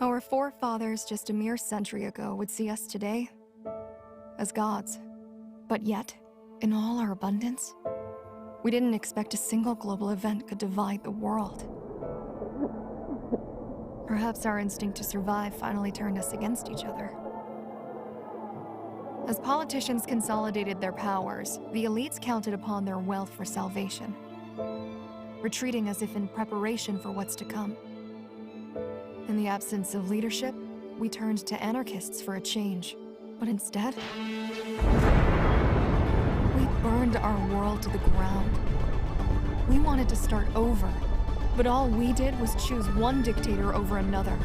Our forefathers just a mere century ago would see us today as gods. But yet, in all our abundance, we didn't expect a single global event could divide the world. Perhaps our instinct to survive finally turned us against each other. As politicians consolidated their powers, the elites counted upon their wealth for salvation, retreating as if in preparation for what's to come. In the absence of leadership, we turned to anarchists for a change. But instead, we burned our world to the ground. We wanted to start over, but all we did was choose one dictator over another.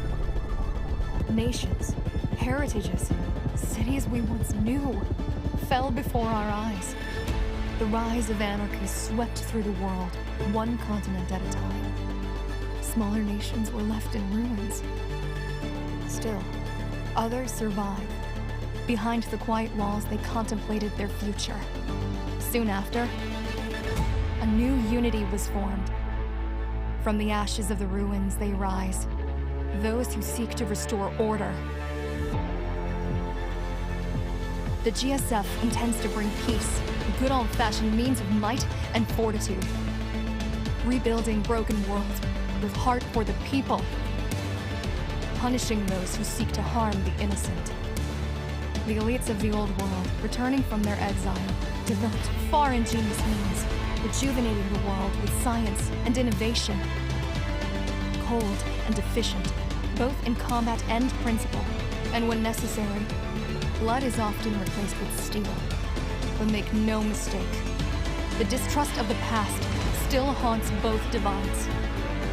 Nations, heritages, cities we once knew fell before our eyes. The rise of anarchy swept through the world, one continent at a time. Smaller nations were left in ruins. Still, others survived. Behind the quiet walls, they contemplated their future. Soon after, a new unity was formed. From the ashes of the ruins, they rise, those who seek to restore order. The GSF intends to bring peace, good old-fashioned means of might and fortitude. Rebuilding broken worlds with heart for the people. Punishing those who seek to harm the innocent. The elites of the old world, returning from their exile, developed far ingenious means, rejuvenating the world with science and innovation. Cold and efficient, both in combat and principle, and when necessary, blood is often replaced with steel. But make no mistake, the distrust of the past still haunts both divides.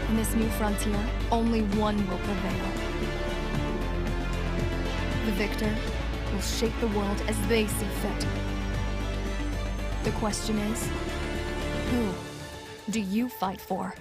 In this new frontier, only one will prevail. The victor will shape the world as they see fit. The question is, who do you fight for?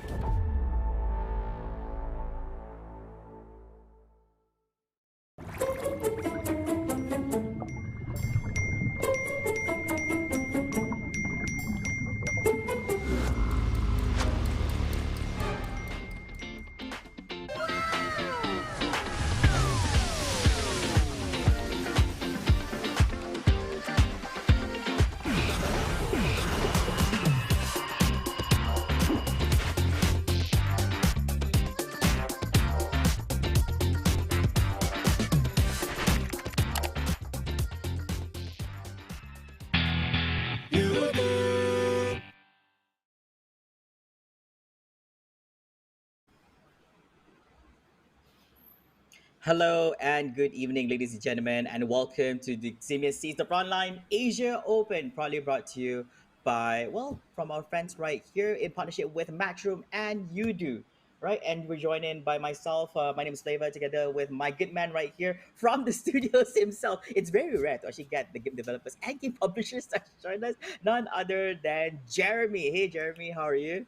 Hello and good evening, ladies and gentlemen, and welcome to the Eximius Sees the Frontline Asia Open, proudly brought to you by, well, from our friends right here in partnership with Matchroom and Udo, right? And we're joined in by myself. My name is Flava, together with my good man right here from the studios himself. It's very rare to actually get the game developers and game publishers to join us, none other than Jeremy. Hey, Jeremy, how are you?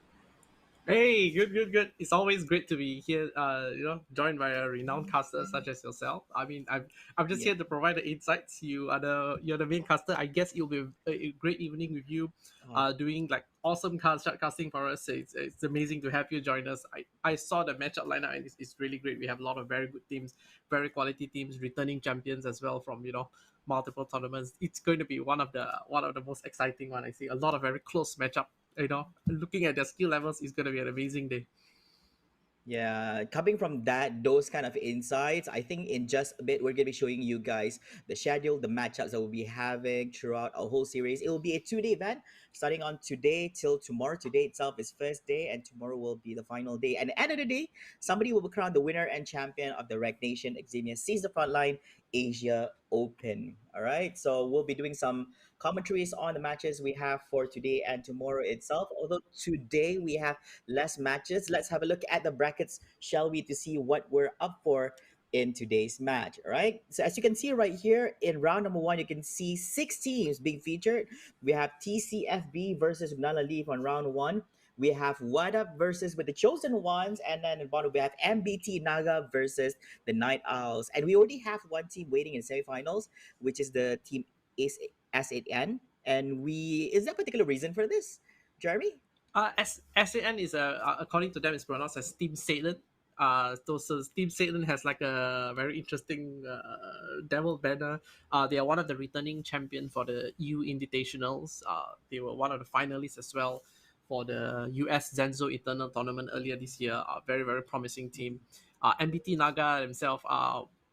Hey, good, good, good. It's always great to be here. Joined by a renowned caster such as yourself. I mean, I'm just Yeah. here to provide the insights. You're the main caster. I guess it'll be a great evening with you, Uh, doing like awesome card casting for us. It's amazing to have you join us. I saw the matchup lineup and it's really great. We have a lot of very good teams, very quality teams, returning champions as well from multiple tournaments. It's going to be one of the most exciting one I see. A lot of very close matchup. Looking at their skill levels is going to be an amazing day. Yeah, coming from those kind of insights, I think in just a bit we're gonna be showing you guys the schedule, the matchups that we'll be having throughout our whole series. It will be a 2 day event starting on today till tomorrow. Today itself is first day, and tomorrow will be the final day. And at the end of the day, somebody will be crowned the winner and champion of the Rec Nation Eximius Seize the Frontline Asia Open. All right, so we'll be doing some commentaries on the matches we have for today and tomorrow itself. Although today we have less matches. Let's have a look at the brackets, shall we, to see what we're up for in today's match. All right. So as you can see right here in round number one, you can see six teams being featured. We have TCFB versus Nala Leaf on round one. We have What Up versus with the Chosen Ones, and then in bottom we have MBT Naga versus the Night Owls. And we already have one team waiting in semifinals, which is the team S8N. And we is there a particular reason for this, Jeremy? SAN is according to them is pronounced as Team Satan. Those Team Satan has like a very interesting devil banner. They are one of the returning champion for the EU Invitationals. They were one of the finalists as well for the US Zenzo Eternal Tournament earlier this year. Very very promising team. MBT Naga himself,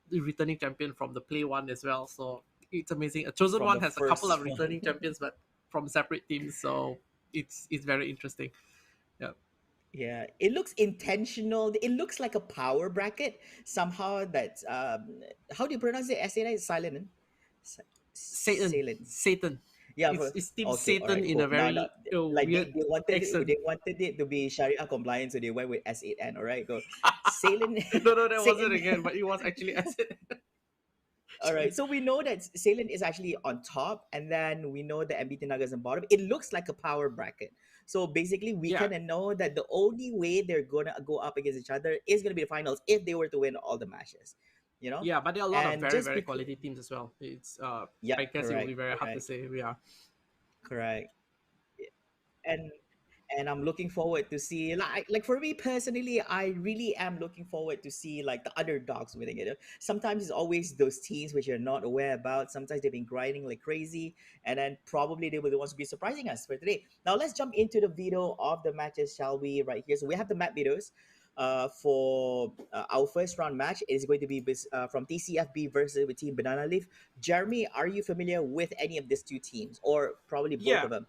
the returning champion from the Play One as well. So it's amazing. A Chosen from One the has a couple of first returning one. champions, but from separate teams. So it's very interesting. Yeah. Yeah, it looks intentional. It looks like a power bracket somehow. That's how do you pronounce it? S A is silent. Satan, Silent. Satan. Yeah. It's Team Okay. All Satan right. in a Cool. Now, very like weird they accent. wanted it to be Sharia compliant, so they went with S8N. All right. Go. Salem. No, that wasn't Satan. again, but it was actually acid. All right. So we know that Salem is actually on top, and then we know the MBT Nagas on bottom. It looks like a power bracket. So basically, we Yeah, kind of know that the only way they're gonna go up against each other is gonna be the finals if they were to win all the matches. You know, yeah, but there are a lot of and very just very because. quality teams as well. It's Yeah. I guess it will be Correct. very hard to Correct. say. Yeah, Correct. And I'm looking forward to see like for me personally, I really am looking forward to see like the underdogs winning it. Sometimes it's always those teams which you're not aware about. Sometimes they've been grinding like crazy, and then probably they were the ones to be surprising us for today. Now let's jump into the video of the matches, shall we? Right here. So we have the map videos. For our first round match, it is going to be from TCFB versus with Team Banana Leaf. Jeremy, are you familiar with any of these two teams, or probably both yeah, of them?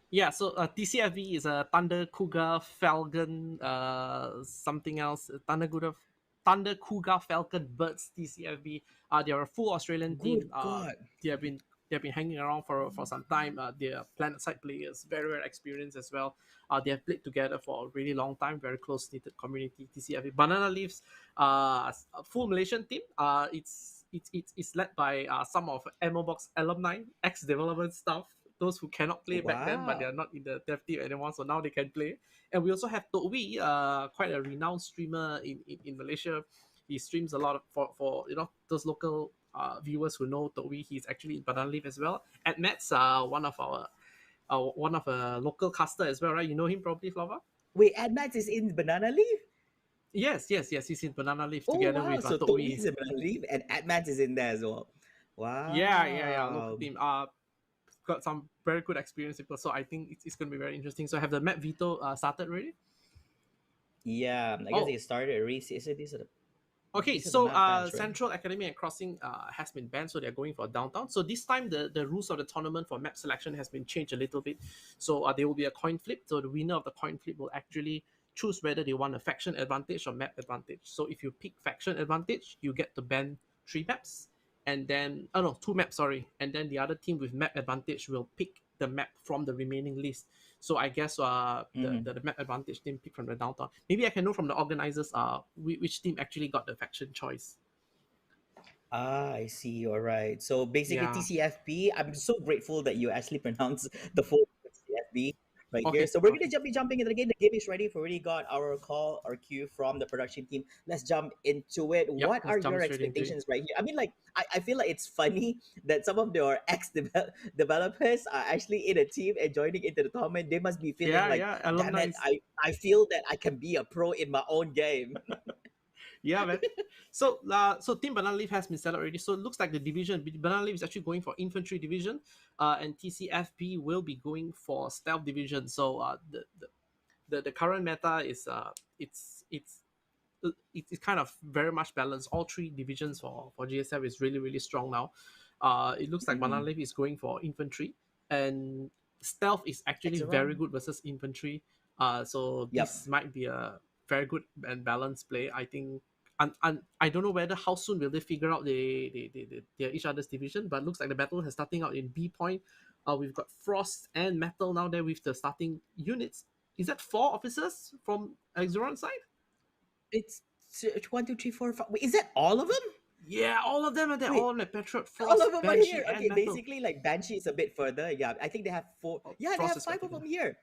yeah. So TCFV is a Thunder Cougar Falcon something else. Thunder Cougar Falcon Birds TCFV. They are a full Australian team. Good God. They have been they've been hanging around for some time. They are planet side players, very very experienced as well. They have played together for a really long time, very close knitted community. TCFV Banana Leaves, a full Malaysian team. It's led by some of Ammo Box alumni, ex development staff, those who cannot play back then, but they Wow. are not in the dev team anymore, so now they can play. And we also have Tok Wee, quite a renowned streamer in Malaysia. He streams a lot for those local viewers who know Tok Wee. He's actually in Banana Leaf as well. And Matt's one of a local caster as well, right? You know him probably, Flava? Wait, Admax is in Banana Leaf? Yes. He's in Banana Leaf Oh, together wow. with So Tok Toby Wee. is in Banana Leaf and Admax is in there as well. Yeah. Local Wow. team. Got some very good experience people, so I think it's going to be very interesting. So have the map veto started already? Yeah, I guess Oh, they started a race. okay. These are the So map packs, right? Central Academy and Crossing has been banned, so they're going for downtown. So this time the rules of the tournament for map selection has been changed a little bit. So there will be a coin flip. So the winner of the coin flip will actually choose whether they want a faction advantage or map advantage. So if you pick faction advantage, you get to ban 3 maps, and then no, 2 maps, sorry, and then the other team with map advantage will pick the map from the remaining list. So I guess the map advantage team pick from the downtown. Maybe I can know from the organizers which team actually got the faction choice. Ah, I see. All right. So basically, Yeah. TCFB. I'm so grateful that you actually pronounce the full TCFB right here. Okay. So we're gonna Okay. be jumping into the game. The game is ready. We already got our call, our cue from the production team. Let's jump into it. Yep. What Let's are jump your straight into it. expectations right here? I mean, like, I feel like it's funny that some of your developers are actually in a team and joining into the tournament. They must be feeling like, Yeah. damn Alumni. it, I feel that I can be a pro in my own game. Yeah, man. So Team Banana Leaf has been set up already. So it looks like the division Banana Leaf is actually going for infantry division, and TCFB will be going for stealth division. So the current meta is it's kind of very much balanced. All 3 divisions for GSF is really really strong now. It looks like Banana Mhm. Leaf is going for infantry, and stealth is actually very Excellent. good versus infantry. So Yep. this might be a very good and balanced play. I think. And I don't know whether how soon will they figure out their each other's division, but looks like the battle is starting out in B point. We've got Frost and Metal now there with the starting units. Is that 4 officers from Exoron side? It's 1, 2, 3, 4, 5. Wait, is that all of them? Yeah, all of them are there. Wait, All like Patriot, all Frost, of them are Banshee, here. and Okay, Metal. basically, like Banshee is a bit further. Yeah, I think they have four. Oh, Yeah, they Frost have is five of spectacular. them here.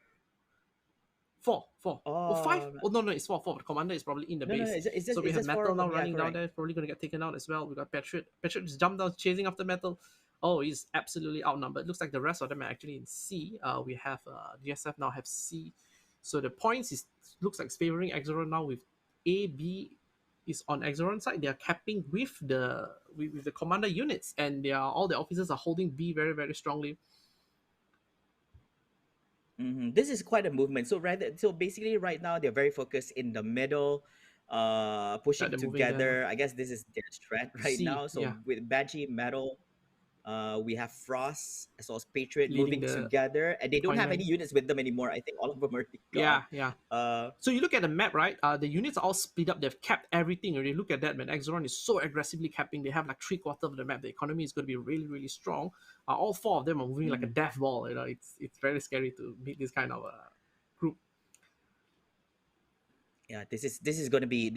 Four. Oh, five. Oh Oh no, it's four. The commander is probably in the no, base. it's So we have just four Metal of now them. Yeah, running down correct. there, probably gonna get taken out as well. We got Patriot. Patriot just jumped down, chasing after Metal. Oh, he's absolutely outnumbered. Looks like the rest of them are actually in C. We have GSF now have C. So the points is looks like it's favoring Exoron now with AB is on Exeron side. They are capping with the commander units, and all the officers are holding B very very strongly. This is quite a movement. So basically, right now they're very focused in the middle, That pushing they're moving there now. together. I guess this is their strength right C, now. So yeah, with Banshee Metal, we have Frost as well as Patriot leading moving the together, and they don't point have any line. units with them anymore. I think all of them are gone. Yeah, yeah. Uh, So you look at the map, right? The units are all split up. They've capped everything already. Look at that, man. Exeron is so aggressively capping. They have like 3/4 of the map. The economy is going to be really, really strong. All four of them are moving like a mhm. death ball. You know, it's very scary to meet this kind of group. Yeah, this is gonna be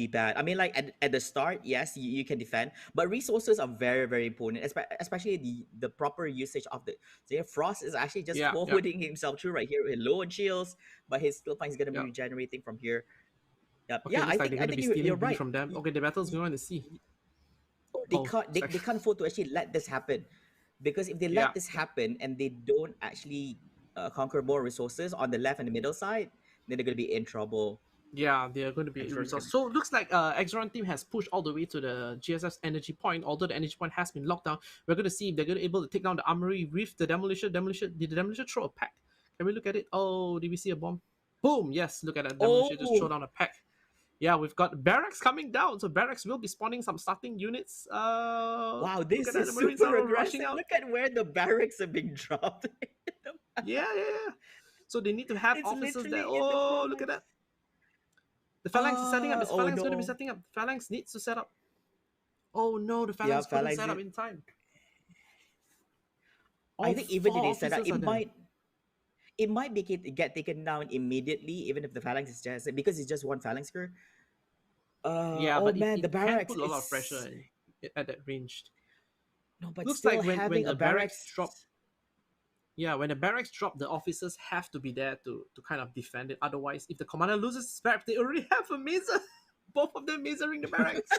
bad. I mean, like at the start, yes, you can defend, but resources are very very important, especially the proper usage of the. So yeah, Frost is actually just Yeah, yeah, forwarding himself through right here with low on shields, but his skill point is gonna be yeah. regenerating from here. Yep. Okay, Yeah, looks I like they're think I going to think be you're stealing B right. from them. Okay, the battle's going on to C. They Oh, can't it's they, like, they can't afford to actually let this happen, because if they yeah, let this happen and they don't actually conquer more resources on the left and the middle side, then they're gonna be in trouble. yeah, they're going to be Extra's resource. gonna. So it looks like Exeron team has pushed all the way to the GSF's energy point. Although the energy point has been locked down, we're going to see if they're going to be able to take down the armory with the demolition. Demolition, did the demolition throw a pack? Can we look at it? Oh, did we see a bomb? Boom! Yes, look at that demolition. Just throw Oh down a pack. Yeah, we've got barracks coming down. So barracks will be spawning some starting units. wow, Look this at that. The is Marines super are rushing aggressive. out. Look at where the barracks are being dropped. Yeah, yeah, yeah. So they need to have It's officers there. literally in the Oh, front look line. at that. The phalanx is setting up. Is Oh phalanx going to be no. setting up? Phalanx needs to set up. Oh no, the Yeah, phalanx couldn't phalanx. set up in time. I All think even four if they set up, officers are there. it might get taken down immediately, even if the phalanx is just because it's just one phalanx crew. Yeah, Oh but man, it the can barracks put a lot of pressure is at that range. no, but Looks still like when having a the barracks barracks. drop, yeah, when the barracks drop, the officers have to be there to kind of defend it. Otherwise, if the commander loses his barracks, they already have a mazer. Both of them mazering the barracks.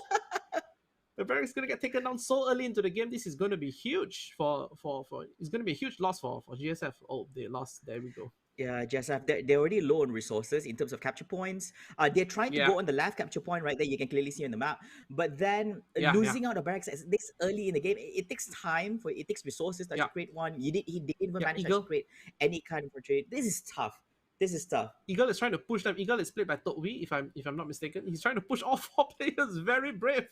The barracks gonna get taken down so early into the game. This is gonna be huge for it's gonna be a huge loss for GSF. Oh, they lost. There we go. Yeah, just have they're already low on resources in terms of capture points. They're trying to Yeah, go on the last capture point right there. You can clearly see on the map. But then yeah, yeah, losing out the barracks this early in the game, it takes time for it takes resources to yeah, actually create one. He didn't even yeah. manage to actually Eagle, create any kind of portrait. This is tough. This is tough. Eagle is trying to push them. Eagle is played by Tokwi, if I'm not mistaken. He's trying to push all four players. Very brave.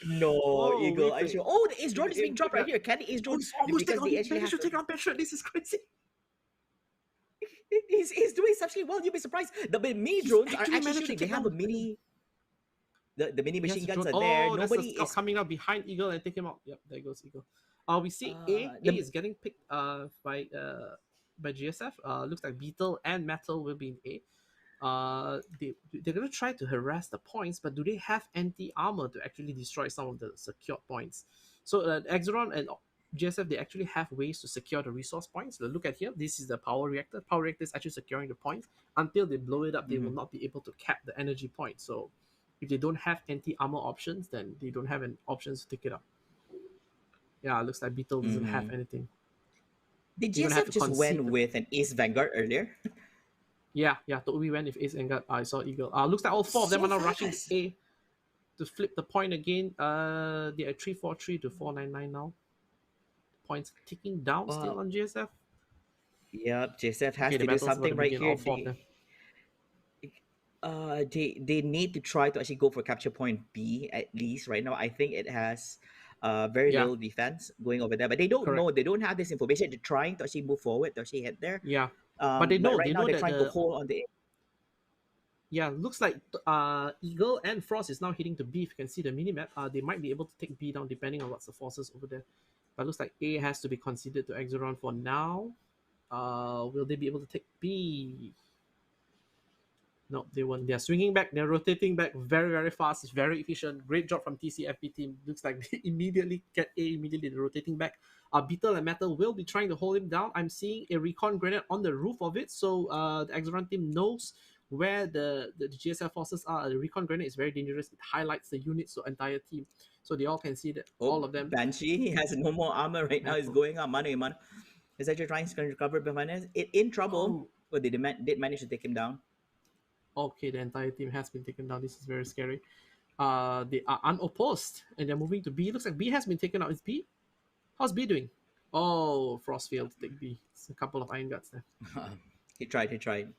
No, Oh, Eagle. we I play. sure. Oh, the ace drone is being Look dropped right at here. Can the ace oh, drone he's almost because taken. they He actually managed have to take out Petra. This is crazy. he's doing exceptionally well. You'd be surprised. The mini He's drones are actually actually managed to shooting. They take have a down. mini. The mini He has machine to guns drone. are there. Oh, there's a Nobody scout is. coming out behind Eagle and take him out. Yep, there goes Eagle. We see A. A The is getting picked by GSF. Looks like Beetle and Metal will be in A. They're gonna try to harass the points, but do they have anti armor to actually destroy some of the secured points? So Exeron and GSF, they actually have ways to secure the resource points. So look at here. This is the power reactor. Power reactor is actually securing the points. Until they blow it up, they will Mhm. not be able to cap the energy point. So if they don't have anti armor options, then they don't have an options to take it up. Yeah, it looks like Beetle doesn't have Mhm. anything. Did They're gonna have GSF to just concede. went with an Ace Vanguard earlier? Yeah, yeah. We went with Ace and God. I saw Eagle. Looks like all four of them So are now rushing fast. A to flip the point again. They are 343 to 499 now. Points ticking down still Well, on GSF. yep. GSF has Okay, the to do battle's about to something right begin. All here. four of them. They need to try to actually go for capture point B at least right now. I think it has very Yeah, little defense going over there, but they don't correct. know. They don't have this information. They're trying to actually move forward to actually head there. Yeah, but But they right now know they're that trying to the hold on the. yeah looks like Eagle and Frost is now heading to B. If you can see the mini map, they might be able to take B down depending on what's the forces over there. But looks like A has to be considered to Exeron for now. Will they be able to take B? No, they won't. They're swinging back. They're rotating back very, very fast. It's very efficient. Great job from TCFB team. Looks like they immediately get A immediately. They're rotating back. Beetle and Metal will be trying to hold him down. I'm seeing a recon grenade on the roof of it. So the Exeron team knows where the GSF forces are. The recon grenade is very dangerous. It highlights the units, so entire team. So they all can see that all Oh, of them. Banshee, he has no more armor right now. He's Metal. going on Manu Iman. He's actually trying to recover behind us. In trouble. Oh, But they did manage to take him down. Okay, the entire team has been taken down. This is very scary. They are unopposed and they're moving to B. Looks like B has been taken out. Is B? How's B doing? Oh, Frost failed to take B. It's a couple of Iron Guts there. He tried. He tried.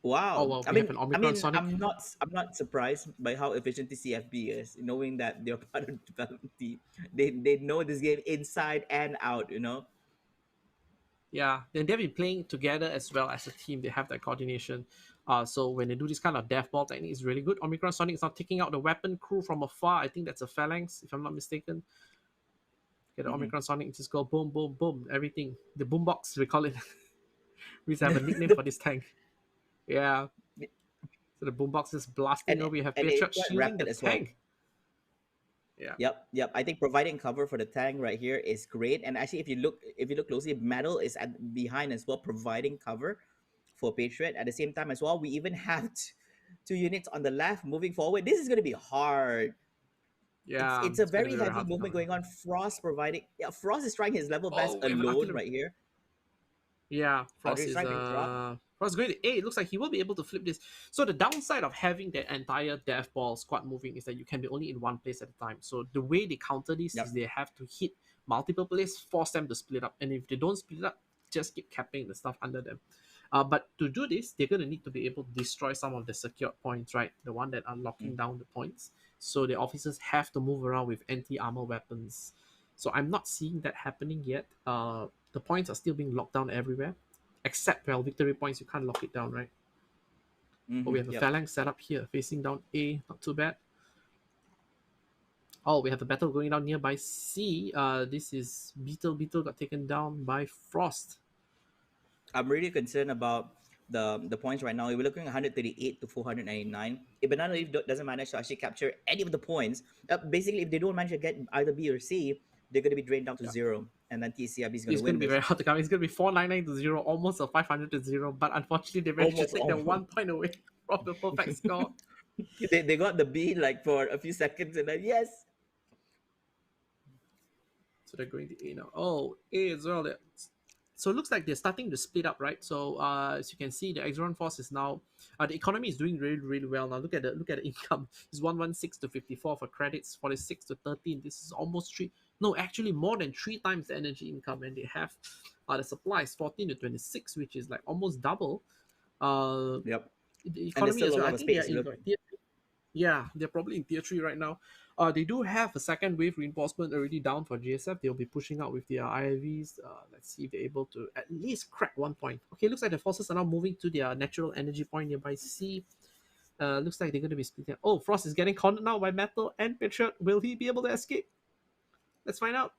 Oh Wow. well, I we have mean, an I Omicron mean, Sonic. I'm not surprised by how efficient TCFB is, knowing that they're part of the development team. They know this game inside and out. You know. Yeah, then they've been playing together as well as a team. They have that coordination. So when they do this kind of death ball technique, it's really good. Omicron Sonic is now taking out the weapon crew from afar. I think that's a phalanx, if I'm not mistaken. Get the Mhm. Omicron Sonic, just go boom, boom, boom, everything. The boombox, we call it. We have a nickname for this tank. Yeah. So the boombox is blasting and over. We have and it's Patriot quite shielding the rapid as well. tank. Yeah. Yep. I think providing cover for the tank right here is great. And actually, if you look closely, metal is at behind as well, providing cover for Patriot. At the same time as well, we even have two units on the left moving forward. This is going to be hard. Yeah, It's a it's going to very be very heavy hard to movement cover. going on. Frost providing, yeah, Frost is trying his level best Oh, we have an alone artillery. right here. Yeah, How do Frost you is try to drop? Frost going to A. It looks like he will be able to flip this. So the downside of having the entire death ball squad moving is that you can be only in one place at a time. So the way they counter this is Yep. they have to hit multiple places, force them to split up, and if they don't split up, just keep capping the stuff under them. But to do this, they're going to need to be able to destroy some of the secured points, right? The one that are locking Mm. down the points. So the officers have to move around with anti-armor weapons. So I'm not seeing that happening yet. The points are still being locked down everywhere, except well, victory points you can't lock it down, right? But we have a Yep. phalanx set up here, facing down A. Not too bad. Oh, we have a battle going down nearby C. This is Beetle. Beetle got taken down by Frost. I'm really concerned about the points right now. We're looking at 138 to 499. If Banana Leaf doesn't manage to actually capture any of the points, basically, if they don't manage to get either B or C, they're going to be drained down to Yeah. zero. And then TCFB is going to It's going win to be this. very hard to come. It's going to be 499 to 0, almost a 500 to 0. But unfortunately, they managed to Almost, take the almost. 1 point away from the perfect score. They got the B like for a few seconds and then, yes. So they're going to A now. Oh, A as well. So it looks like they're starting to split up, right? So as you can see, the Exoron Force is now the economy is doing really, really well now. Look at the income. It's 116 to 54 for credits, 46 to 13. This is almost three. No, actually more than 3 times the energy income, and they have the supplies 14 to 26, which is like almost double. Yep. The And there's economy still as a well. I lot of think they are space. in Look, like, yeah, they're probably in tier 3 right now. They do have a second wave reinforcement already down for GSF. They'll be pushing out with their IIVs. Let's see if they're able to at least crack 1 point. Okay, looks like the forces are now moving to their natural energy point nearby C. Looks like they're going to be splitting. Oh, Frost is getting cornered now by Metal and Patriot. Will he be able to escape? Let's find out.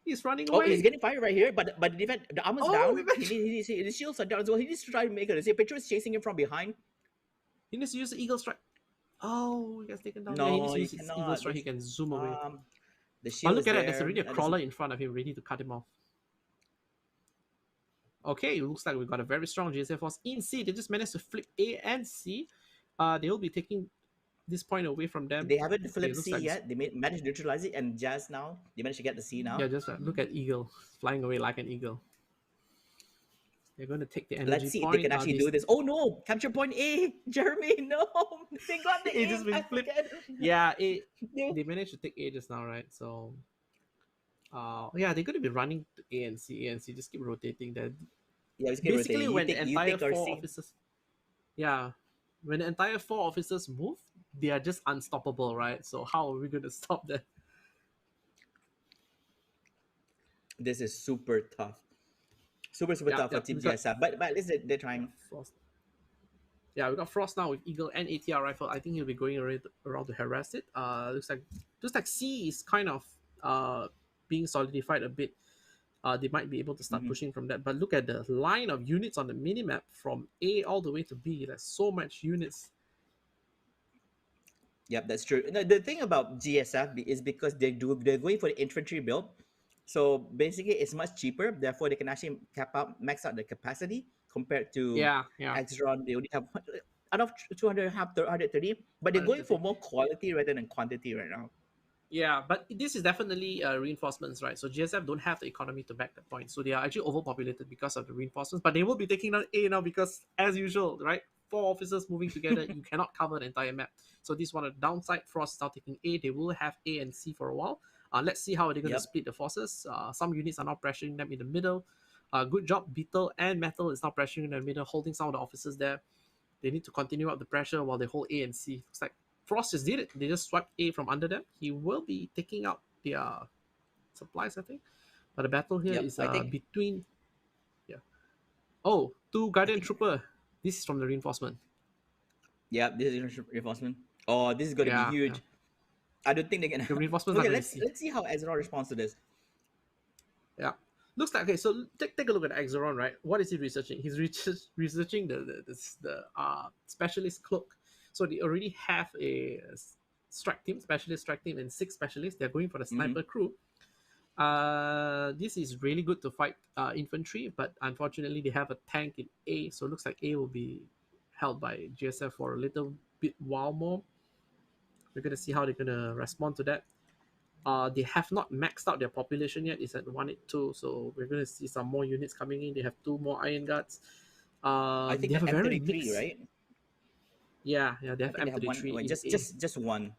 He's running oh, he's away. getting fired right here, but the defense, the armor's Oh, down. His shields are down as well. He needs to try to make it. See, Petro is chasing him from behind. he needs to use the Eagle Strike. Oh, he gets taken down. Yeah, he needs No, to you use his Eagle cannot. Strike. He can zoom away. Um, the But shield look is at that. There's there. already a That crawler doesn't. in front of him ready to cut him off. Okay, it looks like we've got a very strong GSF force in C. They just managed to flip A and C. They will be taking this point away from them. They haven't Okay, flipped it looks C like yet. They managed to neutralize it, and just now they managed to get the C now. yeah, just look at Eagle flying away like an eagle. They're going to take the energy Let's see if point. they can actually do this. Oh no! Capture point A, Jeremy. No, they got the It A just been back flipped. again. Yeah, They- they managed to take A just now, right? So, yeah, they're going to be running to A and C, A and C. Just keep rotating. That yeah, it's gonna basically rotate. when the You entire take our four C. officers, yeah, when the entire four officers move, they are just unstoppable, right? So how are we going to stop that? This is super tough. Super Yeah, tough yeah, for Team we got GSF. But at least they're trying. Frost. Yeah, we got Frost now with Eagle and ATR rifle. I think he'll be going around to harass it. Looks like C is kind of being solidified a bit. They might be able to start Mhm. pushing from that. But look at the line of units on the minimap from A all the way to B. There's so much units. Yep, that's true. No, the thing about GSF is because they're going for the infantry build, so basically it's much cheaper. Therefore, they can actually max out the capacity compared to Yeah, yeah. Exron. They only have out of 200 have 130, but they're going for more quality rather than quantity right now. Yeah, but this is definitely reinforcements, right? So GSF don't have the economy to back that point, so they are actually overpopulated because of the reinforcements. But they will be taking down A now because, as usual, right? Four officers moving together, you cannot cover the entire map. So this one, a downside. Frost is now taking A. They will have A and C for a while. Let's see how they're going to Yep. split the forces. Some units are now pressuring them in the middle. Good job, Beetle and Metal is now pressuring in the middle, holding some of the officers there. They need to continue up the pressure while they hold A and C. Looks like Frost just did it. They just swiped A from under them. He will be taking out their supplies, I think. But the battle here Yep. is I think. between. Yeah. Oh, two I Guardian think. Trooper. This is from the reinforcement. Yeah. This is reinforcement. Oh, this is going to be Yeah, yeah. huge. I don't think they can. The reinforcements are Okay, going to let's see. let's see how Ezra responds to this. Yeah. Looks like okay. So take a look at Axeron, right? What is he researching? He's researching the specialist cloak. So they already have a specialist strike team, and 6 specialists. They're going for the Mm-hmm. sniper crew. This is really good to fight infantry, but unfortunately they have a tank in A, so it looks like A will be held by GSF for a little bit while more. We're gonna see how they're gonna respond to that. They have not maxed out their population yet. It's at 182, so we're gonna see some more units coming in. They have 2 more Iron Guards. I think They have that a very M33, mixed. right? Yeah, yeah, they I have think they have one. M33 Wait, in just A. just just one.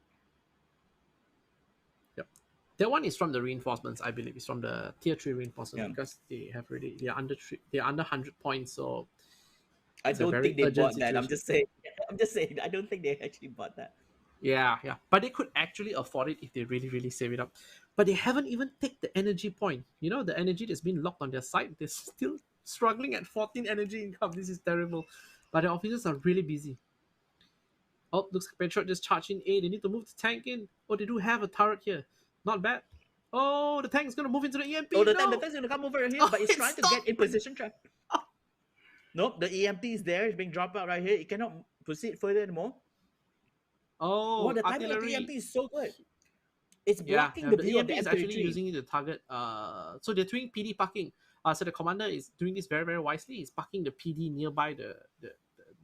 Yep. That one is from the reinforcements, I believe. It's from the tier 3 reinforcements Yeah. because they have already they're under 100 points, so I it's a don't very think they urgent bought that. I'm situation. just saying. I'm just saying. I don't think they actually bought that. Yeah, yeah. But they could actually afford it if they really, really save it up. But they haven't even taken the energy point. You know, the energy that's been locked on their side, they're still struggling at 14 energy income. This is terrible. But the officers are really busy. Oh, looks like Patriot just charged in A. They need to move the tank in. Oh, they do have a turret here. Not bad. Oh, the tank is going to move into the Oh, EMP. the No! tank's gonna come over here, Oh, but it's it trying to get stopped! in position. Nope, the EMP is there. It's being dropped out right here. It cannot proceed further anymore. Wow, Oh, the timing of the artillery. EMP is so good. It's Yeah, blocking yeah, the the view of EMP the is actually M33. using it to target. So they're doing PD parking. So the commander is doing this very, very wisely. He's parking the PD nearby the.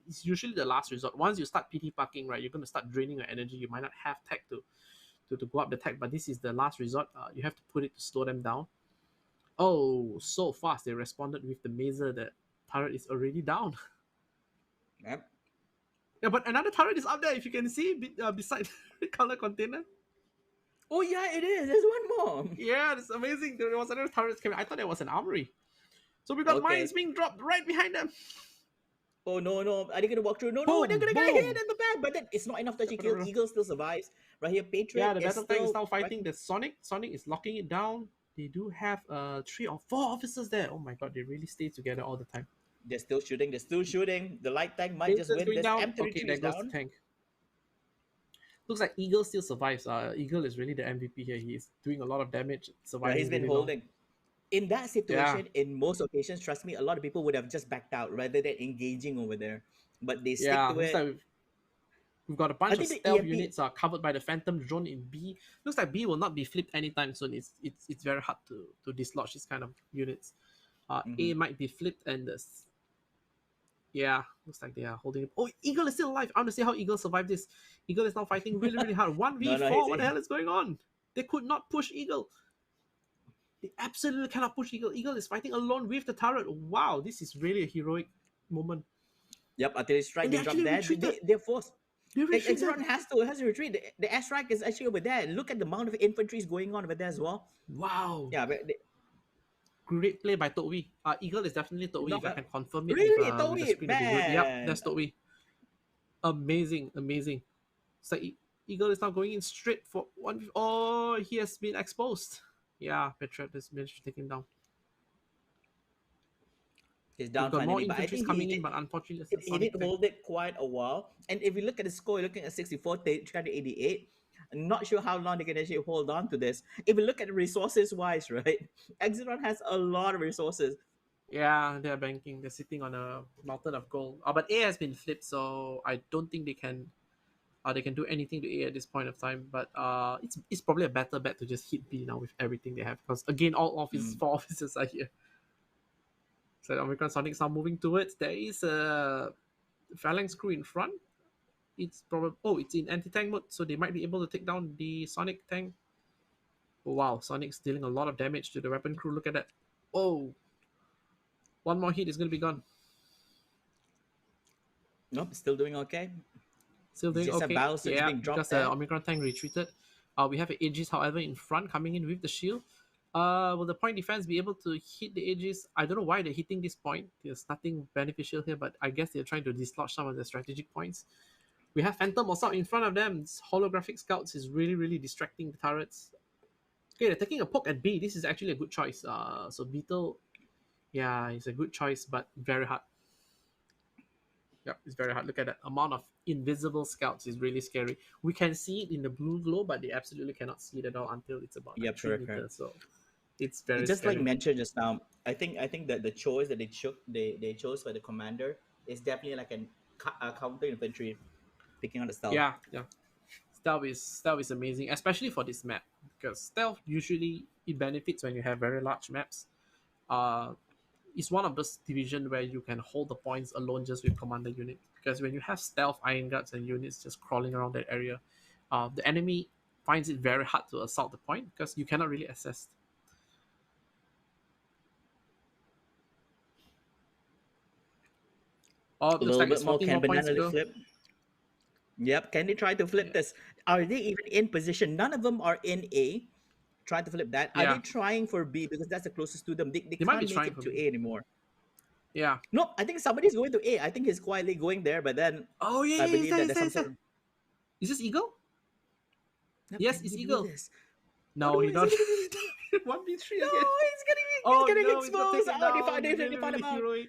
It's usually the last resort. Once you start PD parking, right, you're going to start draining your energy. You might not have tech to go up the tech, but this is the last resort. You have to put it to slow them down. Oh, so fast! They responded with the Mazer. The turret is already down. Yep. Yeah, but another turret is up there. If you can see, beside the color container. Oh yeah, it is. There's one more. Yeah, it's amazing. There was another turret coming. I thought it was an armory. So we got mines Okay. being dropped right behind them. Oh no, no. Are they gonna walk through? No, no, they're Boom, gonna get hit boom. in the back. But then it's not enough to actually kill. Eagle still survives. Right here, Yeah, Patriot the is battle tank is still now right. fighting the Sonic. Sonic is locking it down. They do have 3 or 4 officers there. Oh my god, they really stay together all the time. They're still shooting. They're still shooting. The light tank might just Laser's win. going This down. Okay, M33 there is goes the down. tank. Looks like Eagle still survives. Eagle is really the MVP here. He's doing a lot of damage, Yeah, surviving he's been really long. holding. In that Yeah, situation, in most occasions, trust me, a lot of people would have just backed out rather than engaging over there. But they stick yeah. to Looks it. like we've got a I bunch of think the stealth EMP. units are covered by the Phantom drone in B. Looks like B will not be flipped anytime soon. It's very hard to dislodge this kind of units. A Mhm. might be flipped, and yeah, looks like they are holding it. Oh, Eagle is still alive. I want to see how Eagle survived this. Eagle is now fighting really, really hard. One v No, no, four. What the hell is going on? They could not push Eagle. They absolutely cannot push Eagle. Eagle is fighting alone with the turret. Wow, this is really a heroic moment. Yep, artillery strike And they being dropped actually there. retreated. They're forced. They retreated. Exeron has to retreat. The airstrike is actually over there. Look at the amount of infantry is going on over there as well. Wow. Yeah, but Great play by Totwi. Eagle is definitely Totwi. not If I can confirm it really, with the Toby, screen, it'll be good. Yep, man. that's Totwi. Amazing, amazing. So Eagle is now going in straight for one. Oh, he has been exposed. Yeah, Petra has managed to take him down. He's We've down got more finally, but I infantry think coming in, but unfortunately, it's a he did Sonic tank. hold it quite a while. And if you look at the score, you're looking at 64, 388. I'm not sure how long they can actually hold on to this. If you look at the resources wise, right? Exeron has a lot of resources. Yeah, they're banking. They're sitting on a mountain of gold. But A has been flipped, so I don't think they can. They can do anything to A at this point of time. But it's probably a better bet to just hit B now with everything they have, because again, all offices, Mm. 4 officers are here. So the Omicron Sonic's now moving towards. There is a phalanx crew in front. It's probably it's in anti-tank mode, so they might be able to take down the Sonic tank. Oh, wow, Sonic's dealing a lot of damage to the weapon crew. Look at that. Oh, one more hit is going to be gone. Nope, still doing okay. Still It's doing just a okay. battle surge Yeah, being because dropped the there. Omicron tank retreated. We have Aegis, however, in front coming in with the shield. Will the point defense be able to hit the Aegis? I don't know why they're hitting this point. There's nothing beneficial here, but I guess they're trying to dislodge some of the strategic points. We have Phantom Assault in front of them. This holographic scouts is really, really distracting the turrets. Okay, they're taking a poke at B. This is actually a good choice. So Beetle, yeah, it's a good choice, but very hard. Yep, it's very hard. Look at that amount of invisible scouts is really scary. We can see it in the blue glow, but they absolutely cannot see it at all until it's about like Yep, 3 meters. correct. So it's very Just like scary. mentioned just now, I think that the choice that they chose for the commander is definitely like a counter infantry picking on the stealth. Yeah, yeah. Stealth is amazing, especially for this map because stealth usually it benefits when you have very large maps. Uh, it's one of those division where you can hold the points alone just with commander unit because when you have stealth iron guards and units just crawling around that area, the enemy finds it very hard to assault the point because you cannot really assess. Oh, A looks little like bit it's more. 14 Can more points banana to leaf go. flip? Yep. Can they try to flip Yeah, this? Are they even in position? None of them are in A. Trying to flip that. Are yeah. they trying for B because that's the closest to them? They They might be can't make trying it for to me. A anymore. Yeah. Nope. I think somebody's going to A. I think he's quietly going there, but then Oh yeah, I yeah. Is believe that? that Is there's that? some Is sort that? of. Is this Eagle? Nope, Yes, can it's he do Eagle. this? Oh No, no, he is he not. gonna do it? 1v3 No, again. he's Oh getting no, he's got exposed. taken Oh, down. they Really, found him really out. heroic.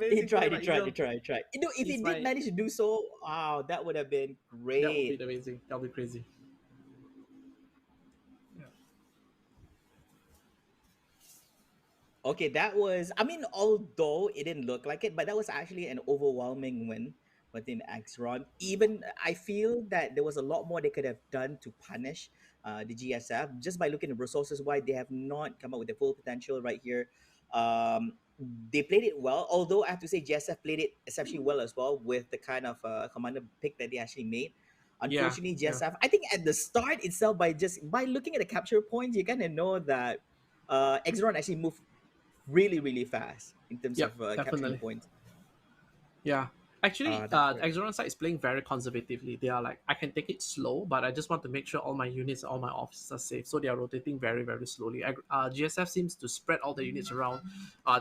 He Amazing play tried, by he tried, he Eagle. tried, he tried. You know, if he He's did my. manage to do so, wow, that would have been That would be great. amazing. That would be crazy. Yeah. Okay, that was, I mean, although it didn't look like it, but that was actually an overwhelming win within Axron. Even I feel that there was a lot more they could have done to punish the GSF just by looking at resources why they have not come up with the full potential right here. Um, they played it well, although I have to say GSF played it exceptionally well as well with the kind of commander pick that they actually made. Yeah. Unfortunately, Yeah. GSF, I think at the start itself, by looking at the capture points, you kind of know that Exron actually moved really fast in terms Yep. of capturing Definitely. points. Yeah. Actually, That's the right. Exoron side is playing very conservatively. They are like, I can take it slow, but I just want to make sure all my units, all my officers are safe. So they are rotating very, very slowly. GSF seems to spread all the units around.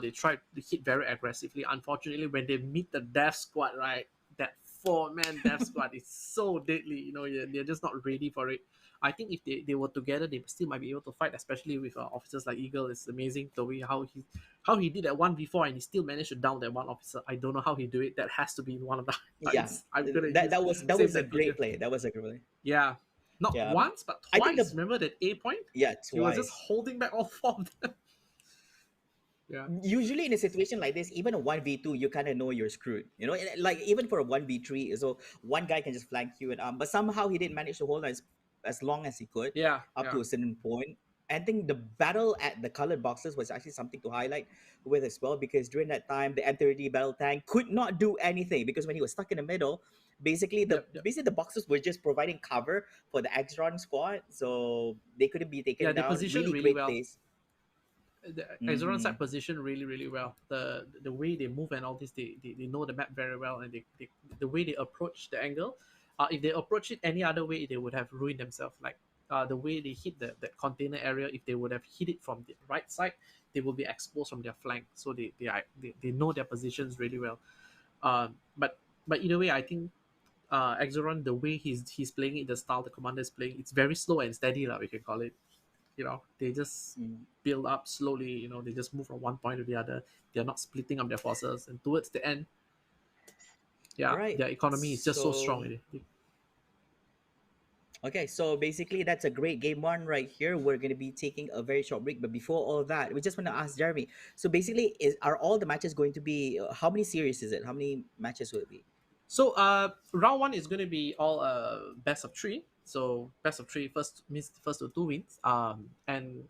They try to hit very aggressively. Unfortunately, when they meet the death squad, right, that four-man death squad is so deadly. You know, they're just not ready for it. I think if they were together, they still might be able to fight, especially with officers like Eagle. It's amazing the way how he did that one before and he still managed to down that one officer. I don't know how he do it. That has to be one of the Yeah, highlights. I'm gonna that save was a that video. great play. That was a great play. Yeah, not Yeah, once but I think twice. the Remember that A point? yeah He was just twice. holding back all four of them. Yeah, Usually in a situation like this, even a 1v2, you kind of know you're screwed. You know, like even for a 1v3, so one guy can just flank you, and but somehow he didn't manage to hold as long as he could yeah, up yeah, to a certain point. I think the battle at the colored boxes was actually something to highlight with as well because during that time the M30 battle tank could not do anything because when he was stuck in the middle, yep, yep. basically the boxes were just providing cover for the Extron squad, so they couldn't be taken Yeah, they down. position Really really great well. plays. The Exoron Hmm. side position really, really well. The way they move and all this, they know the map very well, and the way they approach the angle. If they approach it any other way, they would have ruined themselves. Like the way they hit the container area, if they would have hit it from the right side, they will be exposed from their flank. So they know their positions really well. But either way, I think Exoron, the way he's playing it, the style the commander is playing, it's very slow and steady, we can call it. They just build up slowly. They just move from one point to the other. They're not splitting up their forces, and towards the end, All yeah, right. their economy is just so So strong. okay, so basically that's a great game one right here. We're gonna be taking a very short break, but before all that, we just want to ask Jeremy. So basically, is are all the matches going to be? How many series is it? How many matches will it be? So round one is going to be all best of three. So best of three first means first to two wins. And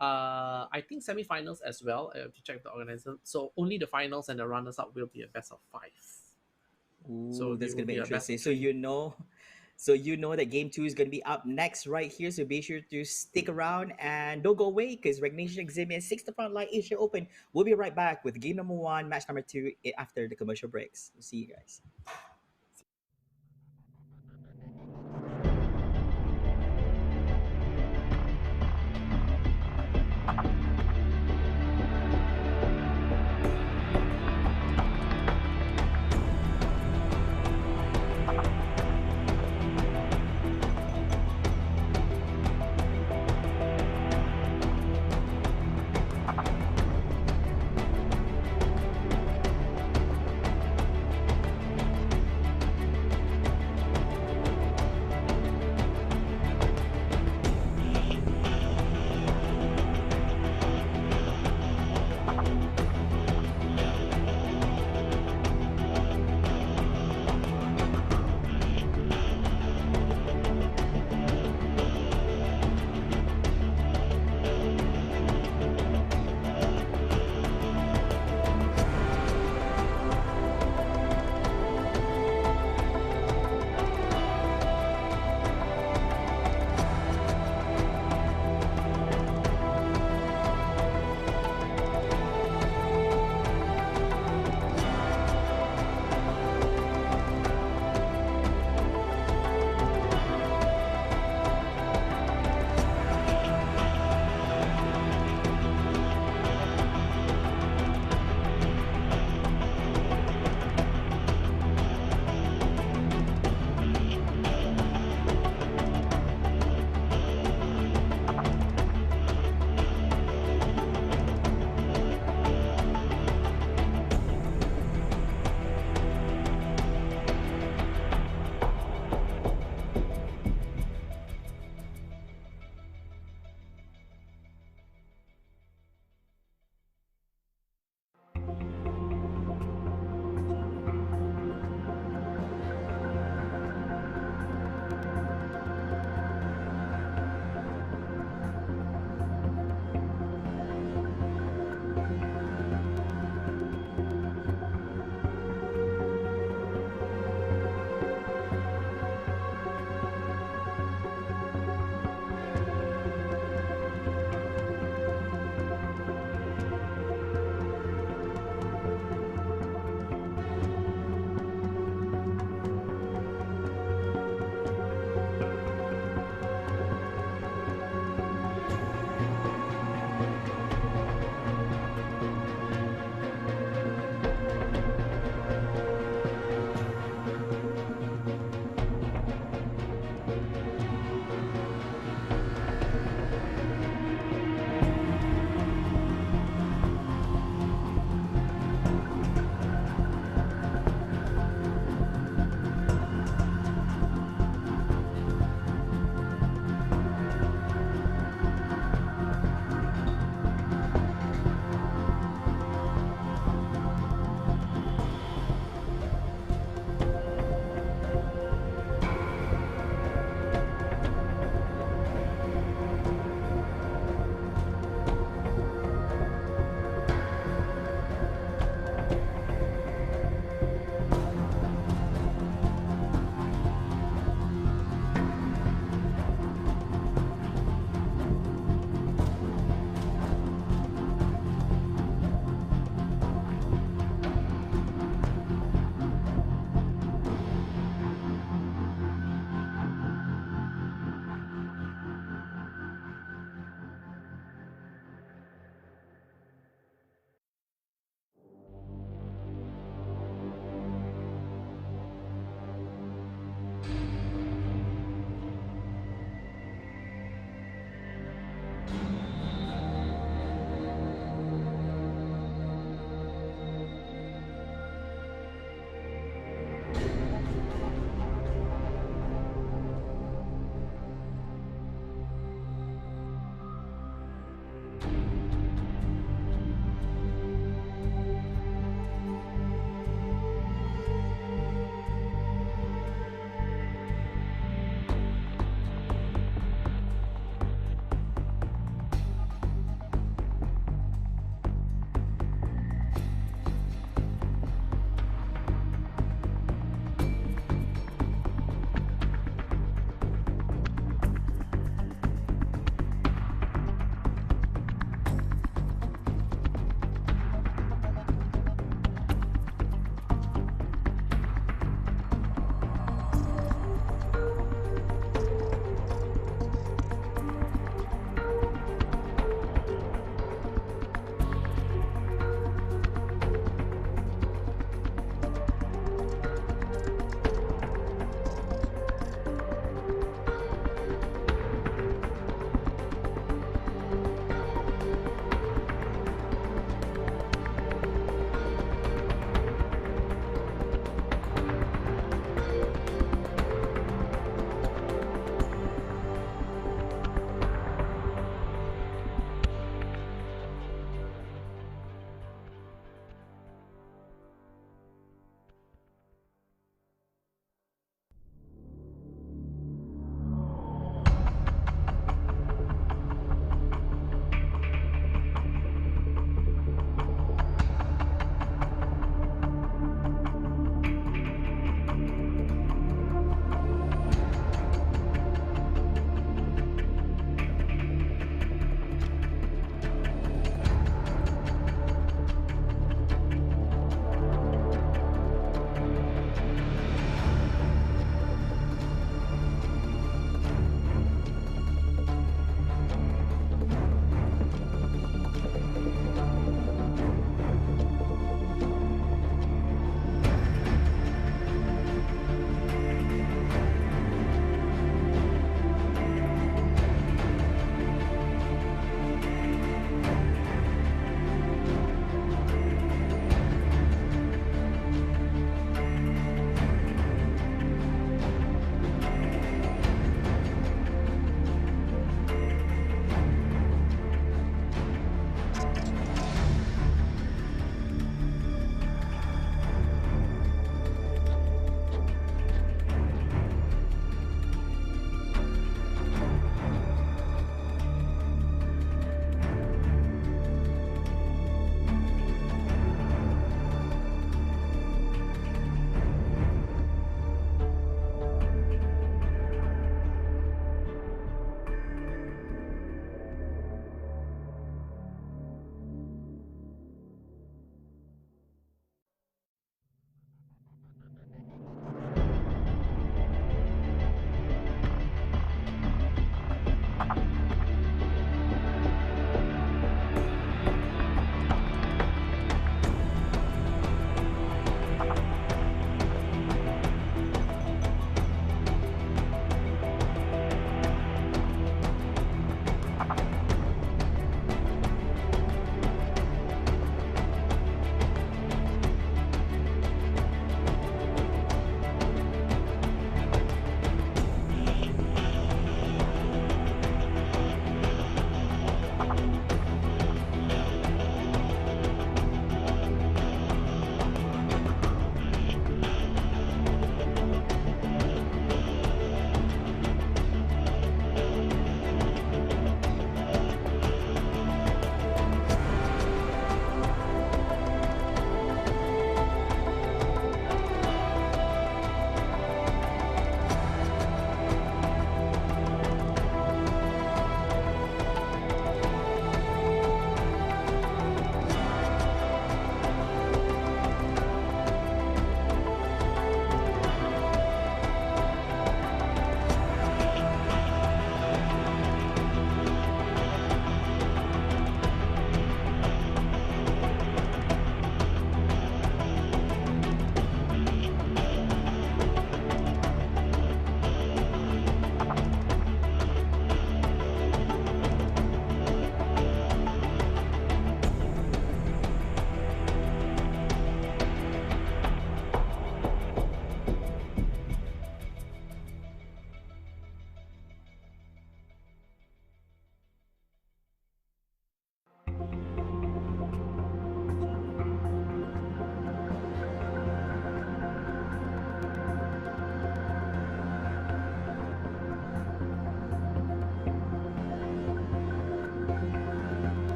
I think semifinals as well. I have to check the organizer. So only the finals and the runners up will be a best of five. So Ooh, they that's will gonna be be a best of interesting. So three. you know, So you know that game two is going to be up next right here. So be sure to stick around and don't go away because Recognition Eximius 6th Frontline Asia Open. We'll be right back with game number one, match number two after the commercial breaks. We'll see you guys.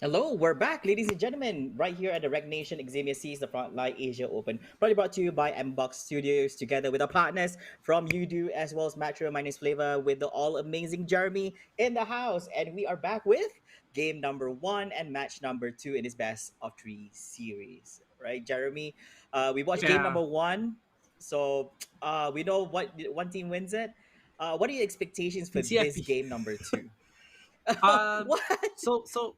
Hello, we're back, ladies and gentlemen, right here at the Rec Nation Eximius Seas, the Frontline Asia Open. Probably brought to you by Mbox Studios, together with our partners from UDO as well as Metro. My name is Flavor with the all amazing Jeremy in the house, and we are back with game number one and match number two in this best of three series. Right, Jeremy? We watched game Yeah, number one, so we know what one team wins it. What are your expectations for this TCFB. game number two? Um, What? so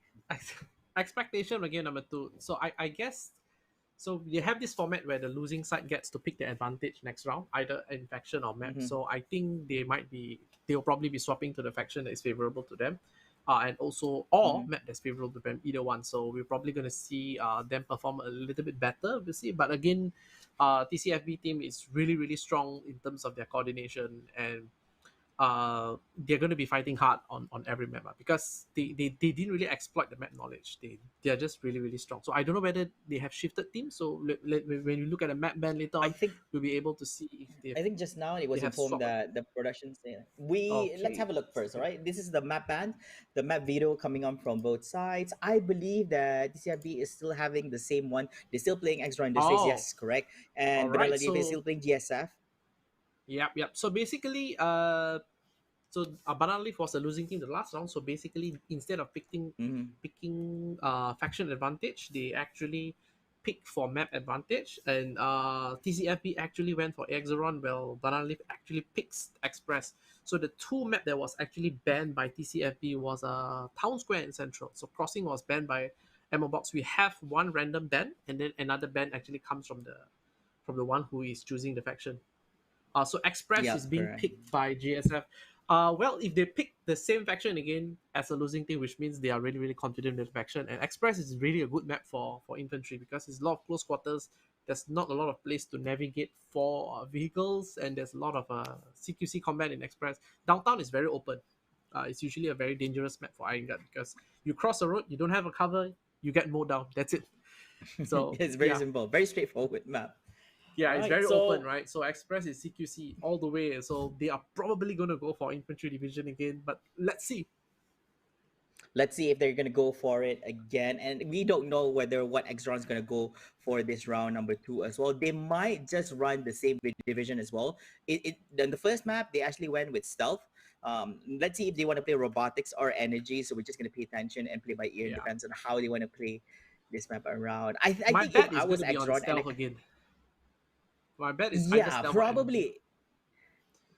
expectation for game number two. So I guess so. You have this format where the losing side gets to pick the advantage next round, either in faction or map. Mhm, So I think they'll probably be swapping to the faction that is favorable to them, and also or mhm. map that's favorable to them, either one. So we're probably gonna see them perform a little bit better. We'll see, but again, TCFB team is really strong in terms of their coordination and they're going to be fighting hard on every map because they didn't really exploit the map knowledge. They're just really strong. So I don't know whether they have shifted teams. So when you look at the map ban later I on, think we'll be able to see if I think just now it they was have informed swapped. that the production say we let's Okay. have a look first, all right? This is the map band, the map video coming on from both sides. I believe that TCFB is still having the same one. They're still playing Extra Industries, Oh, yes, correct. all And right. Banana Leaf is So still playing GSF. yep. So basically, so Banana Leaf was a losing team the last round. So basically, instead of Mm-hmm. picking faction advantage, they actually picked for map advantage, and TCFB actually went for Exeron, while Banana Leaf actually picks Express. So the two map that was actually banned by TCFB was Town Square and Central. So Crossing was banned by Ammo Box. We have one random ban, and then another ban actually comes from the one who is choosing the faction. So Express is Yep, being correct. picked by GSF. Well, if they pick the same faction again as a losing team, which means they are really confident in the faction, and Express is really a good map for infantry because it's a lot of close quarters. There's not a lot of place to navigate for vehicles, and there's a lot of CQC combat in Express. Downtown is very open. It's usually a very dangerous map for Iron Guard because you cross the road, you don't have a cover, you get mowed down. That's it. So It's very yeah, simple, very straightforward map. yeah, All it's right, very open, so right? So Express is CQC all the way. So they are probably going to go for infantry division again. But let's see. let's see if they're gonna go for it again. And we don't know whether what Exron's gonna go for this round number two as well. They might just run the same division as well. In the first map they actually went with stealth. Let's see if they want to play robotics or energy. So we're just gonna pay attention and play by ear. It Yeah, depends on how they want to play this map around. I my think if bet I is going was to be on Exron and stealth again. My bet is either yeah, stealth or energy.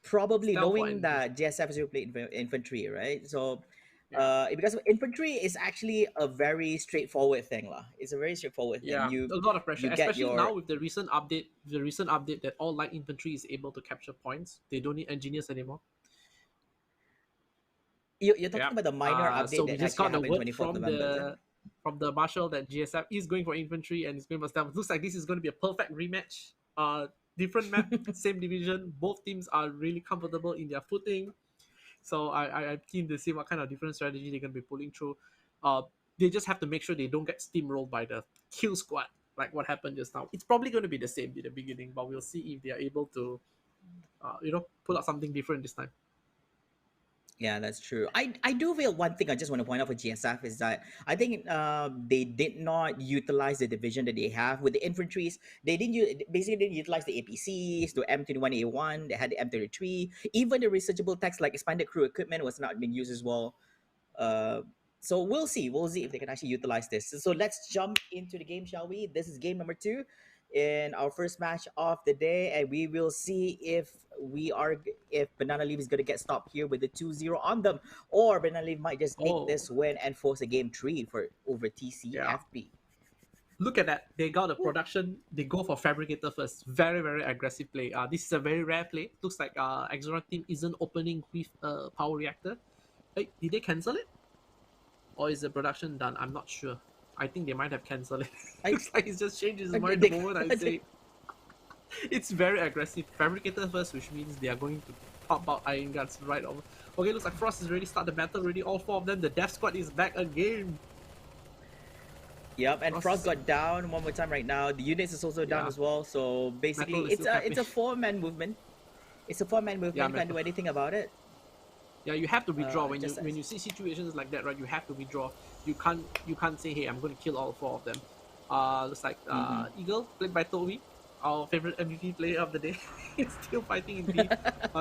probably Stealth or knowing energy. that GSF is going to play infantry, right? So, Yeah, because infantry is actually a very straightforward thing, lah. It's a very straightforward thing. yeah, a lot of pressure, You get especially your now with the recent update. The recent update that all light infantry is able to capture points. They don't need engineers anymore. you're talking Yeah. about the minor So update we that just actually got the happened word 24th November, is it? from the marshal that GSF is going for infantry and is going for stealth. Looks like this is going to be a perfect rematch. Different map, same division. Both teams are really comfortable in their footing. So I'm keen to see what kind of different strategy they're going to be pulling through. Uh, they just have to make sure they don't get steamrolled by the kill squad, like what happened just now. It's probably going to be the same in the beginning, but we'll see if they are able to, pull out something different this time. Yeah, that's true. I do feel one thing I just want to point out for GSF is that I think they did not utilize the division that they have with the infantries. They basically didn't utilize the APCs, the M21A1. They had the M33. Even the researchable text like expanded crew equipment was not being used as well. Uh, so we'll see. We'll see if they can actually utilize this. So let's jump into the game, shall we? This is game number two in our first match of the day, and we will see if Banana Leaf is gonna get stopped here with the 2-0 on them, or Banana Leaf might just take Oh, this win and force a game three for over yeah. TCFB. Look at that. They got a production. They go for fabricator first. Very aggressive play. This is a very rare play. Looks like Exoron team isn't opening with a power reactor. Hey, did they cancel it? Or is the production done? I'm not sure. I think they might have cancelled it. I, Looks like he's just changed his I mind the they, moment I say it. It's very aggressive. Fabricator first, which means they are going to pop out iron guns right over. Okay, looks like Frost is ready. Start the battle already. All four of them. The Death Squad is back again. Yep, and Frost Frost, got down one more time right now. The units is also down yeah. as well. So basically, Metal is still it's capping. a four-man movement. It's a four-man movement. Yeah, You can't Metal. do anything about it. Yeah, you have to withdraw just when you see situations like that, right? You have to withdraw. You can't say, hey, I'm going to kill all four of them. Looks like Eagle, played by Toby, our favorite MVP player of the day. He's still fighting in B.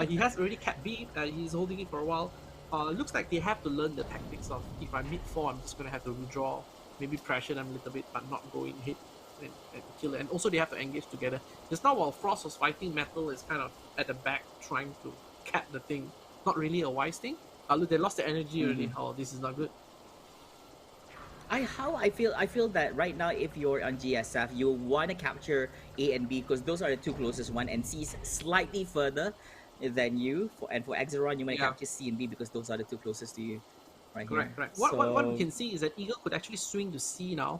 He has already capped B. He's holding it for a while. Looks like they have to learn the tactics of, if I mid 4, I'm just going to have to withdraw, maybe pressure them a little bit, but not go in hit and kill it. And also they have to engage together. Just now while Frost was fighting, Metal is kind of at the back trying to cap the thing. Not really a wise thing. Look, they lost their energy already. Oh, this is not good. I feel that right now, if you're on GSF, you want to capture A and B because those are the two closest one, and C is slightly further than you. And for Exeron, you want to capture C and B because those are the two closest to you. Right here. Correct. What we can see is that Eagle could actually swing to C now,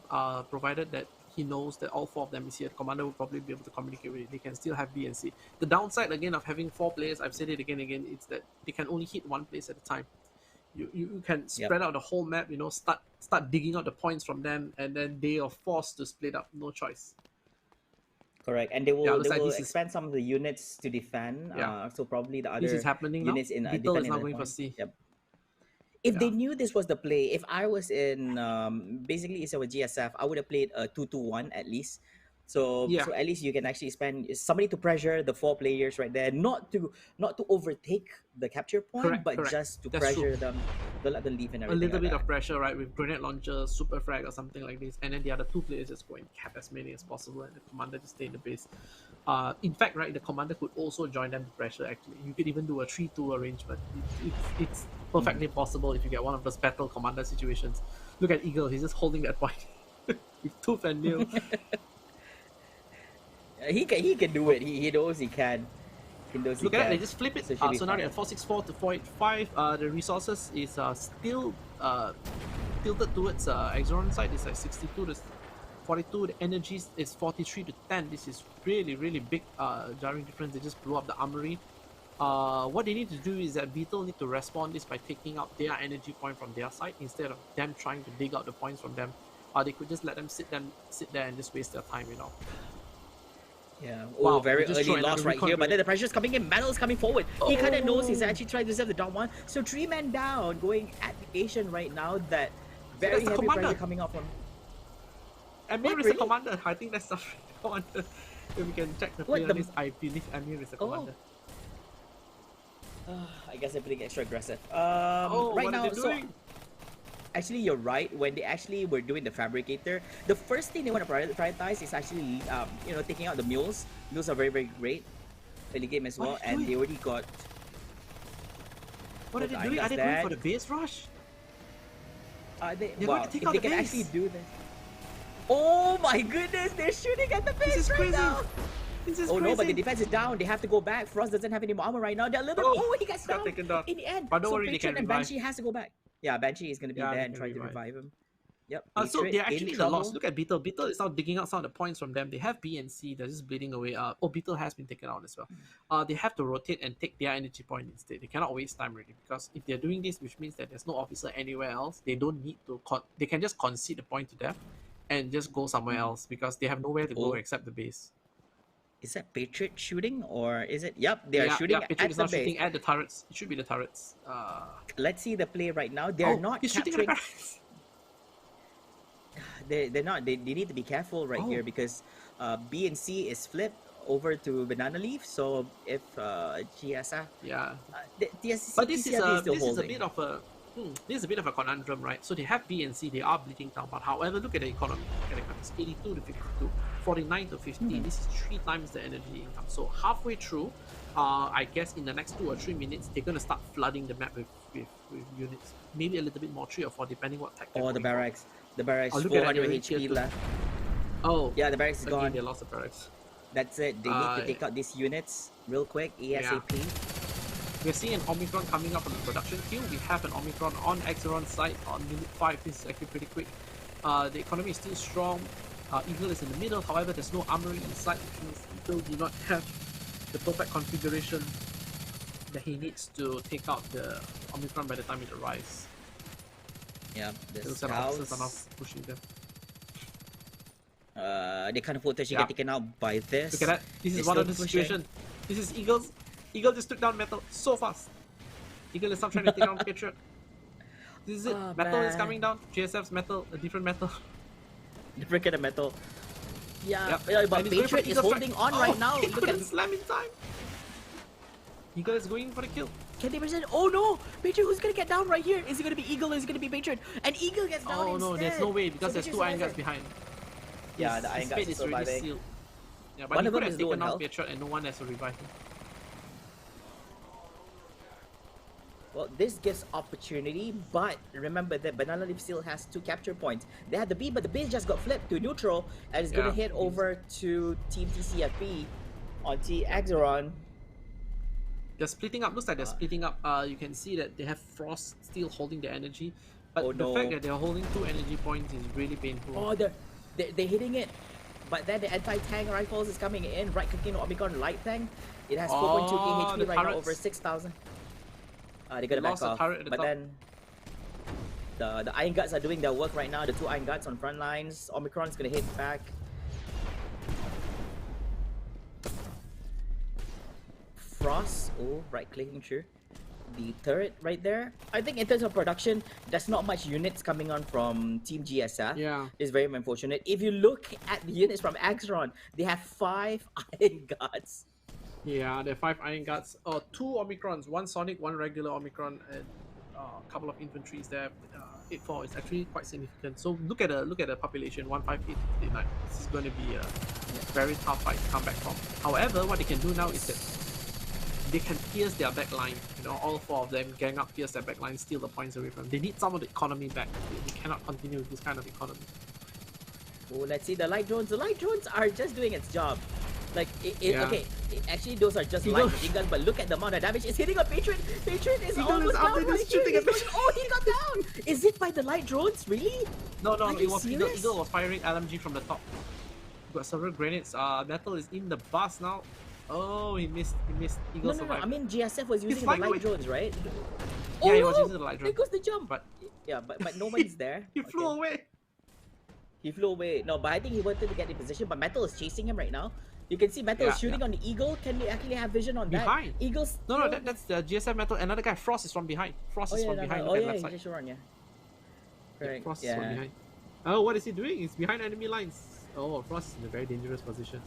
provided that he knows that all four of them is here. The commander will probably be able to communicate with it. They can still have B and C. The downside again of having 4 players, I've said it again and again, it's that they can only hit one place at a time. You can spread out the whole map, start digging out the points from them, and then they are forced to split up. No choice. Correct, and they will expand some of the units to defend. So probably the other this is happening units now. in Beetle is now defending going for C. Yep. If they knew this was the play, if I was in basically instead of GSF, I would have played a 2-2-1 at least. So at least you can actually spend somebody to pressure the 4 players right there, not to overtake the capture point, but just to pressure them, to let them leave and everything. A little bit of pressure, right, with grenade launcher, super frag or something like this, and then the other 2 players just go and cap as many as possible, and the commander just stay in the base. In fact, right, the commander could also join them to pressure. Actually, you could even do a 3-2 arrangement. It's perfectly possible if you get one of those battle commander situations. Look at Eagle; he's just holding that point with tooth and nail. He can do it. He knows he can. Look at that, they just flip it. So now they're at 464 to 485. The resources is still tilted towards Exoron side. It's like 62 to 42. The energy is 43 to 10. This is really big jarring difference. They just blew up the armory. What they need to do is that Beetle need to respond this by taking out their energy point from their side instead of them trying to dig out the points from them. They could just let them sit there and just waste their time, Yeah. Oh, very early loss right here. But then the pressure's coming in. Metal's coming forward. He kind of knows he's actually trying to serve the down one. So 3 men down, going at the Asian right now. That very heavy pressure coming up from. Amir is the commander. I think that's the commander. If we can check the player list, I believe Amir is the commander. I guess they're playing extra aggressive. Right now, actually, you're right. When they actually were doing the fabricator, the first thing they want to prioritize is actually, taking out the mules. Mules are very great in the game as well, and they already got. What are they doing? Are they going for the base rush? They're going to take out the base. Actually do this. Oh my goodness! They're shooting at the base. This is crazy. Now. This is crazy. No, but the defense is down. They have to go back. Frost doesn't have any more armor right now. They're a little bit. He gets down in the end. But don't worry, they can revive. Banshee has to go back. Yeah, Banshee is going to be there and try to revive him. Yep. So they're actually in the loss. Look at Beetle. Beetle is now digging out some of the points from them. They have B and C. They're just bleeding away. Beetle has been taken out as well. They have to rotate and take their energy point instead. They cannot waste time really, because if they're doing this, which means that there's no officer anywhere else, they don't need to. They can just concede the point to them and just go somewhere else because they have nowhere to go except the base. Is that Patriot shooting or is it? Yep, they are shooting at the base. Shooting at the turrets. It should be the turrets. Let's see the play right now. They're not capturing. They're not. They need to be careful right here because B and C is flipped over to Banana Leaf. So if GSF, but this is a bit of a. This is a bit of a conundrum, right? So they have B and C, they are bleeding down, but however, look at the economy. It's 82 to 52, 49 to 50. This is 3 times the energy income. So halfway through, I guess in the next 2 or 3 minutes, they're going to start flooding the map with units. Maybe a little bit more, 3 or 4, depending what tactic. The barracks. The barracks, 400 HP left. Yeah, the barracks is gone. They lost the barracks. That's it. They need to take out these units real quick, ASAP. We're seeing an Omicron coming up on the production queue. We have an Omicron on Exeron's side on minute 5. This is actually pretty quick. The economy is still strong. Eagle is in the middle. However, there's no armory inside, which means Eagle do not have the perfect configuration that he needs to take out the Omicron by the time it arrives. Yeah, the scouts are not pushing them. They kind of footage get taken out by this. Look at that. This is one of the situation. This is Eagles. Eagle just took down Metal so fast. Eagle is up trying to take down Patriot. This is it. Oh, Metal is man. coming down. GSF's metal, a different metal. Different kind of metal. Yeah, Yep. yeah, but And he's going for Patriot is Eagle holding strike. on right now. He Look couldn't at slam in time. Eagle is going for the kill. Can they present? Oh no! Patriot, who's gonna get down right here? Is it gonna be Eagle or is it gonna be Patriot? And Eagle gets down Oh instead. no, there's no way because So there's Patriot's two Iron survivor. Guards behind. Yeah, His- the Iron his Guards fate is is already surviving. sealed. Yeah, but One he of could them have is low taken in down health. Patriot and no one has to revive him. Well, this gives opportunity, but remember that Banana Leaf still has 2 capture points. They had the B, but the B just got flipped to neutral and is gonna Yeah, head over to Team TCFB on T Axeron. They're splitting up. Looks like they're splitting up. You can see that they have Frost still holding their energy, but Oh, the no. fact that they're holding 2 energy points is really painful. Oh, they're hitting it. But then the anti-tank rifles is coming in, right clicking on Omicron light tank. It has 4.2 Oh, KHP the right now, turrets. over 6,000. They gotta Lost back the off. turret at the But top. then the Iron Guards are doing their work right now. The 2 Iron Guards on front lines. Omicron's gonna hit back. Frost, oh, right clicking, sure. The turret right there. I think in terms of production, there's not much units coming on from Team GSF. Yeah. It's very unfortunate. If you look at the units from Axron, they have 5 Iron Guards. Yeah, there are 5 Iron Guards. 2 Omicrons, 1 Sonic, 1 regular Omicron, and a couple of infantries there. 8-4 is actually quite significant. So look at the population, 15889. This is going to be a very tough fight to come back from. However, what they can do now is that they can pierce their back line. You know, all 4 of them gang up, pierce their back line, steal the points away from them. They need some of the economy back. They cannot continue with this kind of economy. Oh, let's see the light drones. The light drones are just doing its job. Like, okay, actually those are just light machine guns, but look at the amount of damage it's hitting on Patriot. Patriot is Eagle almost is out down there right just here. shooting at He's going- Oh, he got down! Is it by the light drones? Really? No, Are it you was serious? Eagle was firing LMG from the top. Got several grenades. Metal is in the bus now. Oh, he missed. Eagle No. survived. I mean, GSF was using the flying light away. drones, right? Yeah, Oh, he was no! using the light There drone. goes the jump. But Yeah, but no one's there. he flew Okay. away. He flew away. No, but I think he wanted to get in position, but Metal is chasing him right now. You can see Metal is Yeah, shooting on the Eagle. Can you actually have vision on Behind. that? Eagle's No, that's the GSF Metal. Another guy, Frost, is from behind. Frost is from behind. Oh Look at yeah, left he's side. just run, yeah. Yeah, Correct. Frost is from behind. Oh, what is he doing? He's behind enemy lines. Oh, Frost is in a very dangerous position.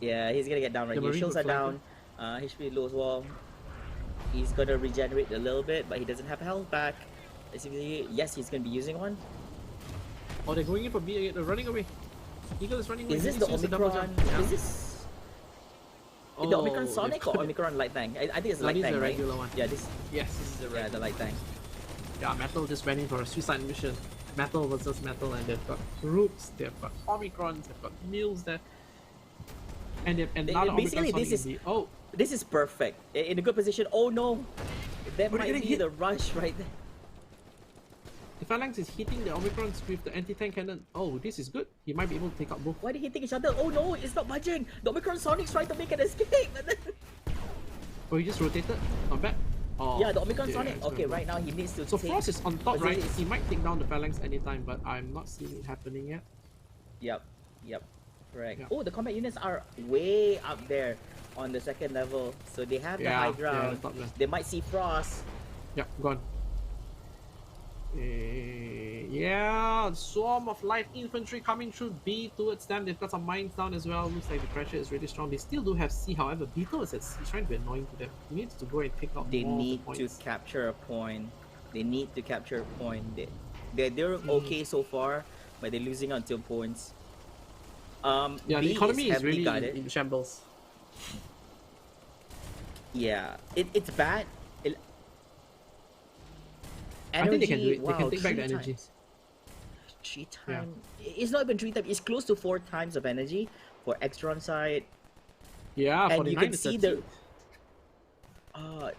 Yeah, he's gonna get down right The here. Marine Shields would are down. HP low as well. He's gonna regenerate a little bit, but he doesn't have health back. Let's see. Yes, he's gonna be using one. Oh, they're going in for B again. They're running away. Eagle is running away. Is this He the needs to use double Omicron? jump. Yeah. Is this the Omicron Sonic or Omicron Light Tank? I think it's No, Light this is Tank, the right? regular one. Yeah, this. Yes, this is the Yeah, red. the Light Tank. Yeah, Metal just went in for a suicide mission. Metal versus Metal, and they've got Rooks, they've got Omicrons, they've got Mills there. And they've another basically, Omicron this Sonic in the... Oh, This is perfect. In a good position. Oh no, that But might getting be hit. the rush right there. the Phalanx is hitting the Omicrons with the anti-tank cannon. Oh, this is good. He might be able to take out both. Why did he take each other? Oh no, it's not budging. The Omicron Sonic's trying to make an escape. But then... Oh, he just rotated. Not bad. Oh, Yeah, the Omicron yeah, Sonic. it's Okay, very right now he needs to So take... Frost is on top, right? position. He might take down the Phalanx anytime, but I'm not seeing it happening yet. Yep. Correct. Yeah. Oh, the combat units are way up there on the second level. So they have the high ground. top left. They might see Frost. Yeah, gone. Yeah, swarm of light infantry coming through B towards them. They've got some mines down as well. Looks like the pressure is really strong. They still do have C, however, Beetle is at C. He's trying to be annoying to them. He needs to go and pick up They more need of the to points. capture a point. They need to capture a point. They're okay so far, but they're losing out 2 points. Yeah, B the economy is heavily really guarded. in shambles. Yeah, it's bad. I think they can do Energy, it. They can wow, take back the 3 energy. times. 3 times. It's not even 3 times. It's close to 4 times of energy for Extron side. Yeah, And you 49 can to see 13.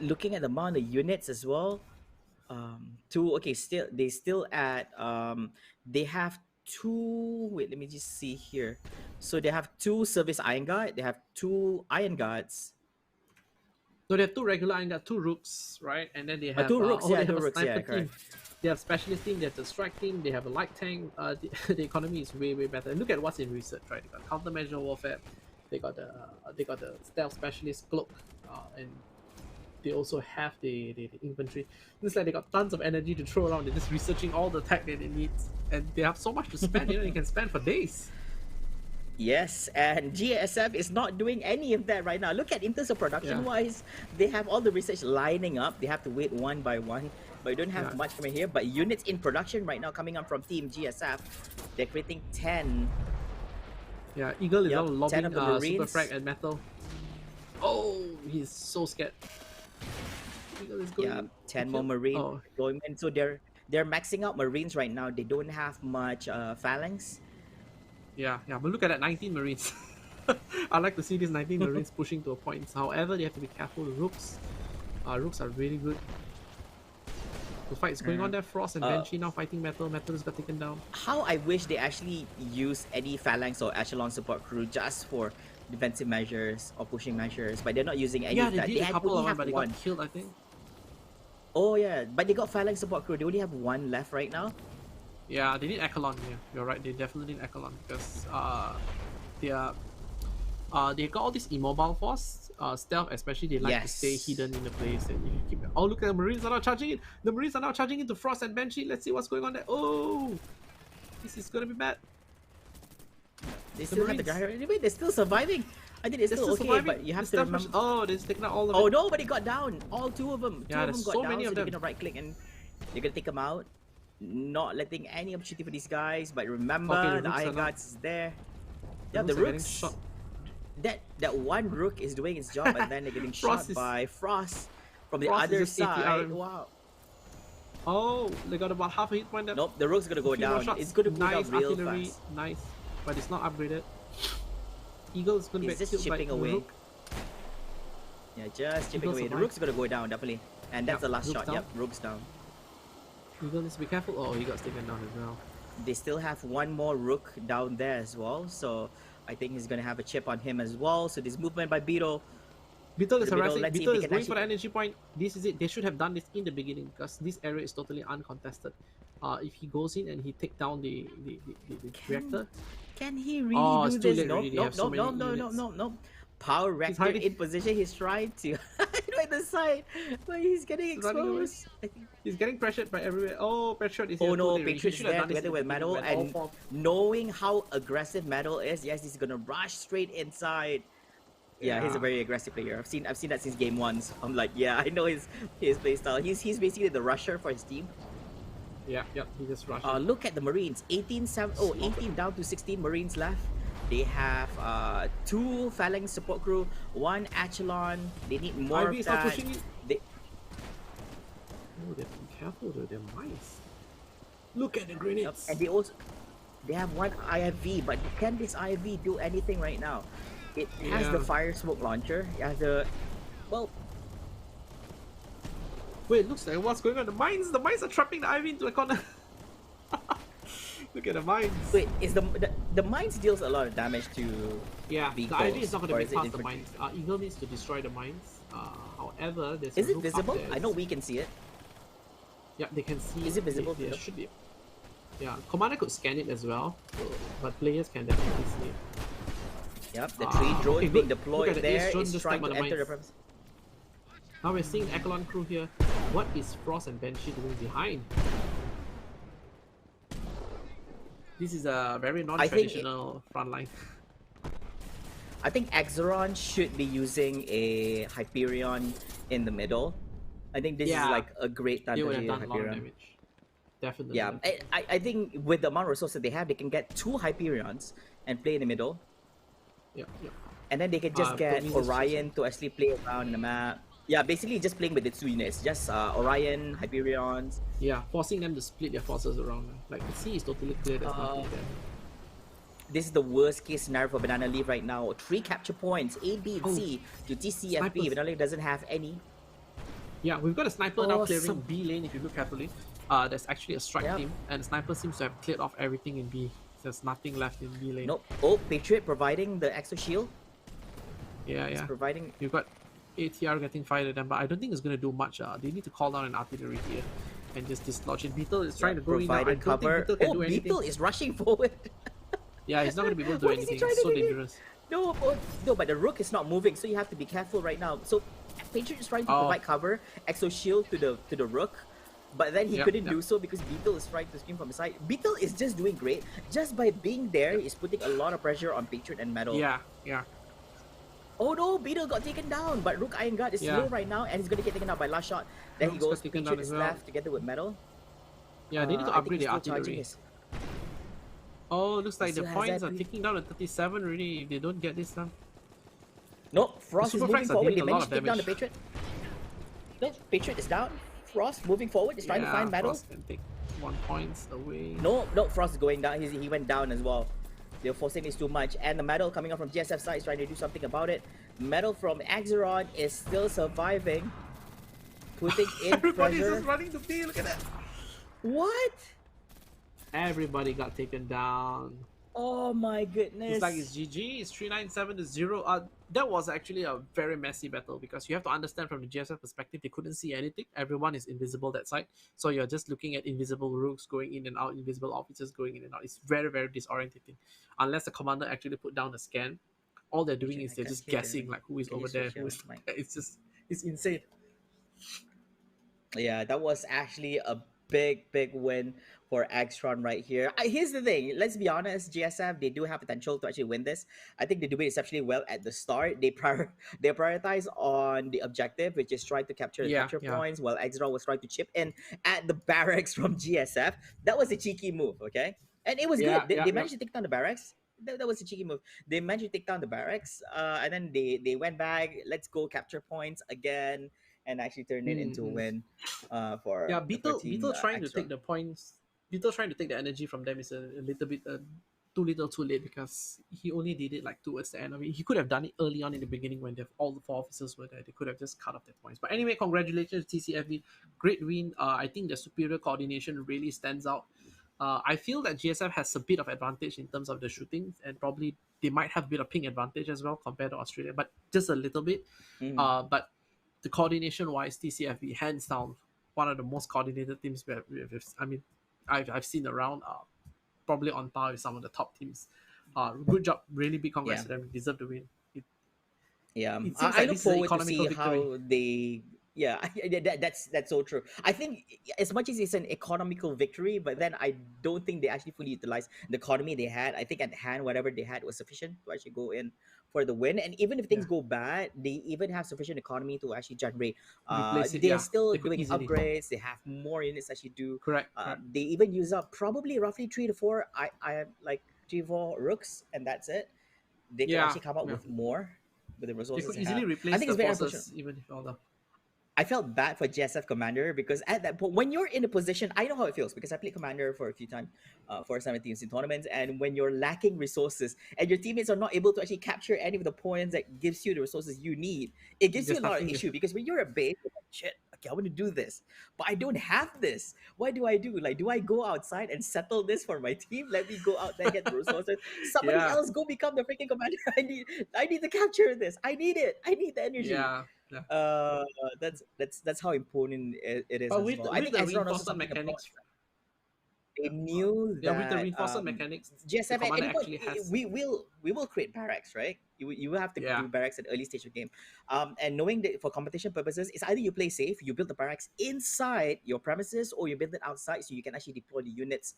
looking at the amount of units as well. They still at they have 2. Wait, let me just see here. So they have 2 service Iron Guard. They have 2 Iron Guards. So they have 2 regular Iron Guard, 2 Rooks, right? And then they have 2 Rooks, they yeah, have 2 a Rooks, yeah, sniper team. correct. They have specialist team, they have the strike team, they have a light tank. The economy is way better. And look at what's in research, right? They got countermeasure warfare, they got the stealth specialist cloak, and they also have the infantry. It's like they got tons of energy to throw around. They're just researching all the tech that they need, and they have so much to spend. You know, they can spend for days. Yes, and GSF is not doing any of that right now. Look at in terms of production-wise, they have all the research lining up. They have to wait one by one, but you don't have much coming here. But units in production right now coming up from Team GSF, they're creating 10. Yeah, Eagle is all 10 lobbing of the super Marines. frag and metal. Oh, he's so scared. Eagle is going. Yeah, 10 more kill. Marine Oh, deployment. So they're maxing out Marines right now. They don't have much phalanx. yeah, but look at that, 19 Marines. I like to see these 19 Marines pushing to a point. However, they have to be careful. Rooks are really good. The fight is going on there. Frost and Banshee now fighting Metal. Metal just got taken down. How I wish they actually use any phalanx or echelon support crew just for defensive measures or pushing measures, but they're not using any Yeah, of they that. did a couple only of them, have but they one. got killed, I think. Oh yeah, but they got phalanx support crew. They only have one left right now. Yeah, they need Echelon. Yeah, you're right. They definitely need Echelon because they got all this immobile force, stealth especially. They like to stay Yes. hidden in the place, and you can keep. Oh, look at the Marines are now charging it. The Marines are now charging into Frost and Banshee. Let's see what's going on there. Oh, this is gonna be bad. They still have the guy. Anyway, they're still surviving. I think they're still okay, surviving. but you have The to stealth remember. rush- Oh, they've taken out all of it. Oh, nobody got down. All two of them. Yeah, Two of them there's got so down. many So of they're them. gonna right click and they're gonna take them out. Not letting any opportunity for these guys. But remember, Okay, the the Rooks Eye are Guards is there. Yeah, Rooks the are getting Rooks. shot. That one Rook is doing its job, and then they're getting shot Frost is- by Frost from the Frost is other just ATR side. him. Wow. Oh, they got about half a hit point there. Nope, the Rook's gonna go A few more down. shots. It's gonna go nice down real artillery, fast. nice, but it's not upgraded. Eagle's gonna He's get just killed by chipping the away. Rook. Yeah, just chipping Eagles away. The survive. Rook's gonna go down definitely, and that's Yep, the last Rook's shot. down. Yep, Rook's down. Eagle needs to be careful. Oh, he got taken down as well. They still have one more Rook down there as well, so I think he's gonna have a chip on him as well. So this movement by Beetle. Beetle is The middle, harassing. let's see if Beetle they is can going for the actually- energy point. This is it. They should have done this in the beginning because this area is totally uncontested. If he goes in and he take down the reactor, Can he really Oh, do it's too this? late Nope, already, they nope, have so nope, many nope, no, no, units. no, no. Power Reactor hiding. in position. He's trying to right the side, but he's getting He's running away. exposed. I think. he's getting pressured by everywhere. Oh, Patriot is Oh here. no, too late already. He Patriot's should have there done this together in with the Metal, beginning when all and four- knowing how aggressive Metal is, yes, he's gonna rush straight inside. Yeah, he's a Yeah. very aggressive player. I've seen that since game one. So I'm like, yeah, I know his playstyle. He's basically the rusher for his team. Yeah, he just rushed. Look at the Marines. 18 down to 16 Marines left. They have 2 Phalanx support crew, 1 Echelon. They need more Ivy of is not that. pushing it. They, Oh, they have to be careful though. They're mice. Look at the Yep, grenades. and they have 1 IFV, but can this IFV do anything right now? It has the Yeah. fire smoke launcher. It has the Wait, looks like what's going on? The mines are trapping the Ivy into a corner. Look at the mines. wait, is the mines deals a lot of damage to Yeah, vehicles, the Ivy is not going or to is be it past the infantry? mines. Eagle needs to destroy the mines. However, there's Is a it roof visible? up there. I know we can see it. Yeah, they can see. Is it visible to There them? should be. Yeah, commander could scan it as well, but players can definitely see it. Yep, the tree drone okay, being good. deployed Look at the there ace drone is just trying tap to on the enter the mines. premise. Now we're seeing Echelon crew here. What is Frost and Banshee doing behind? This is a very non-traditional front line. I think Exeron should be using a Hyperion in the middle. I think this is Yeah. like a great time They to would have use done a lot of Hyperion. damage. Definitely. Yeah, I think with the amount of resources they have, they can get 2 Hyperions and play in the middle, Yeah. and then they can just get Prometheus Orion to actually play around the map. Yeah, basically just playing with the 2 units, just Orion, Hyperions. Yeah, forcing them to split their forces around. Like the sea is totally clear. There's nothing there. This is the worst case scenario for Banana Leaf right now. 3 capture points, A, B, and C to TCFB. snipers. Banana Leaf doesn't have any. Yeah, we've got a sniper now Oh, clearing some- B lane. If you look carefully, there's actually a strike Yep. team, and the sniper seems to have cleared off everything in B. There's nothing left in B lane. Nope. Oh, Patriot providing the exo shield. Yeah, It's yeah. providing. You've got ATR getting fired at them, but I don't think it's going to do much. They need to call down an artillery here and just dislodge it. Beetle is trying to go in now. I providing don't cover. think Beetle can Oh, do anything. Beetle is rushing forward. Yeah, he's not going to be able to do What is he anything. trying It's to so do? dangerous. No, but the Rook is not moving, so you have to be careful right now. So Patriot is trying to Oh. provide cover, exo shield to the Rook, but then he couldn't do so because Beetle is trying to scream from the side. Beetle is just doing great. Just by being there, he's putting a lot of pressure on Patriot and Metal. Yeah. Oh no, Beetle got taken down, but Rook Iron Guard is slow right now, and he's gonna get taken out by last shot. Then he goes, Patriot is left together with Metal. Yeah, they need to upgrade the artillery. Oh, looks like the points are ticking down at 37 already if they don't get this done. Nope, Frost is moving forward. They managed to take down the damage. Patriot. No, Patriot is down. Frost moving forward, is trying to find Metal. Frost can take 1 point away. No, Frost is going down. He went down as well. They're forcing this too much. And the Metal coming up from GSF side is trying to do something about it. Metal from Axeron is still surviving. Putting in Everybody's pressure. just running to B, look at that. What? Everybody got taken down. Oh my goodness. It's like it's GG, it's 397-0. That was actually a very messy battle because you have to understand from the GSF perspective, they couldn't see anything. Everyone is invisible that side. So you're just looking at invisible rooks going in and out, invisible officers going in and out. It's very, very disorientating. Unless the commander actually put down the scan, all they're doing is they're just guessing like who is over there. It's insane. Yeah, that was actually a big win for Axtron right here. Here's the thing, let's be honest, GSF, they do have potential to actually win this. I think they do it exceptionally well at the start. They prioritize on the objective, which is trying to capture the capture points, while Axtron was trying to chip in at the barracks from GSF. That was a cheeky move, okay? And it was good. They managed to take down the barracks. That was a cheeky move. They managed to take down the barracks, and then they went back, let's go capture points again, and actually turn it into a win for Beetle trying to Axtron. take the points. Beetle trying to take the energy from them is a little bit too little too late because he only did it like towards the end. I mean, he could have done it early on in the beginning when all the 4 officers were there. They could have just cut off their points. But anyway, congratulations TCFB, great win. I think the superior coordination really stands out. I feel that GSF has a bit of advantage in terms of the shooting, and probably they might have a bit of ping advantage as well compared to Australia, but just a little bit. But the coordination wise, TCFB hands down one of the most coordinated teams I've seen around. Probably on par with some of the top teams. Good job, really big congrats to them. Deserve the win. I look forward to see how they. Yeah, that's so true. I think as much as it's an economical victory, but then I don't think they actually fully utilized the economy they had. I think at hand, whatever they had was sufficient to actually go in for the win. And even if things go bad, they even have sufficient economy to actually generate. They're still doing upgrades. They have more units that you do. Correct. They even use up probably roughly 3 to 4. I like 3 to 4 rooks, and that's it. They can actually come up with more with the resources. They could easily replace the forces, even if all the. I felt bad for GSF Commander because at that point, when you're in a position, I know how it feels because I played Commander for a few times for some teams in tournaments, and when you're lacking resources and your teammates are not able to actually capture any of the points that gives you the resources you need, it gives you a lot of issue because when you're a base, you're like, shit, okay, I want to do this, but I don't have this. What do I do? Like, do I go outside and settle this for my team? Let me go out there and get the resources. Somebody else go become the freaking commander. I need to capture this. I need it. I need the energy. That's how important it is. But with the reinforcement mechanics, they knew that with the reinforcement mechanics, GSF the actually has. We will create barracks, right? You will have to do barracks at early stage of the game, and knowing that for competition purposes, it's either you play safe, you build the barracks inside your premises, or you build it outside so you can actually deploy the units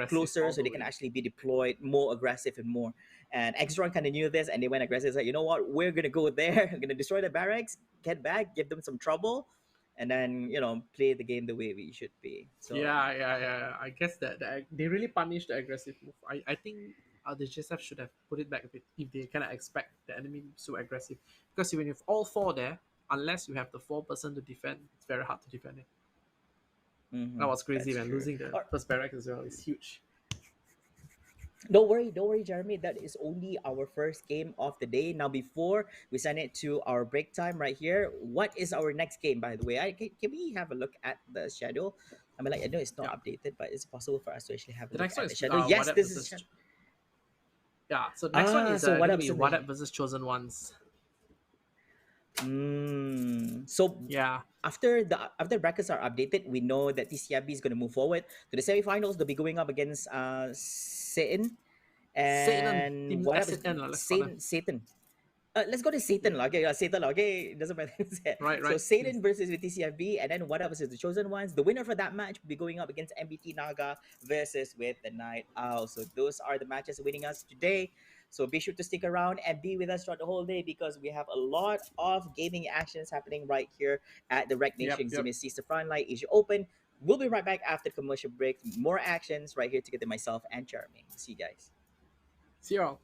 closer, so they can actually be deployed more aggressive and more. And Extron kind of knew this, and they went aggressive. It's like, you know what, we're gonna go there, we're gonna destroy the barracks, get back, give them some trouble, and then play the game the way we should be. So I guess that they really punished the aggressive move. I think the GSF should have put it back a bit if they cannot expect the enemy so aggressive, because when you have all 4 there, unless you have the 4 person to defend, it's very hard to defend it. That was crazy, man. Losing the first barrack as well is huge. Don't worry, Jeremy. That is only our first game of the day. Now, before we send it to our break time right here, what is our next game, by the way? Can we have a look at the schedule? I mean, I know it's not updated, but it's possible for us to actually have a look at the schedule. Yes, this is... Yeah, so next one is Wadap versus Chosen Ones. So after the brackets are updated, we know that TCFB is going to move forward to the semifinals. They'll be going up against Satan and Satan. Let's go to Satan lah. Okay, Satan lah. Okay, doesn't matter. Right, So right. Satan versus with TCFB, and then one of us is the chosen ones. The winner for that match will be going up against MBT Naga versus with the Night Owl. So those are the matches winning us today. So be sure to stick around and be with us throughout the whole day because we have a lot of gaming actions happening right here at the Rec Yep, Nation yep. Eximius Seas the Frontline Asia Open. We'll be right back after the commercial break. More actions right here together, myself and Jeremy. See you guys. See you all.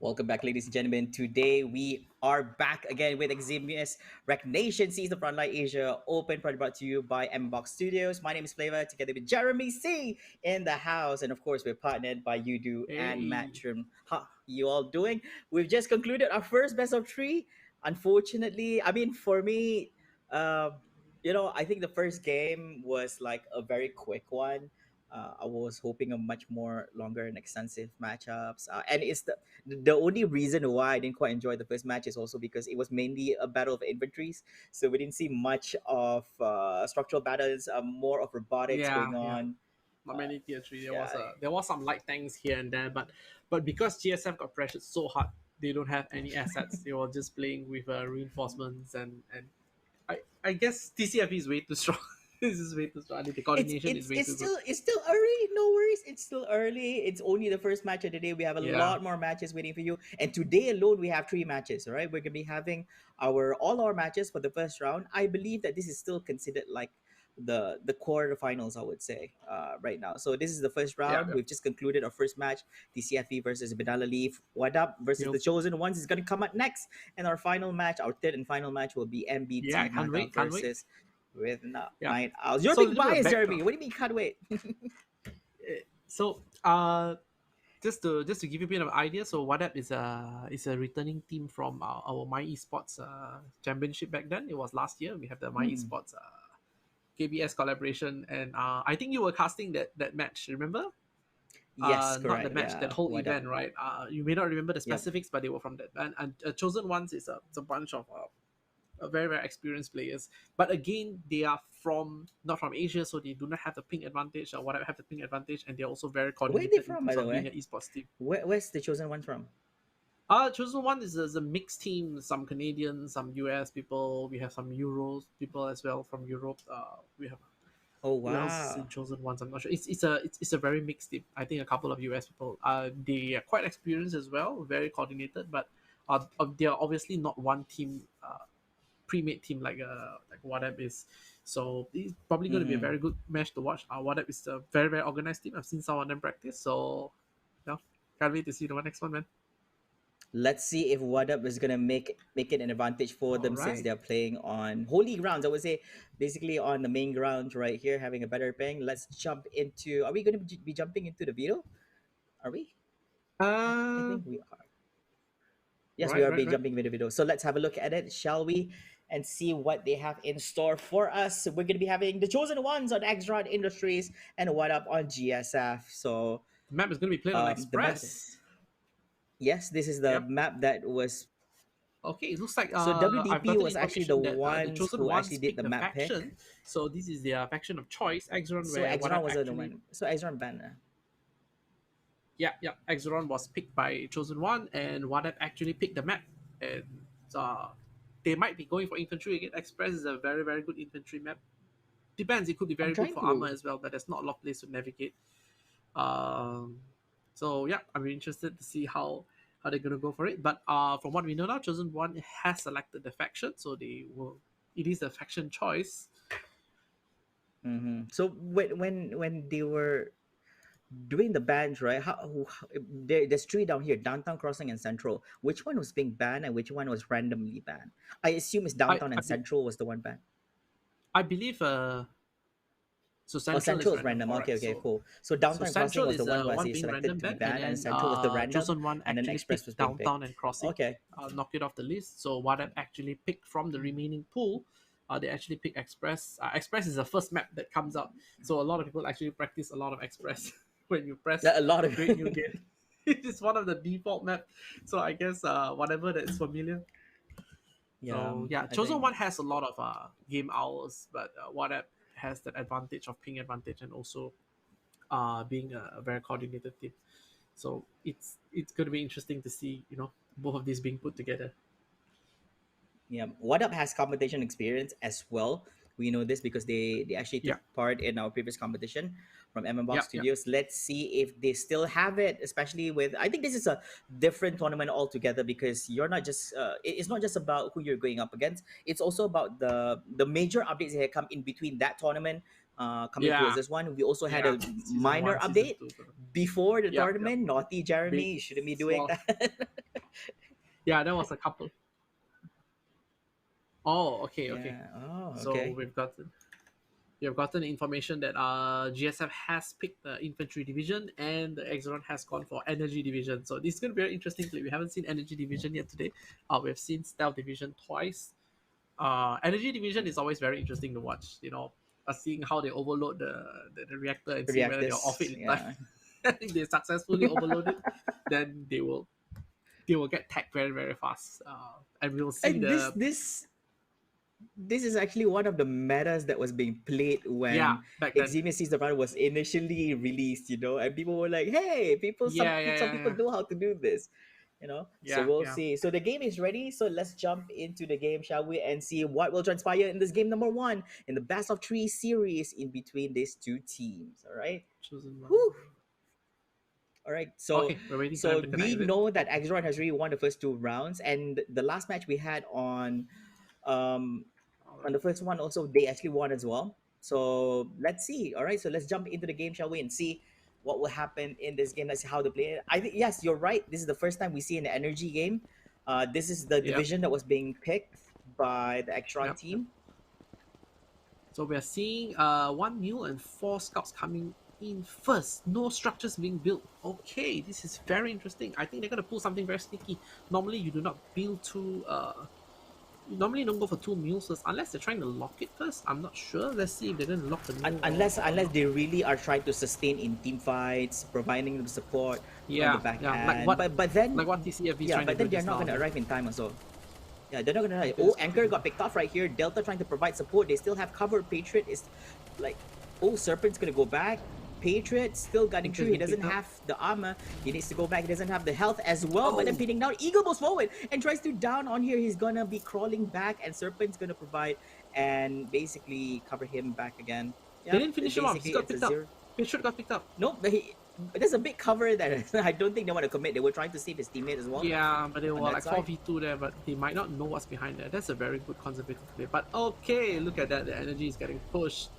Welcome back, ladies and gentlemen. Today we are back again with Eximius Rec Nation sees the Frontline Asia Open, proudly brought to you by Mbox Studios. My name is Flavor, together with Jeremy C in the house, and of course we're partnered by Udo and Hey. Matchroom. How you all doing? We've just concluded our first best of three. Unfortunately, I mean for me, uh, I think the first game was like a very quick one. I was hoping a much more longer and extensive matchups, and it's the only reason why I didn't quite enjoy the first match is also because it was mainly a battle of inventories. So we didn't see much of structural battles, more of robotics Yeah, going yeah. on. Not Uh, many tier three. There yeah, was some light tanks here and there, but because GSF got pressured so hard, they don't have any assets. They were just playing with reinforcements and I guess TCFB is way too strong. This is way too strong. I mean, the it's coordination is it's way it's too good. still it's still early. No worries, it's still early. It's only the first match of the day. We have a Yeah, lot more matches waiting for you, and today alone we have three matches. All right, we're gonna be having all our matches for the first round. I believe that this is still considered like the quarterfinals, I would say, right now. So this is the first yeah, round. yeah. We've just concluded our first match. TCFE versus Banana Leaf. What up versus Yep. the Chosen Ones is gonna come up next, and our final match, our third and final match, will be Yeah, I MBT can't Naga wait. Can't wait. versus with Yeah. Night Owls. You're So a being little bit of biased, Jeremy. background. What do you mean can't wait? So just to give you a bit of an idea, so Wadap is a returning team from our My Esports championship back then. It was last year. We have the My Hmm. Esports KBS collaboration, and I think you were casting that match. Remember? Yes, Not the correct. match, that Yeah. whole What up? event, right? You may not remember the Yep. specifics, but they were from that. And Chosen Ones is it's a bunch of very very experienced players. But again, they are from not from Asia, so they do not have the ping advantage or whatever have the ping advantage, and they're also very Where are they coordinated in from, by terms the of being way? an esports team. Where's the chosen one from? Chosen One is a mixed team. Some Canadians, some US people. We have some Euros people as well from Europe. We have Oh who else is in wow. Chosen Ones? I'm not sure. It's a very mixed team. I think a couple of US people. They are quite experienced as well, very coordinated, but they are obviously not one team, pre-made team like Wadab is. So it's probably going to be a Mm-hmm. very good match to watch. Wadab is a very very organized team. I've seen some of them practice, so yeah, can't wait to see the next one, man. Let's see if What Up is gonna make it an advantage for All them since right. they're playing on holy grounds. I would say basically on the main ground right here, having a better ping. Let's jump into. Are we gonna be jumping into the video? Are we? I Uh, think we are. Yes, we right, are right, be right. jumping into the video. So let's have a look at it, shall we? And see what they have in store for us. We're gonna be having the chosen ones on Extron Industries and What Up on GSF. So The map is going to be played on the map. Express. Yes, this is the Yep. map that was. Okay, it looks like So I've WDP gotten was actually the information that the ones chosen who actually ones did pick the the map pick. faction. So this is their faction of choice, Exron, So where what Exron I've was the actually one. So Exron banner. yeah, Exron was picked by chosen one, and what I've actually picked the map, and uh, they might be going for infantry again. Express is a very very good infantry map. Depends, it could be I'm very good trying for armor to. as well, but there's not a lot of place to navigate. Um, so yeah, I'm interested to see how they're gonna go for it. But from what we know now, chosen one has selected the faction, so they will. It is a faction choice. So when they were doing the bans, right? There's three down here: downtown, crossing, and central. Which one was being banned and which one was randomly banned? I assume it's I downtown I, and be, central was the one banned. I believe so. Oh, Central is central is random, random. Okay, correct? okay, So cool. So so downtown crossing central was the is one was one he being selected random to be back, and banned, and then central was the random, chosen one and then actually express picked was being downtown picked. and crossing, Okay. knocked it off the list. So what I've actually picked from the remaining pool, they actually pick Express. Express is the first map that comes out, so a lot of people actually practice a lot of Express when you press A lot of. Great New Gate. It is one of the default map, so I guess whatever that's familiar. Yeah, So yeah, I chosen think. one has a lot of game hours, but what app has that advantage of ping advantage and also being a very coordinated team. So it's going to be interesting to see both of these being put together. Yeah, What Up has competition experience as well. We know this because they actually Yeah, took part in our previous competition from yeah, Box yeah, Studios. Let's see if they still have it, especially with. I think this is a different tournament altogether because you're not just. It's not just about who you're going up against. It's also about the major updates that have come in between that tournament. Coming towards yeah, this one, we also had yeah. a Season minor one, season update two. So. before the Yep, yep. tournament. Naughty Big, Jeremy, you shouldn't be doing small. that. Yeah, that was a couple. Oh, okay. Yeah. Oh, So okay. we've gotten information that GSF has picked the infantry division and the Exeron has gone for energy division. So this is going to be very interesting play. We haven't seen energy division yet today. We've seen stealth division twice. Energy division is always very interesting to watch. Seeing how they overload the reactor and see whether they'll off Reactors. it in time. Yeah. If they successfully overload it, then they will get tagged very very fast. And we'll see And this the this this is actually one of the metas that was being played yeah when back then. Eximius Seas the Run was initially released, and people were like, hey, some people Yeah. know how to do this, So Yeah, we'll yeah. see. So the game is ready. So let's jump into the game, shall we, and see what will transpire in this game number one in the best of three series in between these two teams. All right. Chosen one. Whew. All right, so Okay, we're waiting for them so to we connect with it. know that Axeron has really won the first two rounds, and the last match we had um, All on right. the first one also they actually won as well. So let's see. All right, so let's jump into the game, shall we, and see what will happen in this game. Let's see how they play it. I think yes, you're right. This is the first time we see an energy game. This is the Yep. division that was being picked by the Axeron Yep. team. So we are seeing one mule and 4 scouts coming in first. No structures being built. Okay, this is very interesting. I think they're gonna pull something very sneaky. Normally you do not build two you normally don't go for 2 mules first unless they're trying to lock it first. I'm not sure. Let's see if they're gonna lock the mule. Unless they really are trying to sustain in team fights, providing them support on the back yeah, end. But then like what TCFB is yeah, trying but to then do they're just not now. gonna arrive in time also. Yeah, they're not gonna arrive. Because- Oh, Anchor got picked off right here. Delta trying to provide support. They still have cover. Patriot is like, oh, Serpent's gonna go back. Patriot still gunning through. He Patriot's doesn't been picked have the armor. He needs to go back. He doesn't have the health as well. But then Oh. pinning down. Eagle moves forward and tries to down on here. He's gonna be crawling back, and Serpent's gonna provide and basically cover him back again. They didn't finish him off. He basically, got it's a picked up. zero. Patriot got picked up. No, but there's a big cover that I don't think they want to commit. They were trying to save his teammate as well. Yeah, but they were that like side. 4v2 there, but they might not know what's behind there. That's a very good conservative play. But okay, look at that. The energy is getting pushed.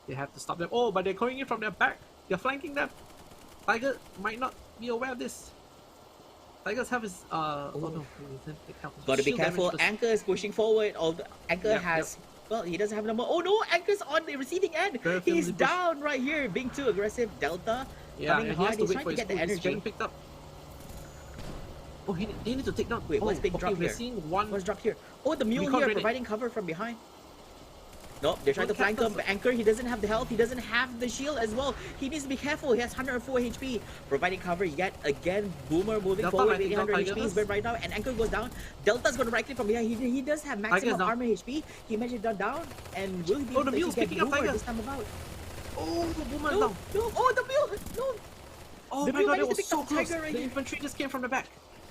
They have to stop them. Oh, but they're coming in from their back. They're flanking them. Tiger might not be aware of this. Tigers have his oh no, he didn't take help. Got to be Shield damage careful. was- Anchor is pushing forward. Anchor Yep, has. Well, he doesn't have a number. Oh no, Anchor's on the receiving end. Very He's flimsy push. down right here, being too aggressive. Delta Yeah, coming and he has hard. to He's wait trying for to his get the food. He's energy. getting picked up. Oh, they need to take down. Wait, oh, what's being okay, dropped we're here? seeing one. What's dropped here? Oh, the mule Recon here grenade. providing cover from behind. Nope, they're trying to One flank him. cactus. But Anchor, he doesn't have the health. He doesn't have the shield as well. He needs to be careful. He has 104 HP. Providing cover yet again. Boomer moving Delta forward might with take down 800 Tiger HP. He's first. been right now. And Anchor goes down. Delta's going to right click from behind. He does have maximum down. armor HP. He managed to down. And will he be Oh, able the to mule's get picking up Boomer Tiger. this time about? Oh, the boomer is No, down. no. Oh, the mule. No. Oh The my mule god, that managed to was pick so up close. Tiger right The here. infantry just came from the back.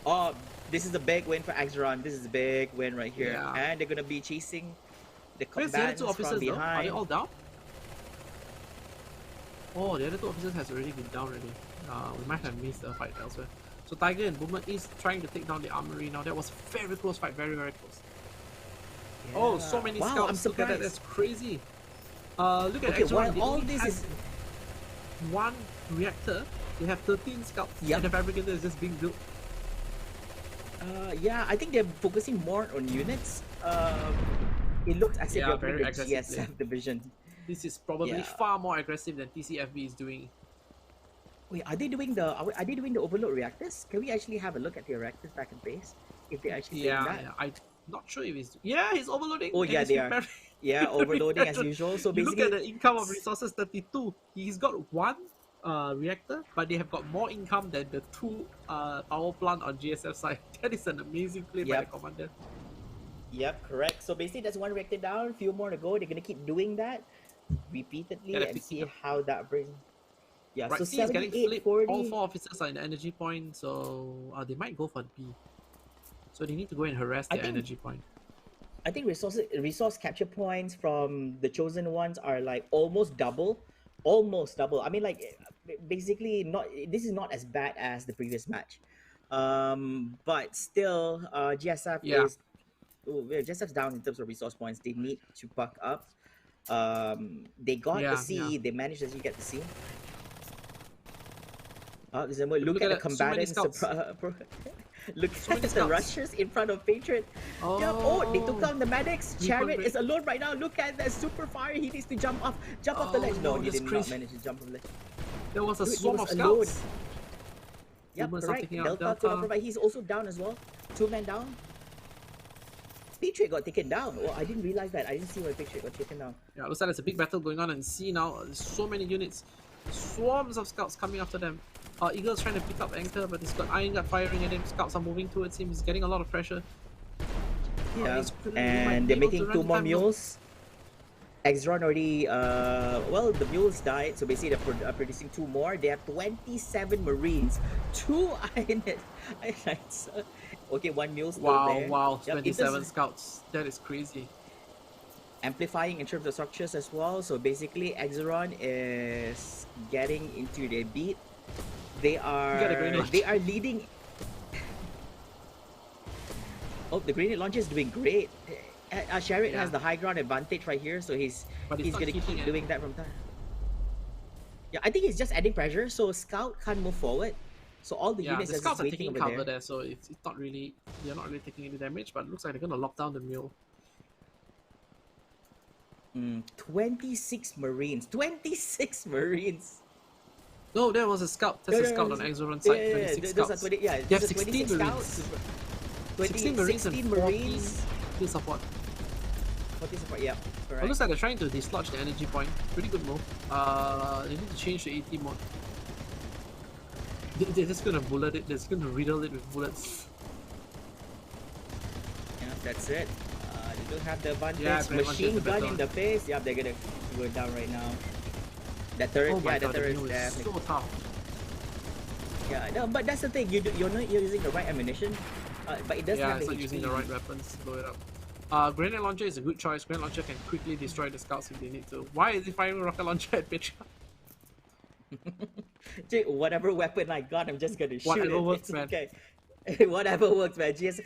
Oh, this is a big win for Axeron. This is a big win right here. Yeah. And they're going to be chasing the Where's the other combatants two from officers though? Are behind. they all down? Oh, the other two officers has already been down already. We might have missed the fight elsewhere. So Tiger and Boomer is trying to take down the armory now. That was very close fight, very very close. Oh, so many Wow, scouts. I'm Look at that, surprised. that's crazy. Look at Okay, Exxon, while they all only this have is one reactor. They have 13 scouts, Yep. and the fabricator is just being built. yeah, I think they're focusing more on units. It looks as if Yeah, they're very playing the aggressive GSF division. This is probably Yeah. far more aggressive than TCFB is doing. Wait, are they doing the overload reactors? Can we actually have a look at the reactors back in base? If they're actually doing Yeah, that? yeah, I'm not sure if he's. Yeah, he's overloading. Oh, and yeah, he's they are. preparing- Yeah, overloading as prepared to- usual. So You look basically, at the income of resources 32. He's got one reactor, but they have got more income than the 2 power plant on GSF side. That is an amazing play by the Yep. commander. yep, correct. So basically, that's one reactor down. A few more to go. They're gonna keep doing that repeatedly Yeah, they're and see picking up. how that brings. Yeah, Right, so C is getting 78, flipped. 40. All 4 officers are in the energy point, so they might go for B. So they need to go and harass I their think- energy point. I think resource capture points from the chosen ones are like almost double. Almost double. I mean, like basically not. This is not as bad as the previous match, but still, GSF Yeah. is. Oh, yeah, GSF's down in terms of resource points. They need to buck up. They got Yeah, the C. yeah. They managed to get the C. Look Look at at the that, so many combatants. scouts. Look So many at the scouts. rushers in front of Patriot. Oh, Yep. Oh, they took down the medics. Weapon Chariot grade. is alone right now. Look at that super fire. He needs to jump off the Oh, ledge. No, no, he that's did not crazy. manage to jump off the ledge. There was a Dude, he swarm was of alone. scouts. Yep, Humans are correct. taking out Delta could not Delta. provide. He's also down as well. 2 men down. Patriot got taken down. Oh, I didn't realize that. I didn't see why Patriot got taken down. Yeah, looks like there's a big battle going on, and see now, there's so many units, swarms of scouts coming after them. Eagle's trying to pick up Anchor, but he's got Iron Gut firing at him. Scouts are moving towards him. He's getting a lot of pressure. Yeah, He might and be they're able to making run 2 more time low. mules. Exron already, well, the mules died, so basically they're producing 2 more. They have 27 Marines, 2 Ionites. Okay, 1 mule still there. Wow, Yep, 27 scouts. That is crazy. amplifying in terms of structures as well. So basically, Exron is getting into their beat. They got a grenade are leading. Oh, the grenade launcher is doing great. Chariot Yeah. has the high ground advantage right here, so But he's not gonna hitting keep it. doing that from time. Yeah, I think he's just adding pressure, so Scout can't move forward. So all the Yeah, units the are scouts just are waiting taking over cover there. there, so it's not really, they're not really taking any damage, but it looks like they're gonna lock down the mule. 26 Marines. 26 Marines. No, there was a scout. That's a scout on Exoron side. 26 those scouts. are They have those are 16 26 Marines. scouts. 16 Marines and 16 14 Marines. field support. 40 support, yeah, It correct. looks like they're trying to dislodge the energy point. Pretty good move. They need to change the AT mode. They're just gonna bullet it. They're just gonna riddle it with bullets. Yeah, that's it. They don't have the advantage. Yeah, very much Machine is the gun better in the face. Yeah, they're gonna go down right now. That turret, Oh my yeah, god, that the turret mule is is definitely. so tough. Yeah, no, but that's the thing. You're not using the right ammunition, but it does Yeah, have it's the not using HP. the right weapons to blow it up. Grenade launcher is a good choice. Grenade launcher can quickly destroy the scouts if they need to. Why is he firing rocket launcher at Petra? Dude, whatever weapon I got, I'm just gonna shoot Whatever it. works, It's man. okay. Whatever works, man. Here's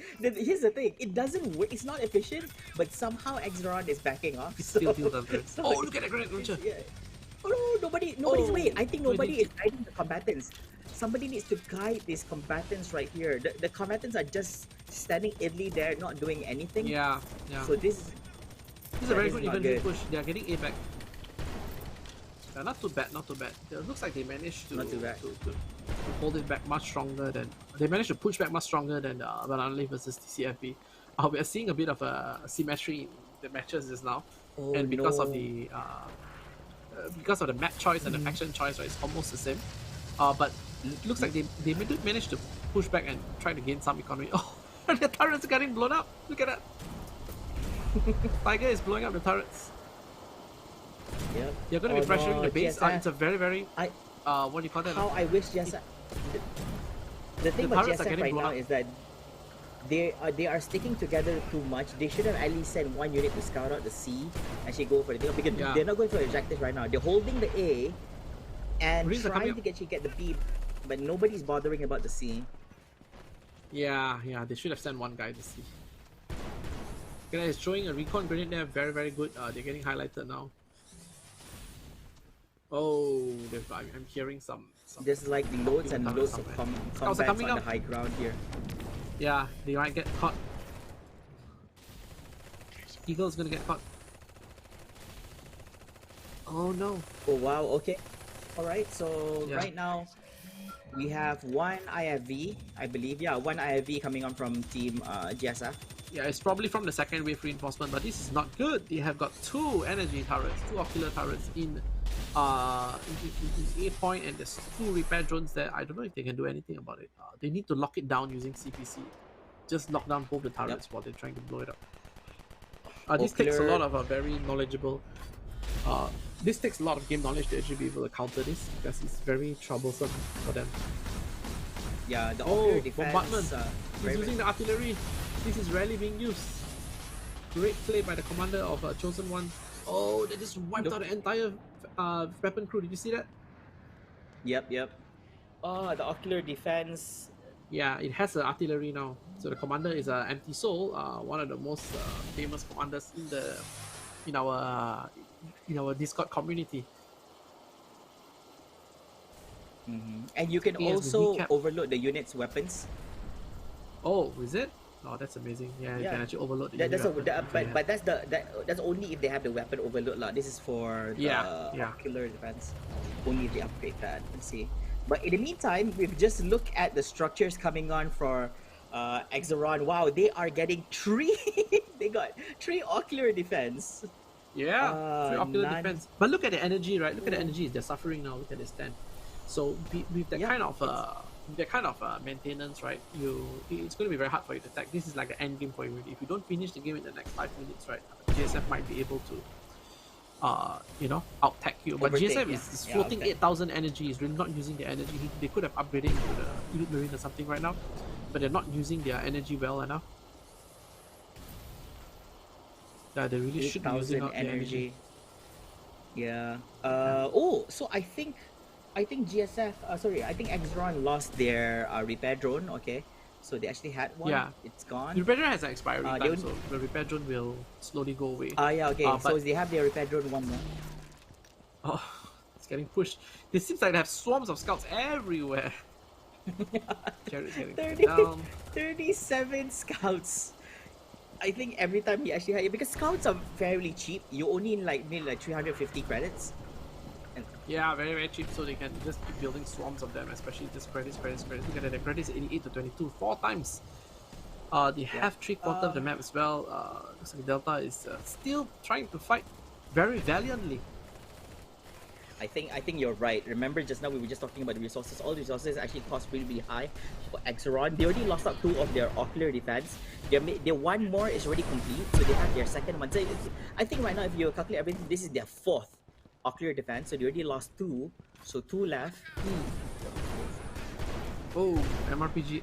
the thing. It doesn't work. It's not efficient, but somehow Exron is backing off. It still feels unfair. so Oh, look at that grenade launcher! yeah. Oh no, nobody's Oh, wait. I think nobody wait, is guiding the combatants. Somebody needs to guide these combatants right here. The combatants are just standing idly there, not doing anything. Yeah. So this This is a very is good not even good. push. They are getting A back. Yeah, not too bad, not too bad. It looks like they managed to, Not too bad. to hold it back much stronger than... They managed to push back much stronger than Banana versus TCFB. We are seeing a bit of a symmetry in the matches just now. Oh, And because of no. the map choice and the faction choice, right, it's almost the same. But it looks like they did manage to push back and try to gain some economy. Oh, the turrets are getting blown up. Look at that. Tiger is blowing up the turrets. Yep. You're going to be Oh, pressuring no, the base. GSF. It's a very, very... I what do you call that? how I wish GSF. The thing The about turrets are GSF getting right blown now up. is that they are sticking together too much. They should have at least sent 1 unit to scout out the C, actually go for the thing, because Yeah. they're not going for objectives right now. They're holding the A and Marines are coming trying to get the B, but nobody's bothering about the C. Yeah, they should have sent one guy to see. Okay, is throwing a recon grenade there, very, very good. They're getting highlighted now. Oh, I'm hearing some. There's like loads and tunnels loads of somewhere. Scouts are combats on coming the up. high ground here. Yeah, they might get caught. Eagle's gonna get caught. Oh no. Oh wow, okay. Alright, so Yeah. right now we have 1 IFV, I believe. Yeah, 1 IFV coming on from team GSF. Yeah, it's probably from the second wave reinforcement, but this is not good. They have got 2 energy turrets, 2 ocular turrets in A point, and there's 2 repair drones there. I don't know if they can do anything about it. They need to lock it down using CPC. Just lock down both the turrets while they're trying to blow it up. This takes a lot of very knowledgeable. This takes a lot of game knowledge to actually be able to counter this, because it's very troublesome for them. Yeah, the Oh, ocular defense. bombardment! He's very using the artillery. This is rarely being used. Great play by the commander of Chosen One. Oh, they just wiped out the entire weapon crew. Did you see that? Yep. The ocular defense. Yeah, it has artillery now. So the commander is Empty Soul, one of the most famous commanders in our Discord community. And you can He has the also recap. overload the unit's weapons. Oh, is it? Oh, that's amazing. Yeah, you Yeah, can actually overload the that, unit that's a weapon that, if you have. but that's only if they have the weapon overload lah. This is for Yeah, the yeah, ocular defense. Only if they upgrade that. Let's see. But in the meantime, we've just looked at the structures coming on for Exaron. Wow, they are getting three. They got three ocular defense. yeah. Free ocular None. defense. But look at the energy, right? Look at the Oh, energy. They're suffering now. Look at the stand. So with that yep. kind of It's maintenance, right? It's going to be very hard for you to attack. This is like the end game for you. Really. If you don't finish the game in the next 5 minutes, right? GSF might be able to out tech you. But overtake. GSF Yeah, is yeah. I'll floating take. 8,000 energy. Is really not using the energy. They could have upgraded into the Elite Marine or something right now, but they're not using their energy well enough. Yeah, they really Eight should be using thousand out their energy. energy. Yeah. Yeah. Oh, so I think GSF. Sorry, I think Exron lost their repair drone. Okay, so they actually had one. Yeah, It's the gone. repair drone has an expiry They time, only, so the repair drone will slowly go away. yeah. Okay, so But they have their repair drone one more. oh, it's getting pushed. It seems like they have swarms of scouts everywhere. Jared's getting taken 30, down. 37 scouts. I think every time he actually had, because scouts are fairly cheap. You only need like 350 credits. And Yeah, very very cheap, so they can just keep building swarms of them, especially just credits. Look at that, the credits 88 to 22, 4 times. They yeah. have three-quarter of the map as well. Looks like Delta is still trying to fight very valiantly. I think you're right. Remember just now we were just talking about the resources. All the resources actually cost really, really high for Exaron. They already lost out two of their ocular defense. Their one more is already complete, so they have their second one. So I think right now if you calculate everything, this is their fourth ocular defense. So they already lost two. So two left. Oh, MRPG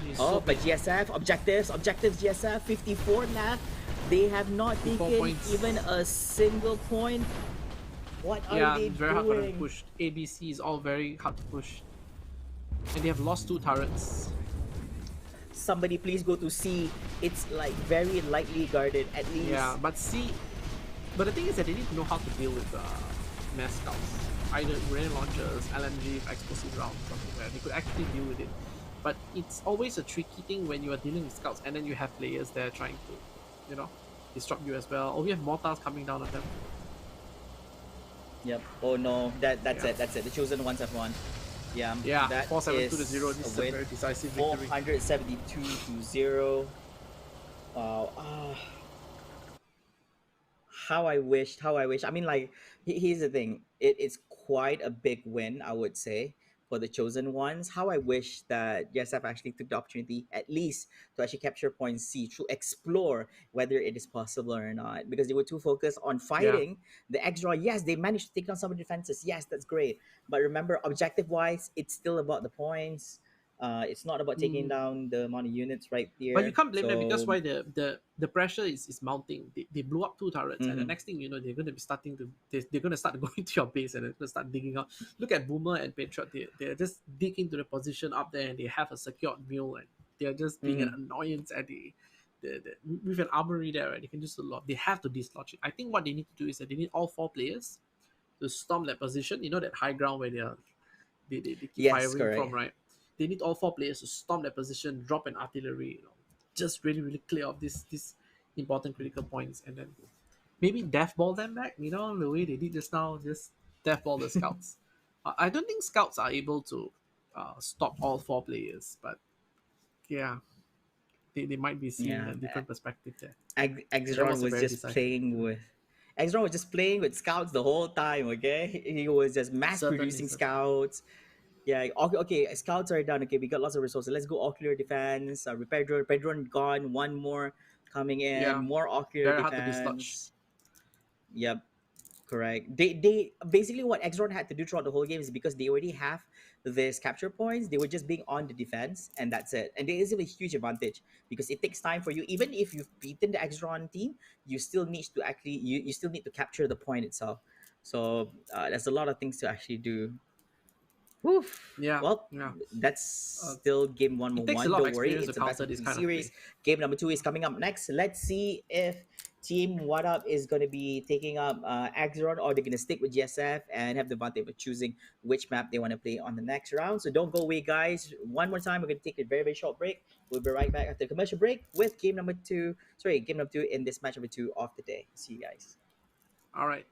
is Oh, so but big. GSF objectives GSF 54 left. They have not 4 taken points. even a single point. What are Yeah, they it's very hard for them to doing? push. ABC is all very hard to push. And they have lost 2 turrets. Somebody please go to C. It's like very lightly guarded at least. Yeah, but the thing is that they need to know how to deal with mass scouts. Either grenade launchers, LMG, explosive rounds, something where they could actually deal with it. But it's always a tricky thing when you are dealing with scouts and then you have players there trying to, disrupt you as well. Or we have mortars coming down on them. Yep. Oh no, that's Yeah. it. That's it. The chosen ones have won. Yeah. Yeah, That 472 to is 0. This is a a win. very decisive victory. 472 to 0. Wow. How I wished. How I wish. I mean, like, here's the thing. It's quite a big win, I would say, for the chosen ones. How I wish that YesF actually took the opportunity, at least, to actually capture point C, to explore whether it is possible or not. Because they were too focused on Yeah. fighting the extra. Yes, they managed to take down some of the defenses. Yes, that's great. But remember, objective wise, it's still about the points. It's not about taking Mm. down the amount of units right But you there. can't blame them because So, why the pressure is mounting. They blew up 2 turrets, and the mhm. next thing you know, they're going to be starting to they're going to start going to your base and they're going to start digging out. Look at Boomer and Patriot. They're just dig into the position up there, and they have a secured mule, and they're just being an Mhm. annoyance at the with an armory there. Right? They can just a lot. They have to dislodge it. I think what they need to do is that they need all 4 players to storm that position. You know that high ground where they keep Yes, firing from, correct. right? They need all 4 players to storm that position, drop an artillery, just really, really clear off these important critical points, and then maybe death ball them back. The way they did just now, just death ball the scouts. I don't think scouts are able to stop all 4 players, but yeah, they might be seeing Yeah. a different perspective there. But that Exron was a was very just decisive playing victory. with Exron was just playing with scouts the whole time, okay? He was just mass Certainly, producing certainly. scouts. Yeah, okay, scouts are done. Okay, we got lots of resources. Let's go ocular defense. Repair drone gone. One more coming in. Yeah, More ocular very hard to dislodge. defense. Yep. Correct. They basically what Exron had to do throughout the whole game is because they already have this capture points. They were just being on the defense, and that's it. And there is a huge advantage because it takes time for you. Even if you've beaten the Exron team, you still need to actually you still need to capture the point itself. So there's a lot of things to actually do. Oof. Yeah, Well, yeah. that's Uh, still game one it more takes a one. lot of Don't worry, experience to it's a best counter of this two kind of series. thing. Game number two is coming up next. Let's see if Team What Up is going to be taking up Axeron, or they're going to stick with GSF and have the advantage of choosing which map they want to play on the next round. So don't go away, guys. One more time, we're going to take a very, very short break. We'll be right back after the commercial break with game number two. Sorry, game number two in this match number two of the day. See you guys. All right.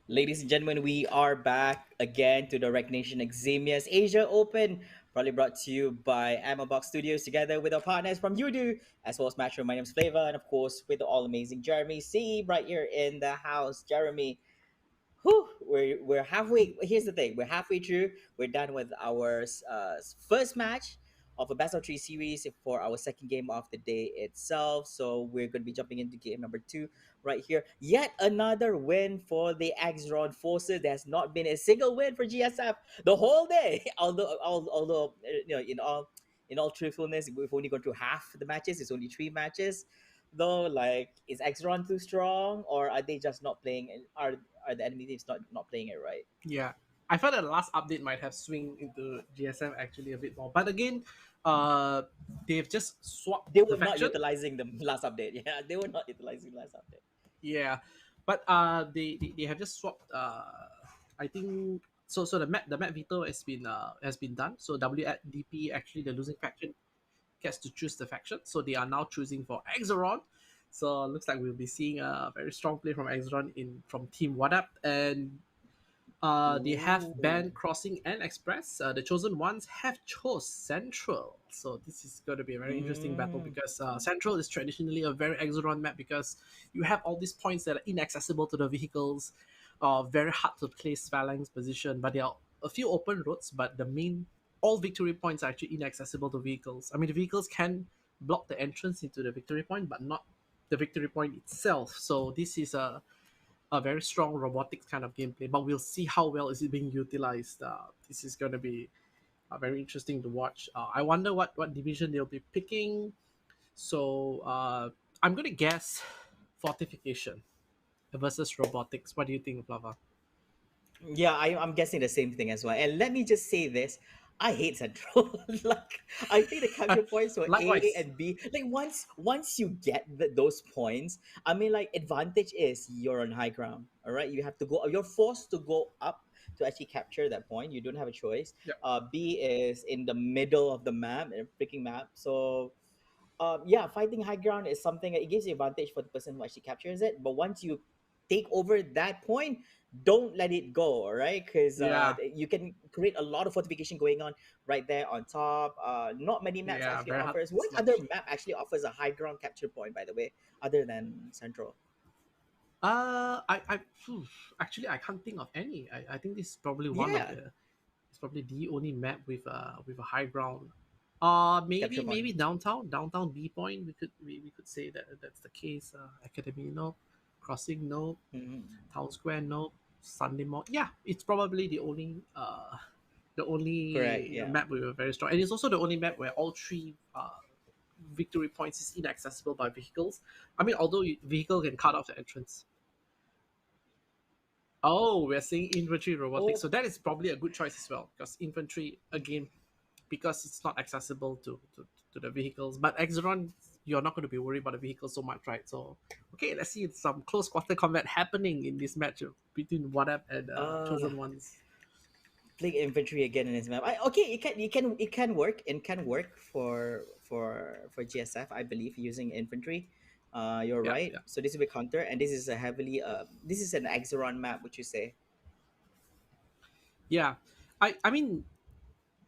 Ladies and gentlemen, we are back again to the Nation Eximius Asia Open, probably brought to you by Ammo Box Studios together with our partners from Udo, as well as Matchroom. My name's Flavor, and of course, with the all amazing Jeremy C right here in the house. Jeremy, whew, we're halfway. Here's the thing: we're halfway through. We're done with our first match of a best of three series for our second game of the day itself. So we're going to be jumping into game number two right here. Yet another win for the Axron Forces. There has not been a single win for GSF the whole day. Although in all truthfulness, we've only gone through half the matches. It's only three matches though. Like, is Exron too strong, or are they just not playing? Are the enemy teams not playing it right? Yeah, I felt that the last update might have swing into GSM actually a bit more, but again, they've just swapped They the were not faction. utilizing the last update. Yeah, they were not utilizing the last update. Yeah, but they have just swapped. I think so. So the map veto has been done. So WDP, actually the losing faction, gets to choose the faction. So they are now choosing for Exaron. So looks like we'll be seeing a very strong play from Exaron in from Team Wadap, and they have Ooh. banned Crossing and Express. The chosen ones have chose Central. So this is going to be a very interesting battle Mm. because Central is traditionally a very Exodon map because you have all these points that are inaccessible to the vehicles, very hard to place Phalanx position, but there are a few open roads, but the main all victory points are actually inaccessible to vehicles. I mean, the vehicles can block the entrance into the victory point, but not the victory point itself. So this is a very strong robotics kind of gameplay, but we'll see how well is it being utilized. This is going to be very interesting to watch. I wonder what division they'll be picking. So I'm going to guess fortification versus robotics. What do you think, Flava? Yeah, I'm guessing the same thing as well. And let me just say this. I hate Central. Like, I think the capture points for A Likewise. and B. Like, once you get those points, I mean, like, advantage is you're on high ground. All right, you have to go. You're forced to go up to actually capture that point. You don't have a choice. Yep. B is in the middle of the map, a freaking map. So yeah, fighting high ground is something that it gives you advantage for the person who actually captures it. But once you take over that point, don't let it go, all right? Because Yeah. you can create a lot of fortification going on right there on top. Not many maps Yeah. actually Very hard offers. to What other dislodge. map actually offers a high ground capture point, by the way, other than Central? Phew, actually I can't think of any. I think this is probably one of Yeah, the. It's probably the only map with a high ground. capture point. Maybe downtown B point. We could say that that's the case. Academy no, Crossing no, Mhm. Town Square no, Sunday Mall. Yeah, it's probably the Correct. only Yeah. map with a very strong, and it's also the only map where all three victory points is inaccessible by vehicles. I mean, although vehicle can cut off the entrance. Oh, we're seeing infantry robotics, Oh, so that is probably a good choice as well because infantry again because it's not accessible to the vehicles. But Exeron, you're not going to be worried about the vehicles so much, right? So, okay, let's see some close quarter combat happening in this match between Wadap and uh, Chosen Ones. play infantry again in his map. Okay, it can work. It can work for GSF, I believe, using infantry. You're Yeah, right. yeah, So this is a counter, and this is a heavily this is an Axeron map. Would you say? yeah. I mean,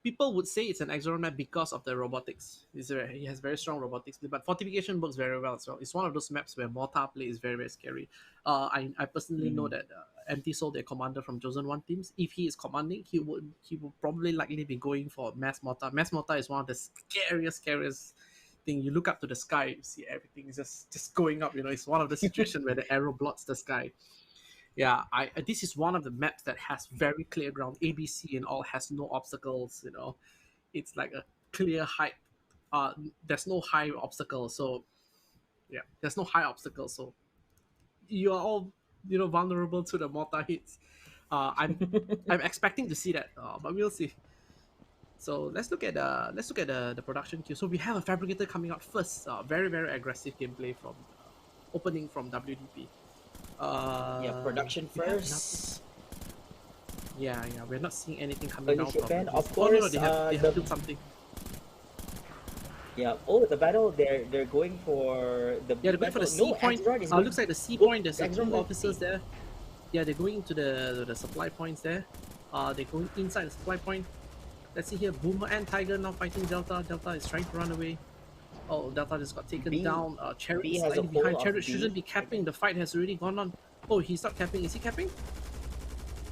people would say it's an Exeron map because of the robotics. He has very strong robotics, but fortification works very well as well. It's one of those maps where mortar play is very, very scary. I personally know Mm. that MT Soul, their commander from Chosen One teams, if he is commanding, he would probably likely be going for mass mortar. Mass mortar is one of the scariest thing. You look up to the sky, you see everything is just going up. You know, it's one of the situations where the arrow blots the sky. Yeah, I this is one of the maps that has very clear ground. ABC and all has no obstacles. You know, it's like a clear height. There's no high obstacle. So yeah, there's no high obstacle. So you are all vulnerable to the mortar hits. I'm expecting to see that, but we'll see. So let's look at the production queue. So we have a fabricator coming out first. Very very aggressive gameplay from opening from WDP. Yeah, production We have nothing. first. Yeah. We're not seeing anything coming Early down from shipment, of WDP. Oh no, course. they have killed something. Yeah. Oh, the battle. They're going for the Yeah, B they're going for the battle. C No, point. Axeron is going. Looks like the C Oh, point. There's Axeron two going for officers C. there. Yeah, they're going to the supply points there. They're going inside the supply point. Let's see here, Boomer and Tiger now fighting Delta. Delta is trying to run away. Oh, Delta just got taken B down. Chariot B is has a slightly behind. hold Chariot of B. shouldn't be capping. The fight has already gone on. Oh, he stopped capping. Is he capping?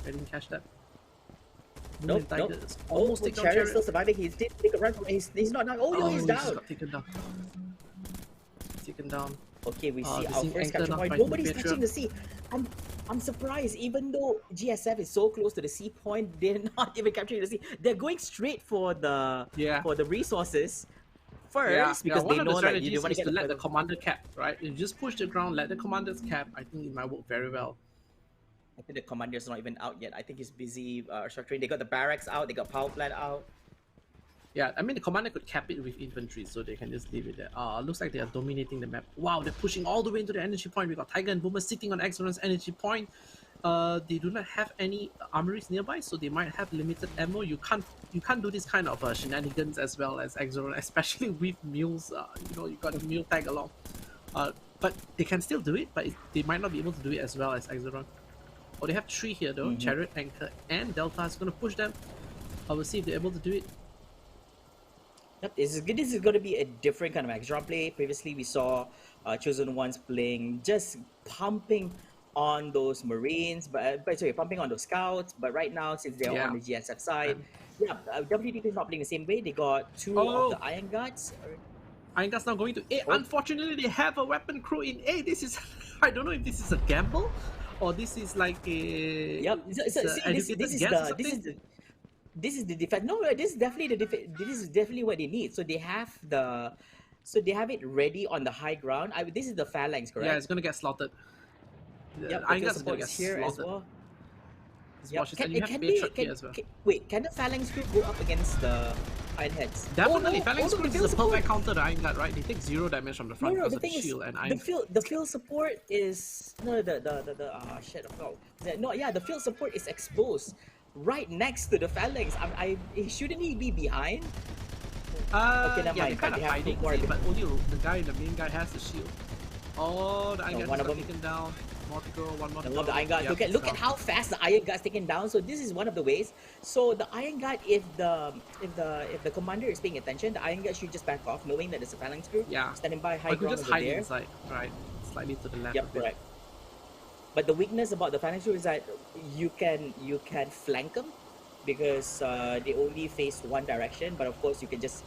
I didn't catch that. Boomer and Tiger is almost taken down Chariot's Chariot. still surviving. He's take a run from he's not down. Oh, no, he's he down. just got taken down. Taken down. Okay, we see we our see first Anchor capture now point. fighting Nobody's Patriot. touching the sea. I'm surprised, even though GSF is so close to the sea point, they're not even capturing the sea. They're going straight for the resources first because one they of know the that you strategies want is to to get let the commander cap, right? If you just push the ground, let the commanders cap, I think it might work very well. I think the commander's not even out yet. I think he's busy structuring. They got the barracks out. They got power plant out. Yeah, I mean the commander could cap it with infantry, so they can just leave it there. Looks like they are dominating the map. Wow, they're pushing all the way into the energy point. We got Tiger and Boomer sitting on Exoron's energy point. They do not have any armories nearby, so they might have limited ammo. You can't do this kind of shenanigans as well as Exoron, especially with mules. You got a mule tag along. But they can still do it, but they might not be able to do it as well as Exoron. Oh, they have 3 here though. Chariot, Anchor, and Delta is going to push them. I will see if they're able to do it. Yep, this is going to be a different kind of Extron play. Previously, we saw Chosen Ones playing, just pumping on those Marines, but sorry, pumping on those Scouts. But right now, since they're on the GSF side, WTT is not playing the same way. They got 2 of the Iron Guards. Iron Guards now going to A. Unfortunately, they have a weapon crew in A. This is, I don't know if this is a gamble or this is like a this is the defense. No, this is definitely this is definitely what they need. So they have it ready on the high ground. This is the phalanx, correct? Yeah, it's gonna get slaughtered. Yep, Iron Guards is gonna get here slaughtered. as well. Yep. Wait, can the phalanx group go up against the Iron Heads? Definitely, phalanx group is a perfect counter to Iron Guard, right? They take 0 damage from the front because of the shield and Iron. The field support is the field support is exposed right next to the phalanx. Shouldn't he be behind? Okay, never mind. Kind of hiding, but only the main guy has the shield. Oh, the Iron Guard got taken down. More to go, one more to go. I love the Iron Guard. Look at how fast the Iron Guard's taken down. So this is one of the ways. So the Iron Guard, if the commander is paying attention, the Iron Guard should just back off, knowing that there's a phalanx group standing by high ground just over hide there. Inside, right? Slightly to the left. Yep, correct. But the weakness about the phalanx group is that you can flank them because they only face one direction. But of course, you can just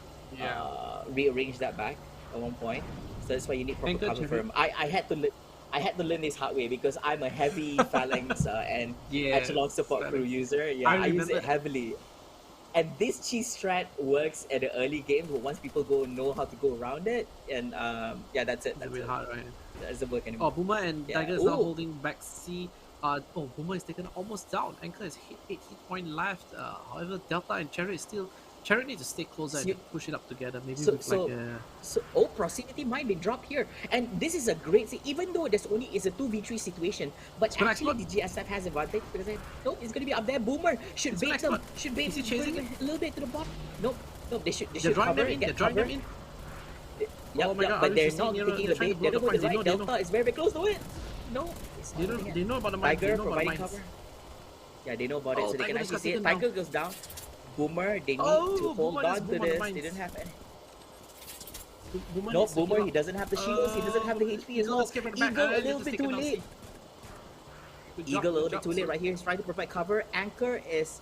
rearrange that back at one point. So that's why you need proper cover for them. I had to learn this hard way because I'm a heavy phalanx and echelon support crew user. Yeah, I use it heavily. And this cheese strat works at the early game, but once people know how to go around it, and that's it. That's a bit hard, right? That doesn't work anymore. Oh, Boomer and Tiger is now holding back C. Boomer is taken almost down. Anchor is 8 hit point left. However, Delta and Chariot need to stay closer and push it up together. Maybe proximity might be dropped here, and this is a great. Even though there's only is a 2v3 situation, but actually the GSF has advantage because it's gonna be up there. Boomer should bait them. Should bait chasing a little bit to the bottom. Nope. They should cover it. Get cover. But they're not taking the bait. They're not going to right. Delta is very close to it. No, they know about the mines. Tiger providing cover. Yeah, they know about it, so they can actually see it. Tiger goes down. Boomer, they need to hold on to this. They didn't have any. Boomer, he doesn't have the shields. He doesn't have the HP as well. Eagle, a little bit too late. Eagle, a little bit too late right here. He's trying to provide cover. Anchor is...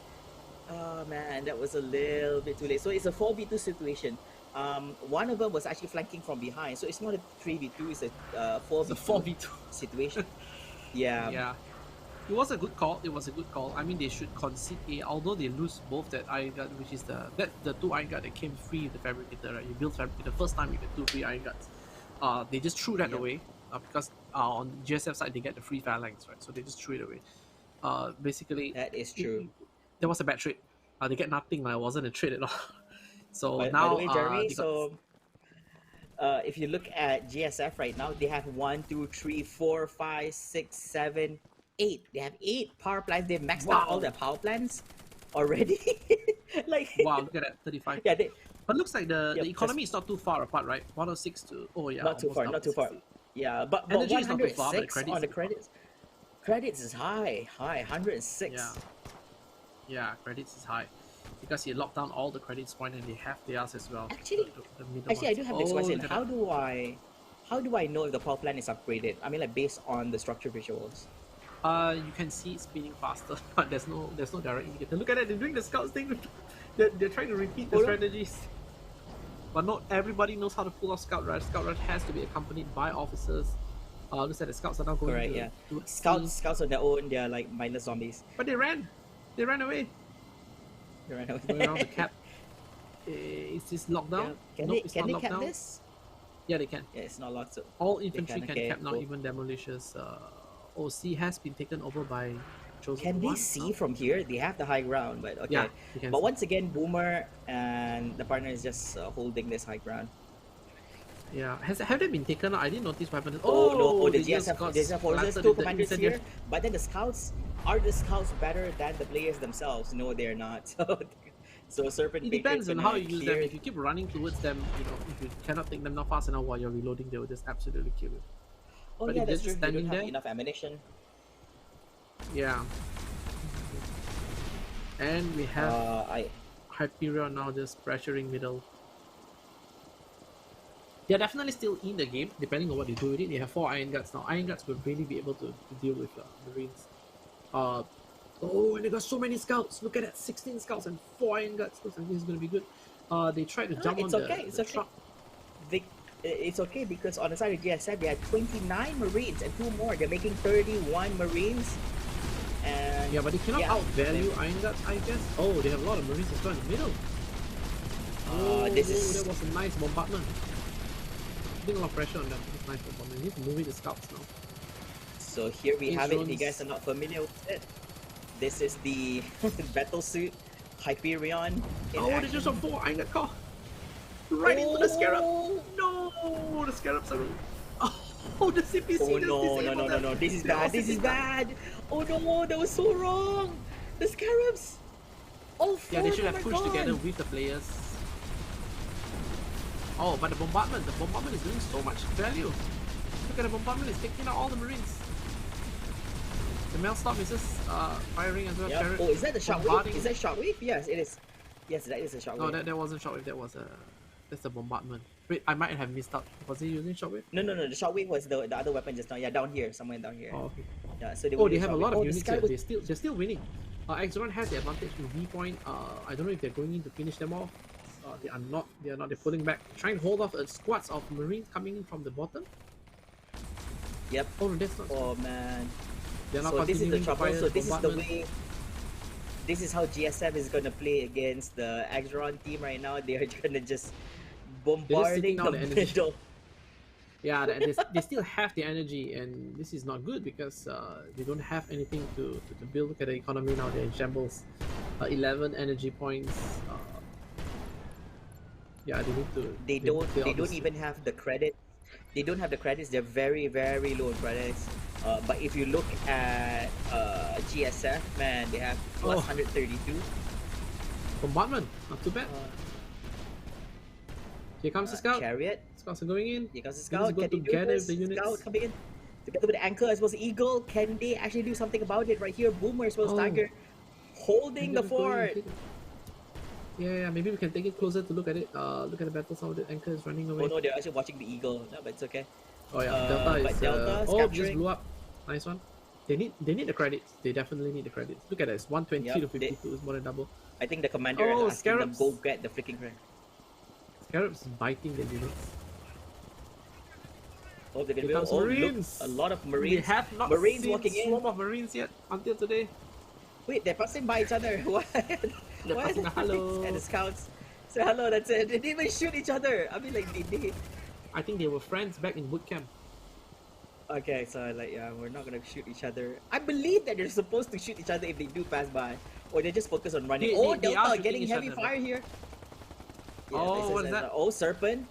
Oh man, that was a little bit too late. So it's a 4v2 situation. One of them was actually flanking from behind. So it's not a 3v2, it's a 4v2 situation. Yeah. It was a good call. I mean, they should concede A, although they lose both that Iron Guard, which is the 2 Iron Guard that came free with the Fabricator, right? You build Fabricator the first time you get 2 free Iron Guards. They just threw that away because on GSF side they get the free phalanx, right? So they just threw it away. Basically, that is true. That was a bad trade. They get nothing. It wasn't a trade at all. So by now, the way, Jeremy, if you look at GSF right now, they have 1, 2, 3, 4, 5, 6, 7, 8. They have 8 power plants. They've maxed out all their power plants already. Wow, look at that, 35. Yeah, but looks like the economy is not too far apart, right? 106 to not too far. Yeah, but energy 106 is not too far, but on the credits. Credits is high, 106. Yeah. Yeah, credits is high. Because he locked down all the credits point and they have theirs as well. Actually, The middle actually, I ones. do have this Oh, question. look at How that. do I know if the power plant is upgraded? I mean, like based on the structure visuals. You can see it spinning faster, but there's no direct indicator. Look at it, they're doing the scouts thing. They're trying to repeat the Hold on. strategies. But not everybody knows how to pull off Scout Rush. Scout Rush has to be accompanied by officers. Looks like the scouts are now going Correct, to, yeah. towards Scouts, C. scouts on their own, they're like mindless zombies. But they ran away. They ran away. Going around the cap. Is this locked Yeah. down? Can Nope, they it's can not they locked cap down. this? Yeah, they can. Yeah, it's not locked. So All infantry can okay, cap now, cool. even demolishers. OC has been taken over by Chosen Can they One see now. from here? They have the high ground, but okay. Yeah, you can But see. once again, Boomer and the partner is just holding this high ground. Yeah, have they been taken out? I didn't notice what happened. Oh no, the they just got GSF forces, splattered two with the commanders incendiary. here. But then the scouts, are the scouts better than the players themselves? No, they're not. So Serpent It Baker depends is on gonna how you use them. clear- If you keep running towards them, if you cannot take them down fast enough while you're reloading, they will just absolutely kill you. Oh But yeah, if they're that's just true. They don't standing have there, enough ammunition. yeah. And we have I Hyperion now just pressuring middle. They're definitely still in the game, depending on what they do with it. They have 4 Iron Guards now. Iron Guards will really be able to deal with Marines. Oh, and they got so many scouts. Look at that, 16 scouts and 4 Iron Guards. Looks like this is going to be good. They tried to jump it's on okay. the It's okay. truck. It's okay because on the side of GSF they had 29 Marines and 2 more. They're making 31 Marines. And Yeah, but they cannot yeah, outvalue Iron Guards, I guess. Oh, they have a lot of Marines as well in the middle. this is- That was a nice bombardment. Putting a lot of pressure on them. It's nice bombardment. They need to move the scouts now. So here we have it. If you drones. guys are not familiar with it, this is the battle suit Hyperion. In Oh, they action. just saw 4 Iron Guard car. Right into the scarab. Oh! No, the scarabs are. Oh, the CPC. Oh just no, no, disabled no, no, them. no! This is They're all bad. This is sitting down. bad. Oh no, that was so wrong. The scarabs. All 4 Yeah, they should of have them are pushed gone. together with the players. Oh, but the bombardment is doing so much value. Look at the bombardment, it's taking out all the Marines. The Maelstrom is just firing as well. Yep. Carrot Oh, is that the shockwave? bombarding. Is that shockwave? Yes, it is. Yes, that is a shockwave. No, that wasn't shockwave. That's the bombardment. Wait, I might have missed out. Was he using shockwave? No, the shockwave was the other weapon just now. Yeah, down here, somewhere down here. Oh, okay. Yeah, so they Oh, were they using have a shockwave. lot of Oh, the units sky here. was- They're still winning. Exron has the advantage in V point. I don't know if they're going in to finish them off. They are not. They're pulling back, trying to hold off squads of Marines coming in from the bottom. Yep. Oh, no, that's not. Oh man. They're not So this is the continuing to trouble. fire So this is the bombardment. way. This is how GSF is gonna play against the Axeron team right now. They are gonna just bombarding sitting the down the energy. middle. Yeah, they still have the energy, and this is not good because they don't have anything to build. Look at the economy now; they're in shambles. 11 energy points. Yeah, they need to. They need to don't. clear They all don't this. even have the credit. They don't have the credits. They're very low in credits. But if you look at GSF, man, they have plus Oh. 132. Bombardment, not too bad. Here comes the scout. Chariot. Scouts are going in. Here comes the Units scout. go Can they do together this? with the units. Scout coming in. Together with the anchor as well as Eagle. Can they actually do something about it right here? Boomer as well as Oh. Tiger. Holding the Maybe we go in and fort. take it. Yeah, maybe we can take it closer to look at it. Look at the battle. Some of the anchor is running away. Oh no, they're actually watching the Eagle. No, but it's okay. Oh yeah, but Delta is. Delta is Oh, just capturing. blew up. Nice one. They need the credits. They definitely need the credits. Look at that. It's 120 Yep, to 52. It's more than double. I think the commander Oh, is asking them scarabs. go get the freaking credit. Scarabs is biting the units. Oh, they're Here gonna comes oh, look, Marines. a lot of They Marines. have not Marines seen walking in. swarm of Marines yet until today. Wait, they're passing by each other. What? They're What? passing a hello. And the scouts say hello. That's it. They didn't even shoot each other. I mean, like they. I think they were friends back in boot camp. Okay, so like yeah, we're not gonna shoot each other. I believe that they're supposed to shoot each other if they do pass by, or they just focus on running. They- Oh, they are Delta shooting getting each heavy other, fire here. Oh, this what is that? Oh, Serpent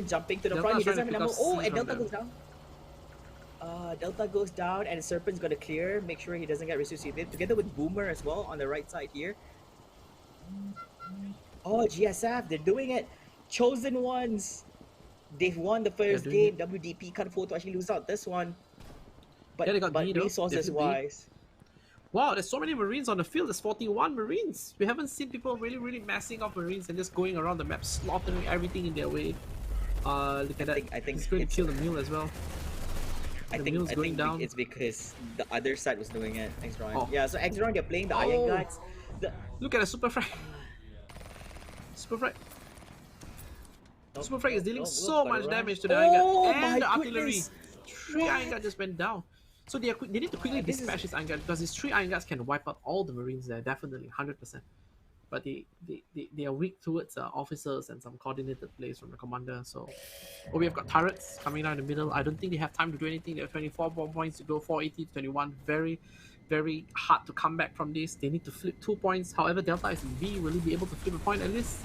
jumping to the Delta's front. He trying doesn't to have enough. pick up Oh, C and from Delta them. goes down. Delta goes down, and Serpent's gonna clear. Make sure he doesn't get resuscitated. Together with Boomer as well on the right side here. Oh, GSF, they're doing it. Chosen ones. They've won the first doing game. WDP can't afford to actually lose out this one. Yeah, they got but B though. They resources flew B. wise, Wow, there's so many Marines on the field. There's 41 Marines. We haven't seen people really massing up Marines and just going around the map, slaughtering everything in their way. Look at that. I think He's going to it's kill the mule as well. The mule's going down. it's because the other side was doing it. Exron. Oh. Yeah, so Exron, they're playing the Iron Oh, Guts. The look at the super frag. Super frag. Nope, Super frag is nope, dealing nope, so gotta much rush. damage to the Iron Gut Oh and my the artillery. goodness! 3 Iron What? Guts just went down. So they need to quickly This is dispatch his Iron Gut because his 3 Iron Guts can wipe out all the Marines there, definitely, 100%. But they are weak towards officers and some coordinated plays from the commander. So, we have got turrets coming down in the middle. I don't think they have time to do anything. They have 24 bomb points to go, 480 to 21. Very hard to come back from this. They need to flip 2 points. However, Delta is in B. Will he be able to flip a point at least?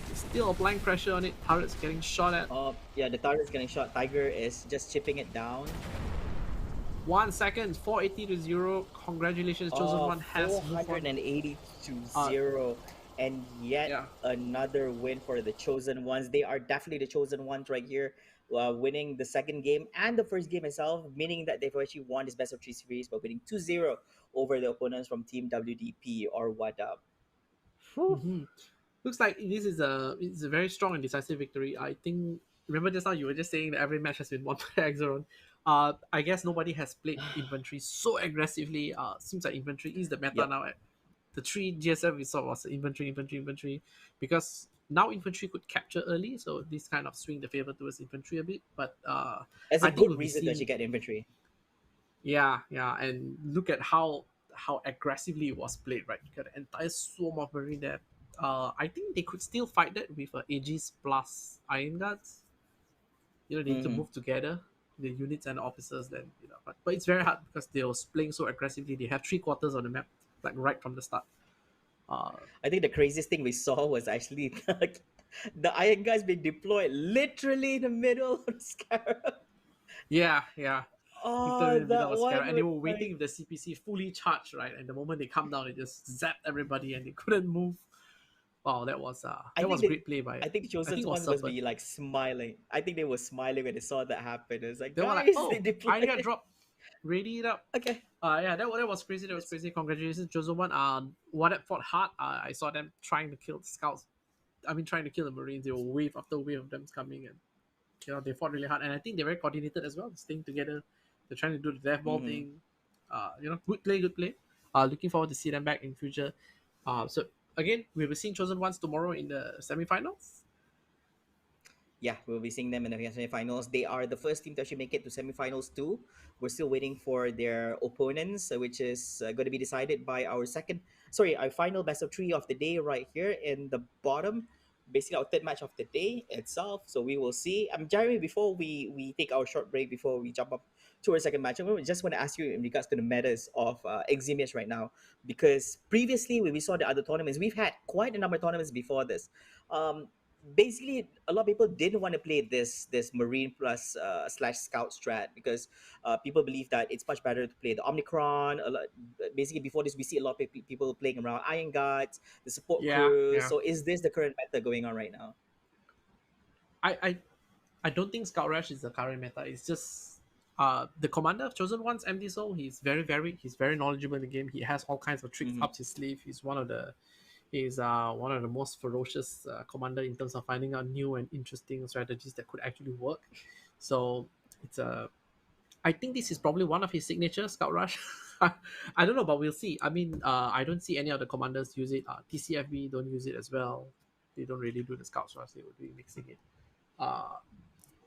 There's still a blank pressure on it. Turrets getting shot at. yeah, the target's getting shot. Tiger is just chipping it down. 1 second, 480 to 0. Congratulations, Chosen One has moved on. 480 to 0. And yet another win for the Chosen Ones. They are definitely the Chosen Ones right here, winning the second game and the first game itself, meaning that they've actually won this best of 3 series by winning 2-0 over the opponents from Team WDP or What Up. Mm-hmm. Looks like it's a very strong and decisive victory. I think, remember just now you were just saying that every match has been won by Exeron. I guess nobody has played infantry so aggressively. Seems like infantry is the meta now. The 3 GSF we saw was infantry, because now infantry could capture early, so this kind of swing the favor towards infantry a bit. But That's I a think good we'll reason that you get infantry. Yeah, and look at how aggressively it was played, right? You got an entire swarm of Marine there. I think they could still fight that with Aegis plus Iron Guards. They need to move together, the units and the officers. Then but it's very hard because they were playing so aggressively. They have 3/4 on the map, like right from the start. I think the craziest thing we saw was actually the Iron Guys being deployed literally in the middle of the Scarab. Yeah. Literally in the middle That of a one scarab, and they was were waiting with the CPC fully charged, right? And the moment they come down, they just zapped everybody, and they couldn't move. Wow, that was great play by. I think the Chosen it was Ones must Serpent. be like smiling. I think they were smiling when they saw that happen. It was like, They were guys, like, "Oh, they deployed. I got dropped. Ready it up." Okay. Yeah, that was crazy. That was crazy. Congratulations, Chosen One. What that fought hard. I saw them trying to kill the scouts. I mean, trying to kill the Marines. They were wave after wave of them coming, and they fought really hard. And I think they're very coordinated as well, staying together. They're trying to do the death ball thing. Good play. Looking forward to see them back in future. So again, we will see Chosen Ones tomorrow in the semifinals. Yeah, we'll be seeing them in the semifinals. They are the first team to actually make it to semifinals too. We're still waiting for their opponents, which is going to be decided by our our final best of 3 of the day right here in the bottom. Basically, our third match of the day itself. So we will see. Jeremy, before we take our short break, before we jump up to our second match, I just want to ask you in regards to the metas of Eximius right now, because previously when we saw the other tournaments, we've had quite a number of tournaments before this. Basically a lot of people didn't want to play this marine plus slash scout strat because people believe that it's much better to play the Omnicron. Basically before this we see a lot of people playing around Iron Guards, the support crews. So is this the current meta going on right now? I don't think Scout Rush is the current meta. It's just the commander of Chosen One's MD Soul. He's very knowledgeable in the game. He has all kinds of tricks up his sleeve. He's one of the most ferocious commander in terms of finding out new and interesting strategies that could actually work. So it's I think this is probably one of his signature Scout Rush. I don't know, but we'll see. I mean, I don't see any of the commanders use it. TCFB don't use it as well. They don't really do the Scout Rush. They would be mixing it.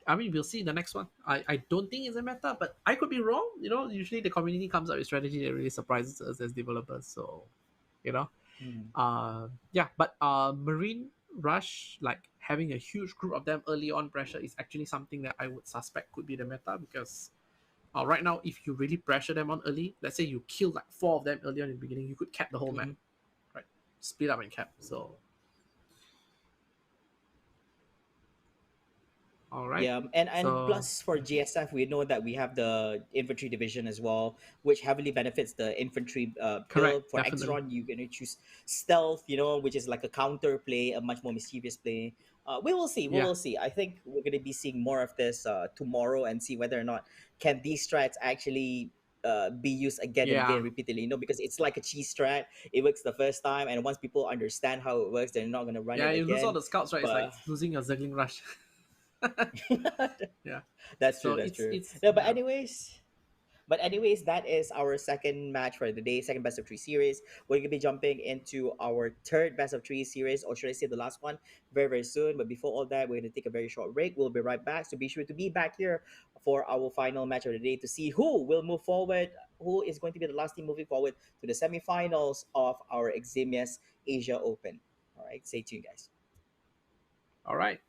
I mean, we'll see the next one. I don't think it's a meta, but I could be wrong. Usually the community comes up with strategy that really surprises us as developers. So, but Marine Rush, like having a huge group of them early on pressure is actually something that I would suspect could be the meta because right now, if you really pressure them on early, let's say you kill like 4 of them early on in the beginning, you could cap the whole map, right? Split up and cap. So All right. Yeah, and So plus for GSF, we know that we have the infantry division as well, which heavily benefits the infantry correct, build. For definitely. Extron, you're gonna choose stealth, which is like a counter play, a much more mischievous play. We will see. We Yeah. will see. I think we're gonna be seeing more of this tomorrow and see whether or not can these strats actually be used again and Yeah. again repeatedly. Because it's like a cheese strat. It works the first time, and once people understand how it works, they're not gonna run Yeah, it you lose all again. the scouts, right? It's like But losing a Zergling rush. Yeah. that's true. So That's true. it's No, yeah. but anyways, that is our second match for the day, second best of three series. We're gonna be jumping into our third best of three series, or should I say the last one, very very soon. But before all that, we're gonna take a very short break. We'll be right back. So be sure to be back here for our final match of the day to see who will move forward, who is going to be the last team moving forward to the semifinals of our Eximius Asia Open. All right, stay tuned, guys. All right.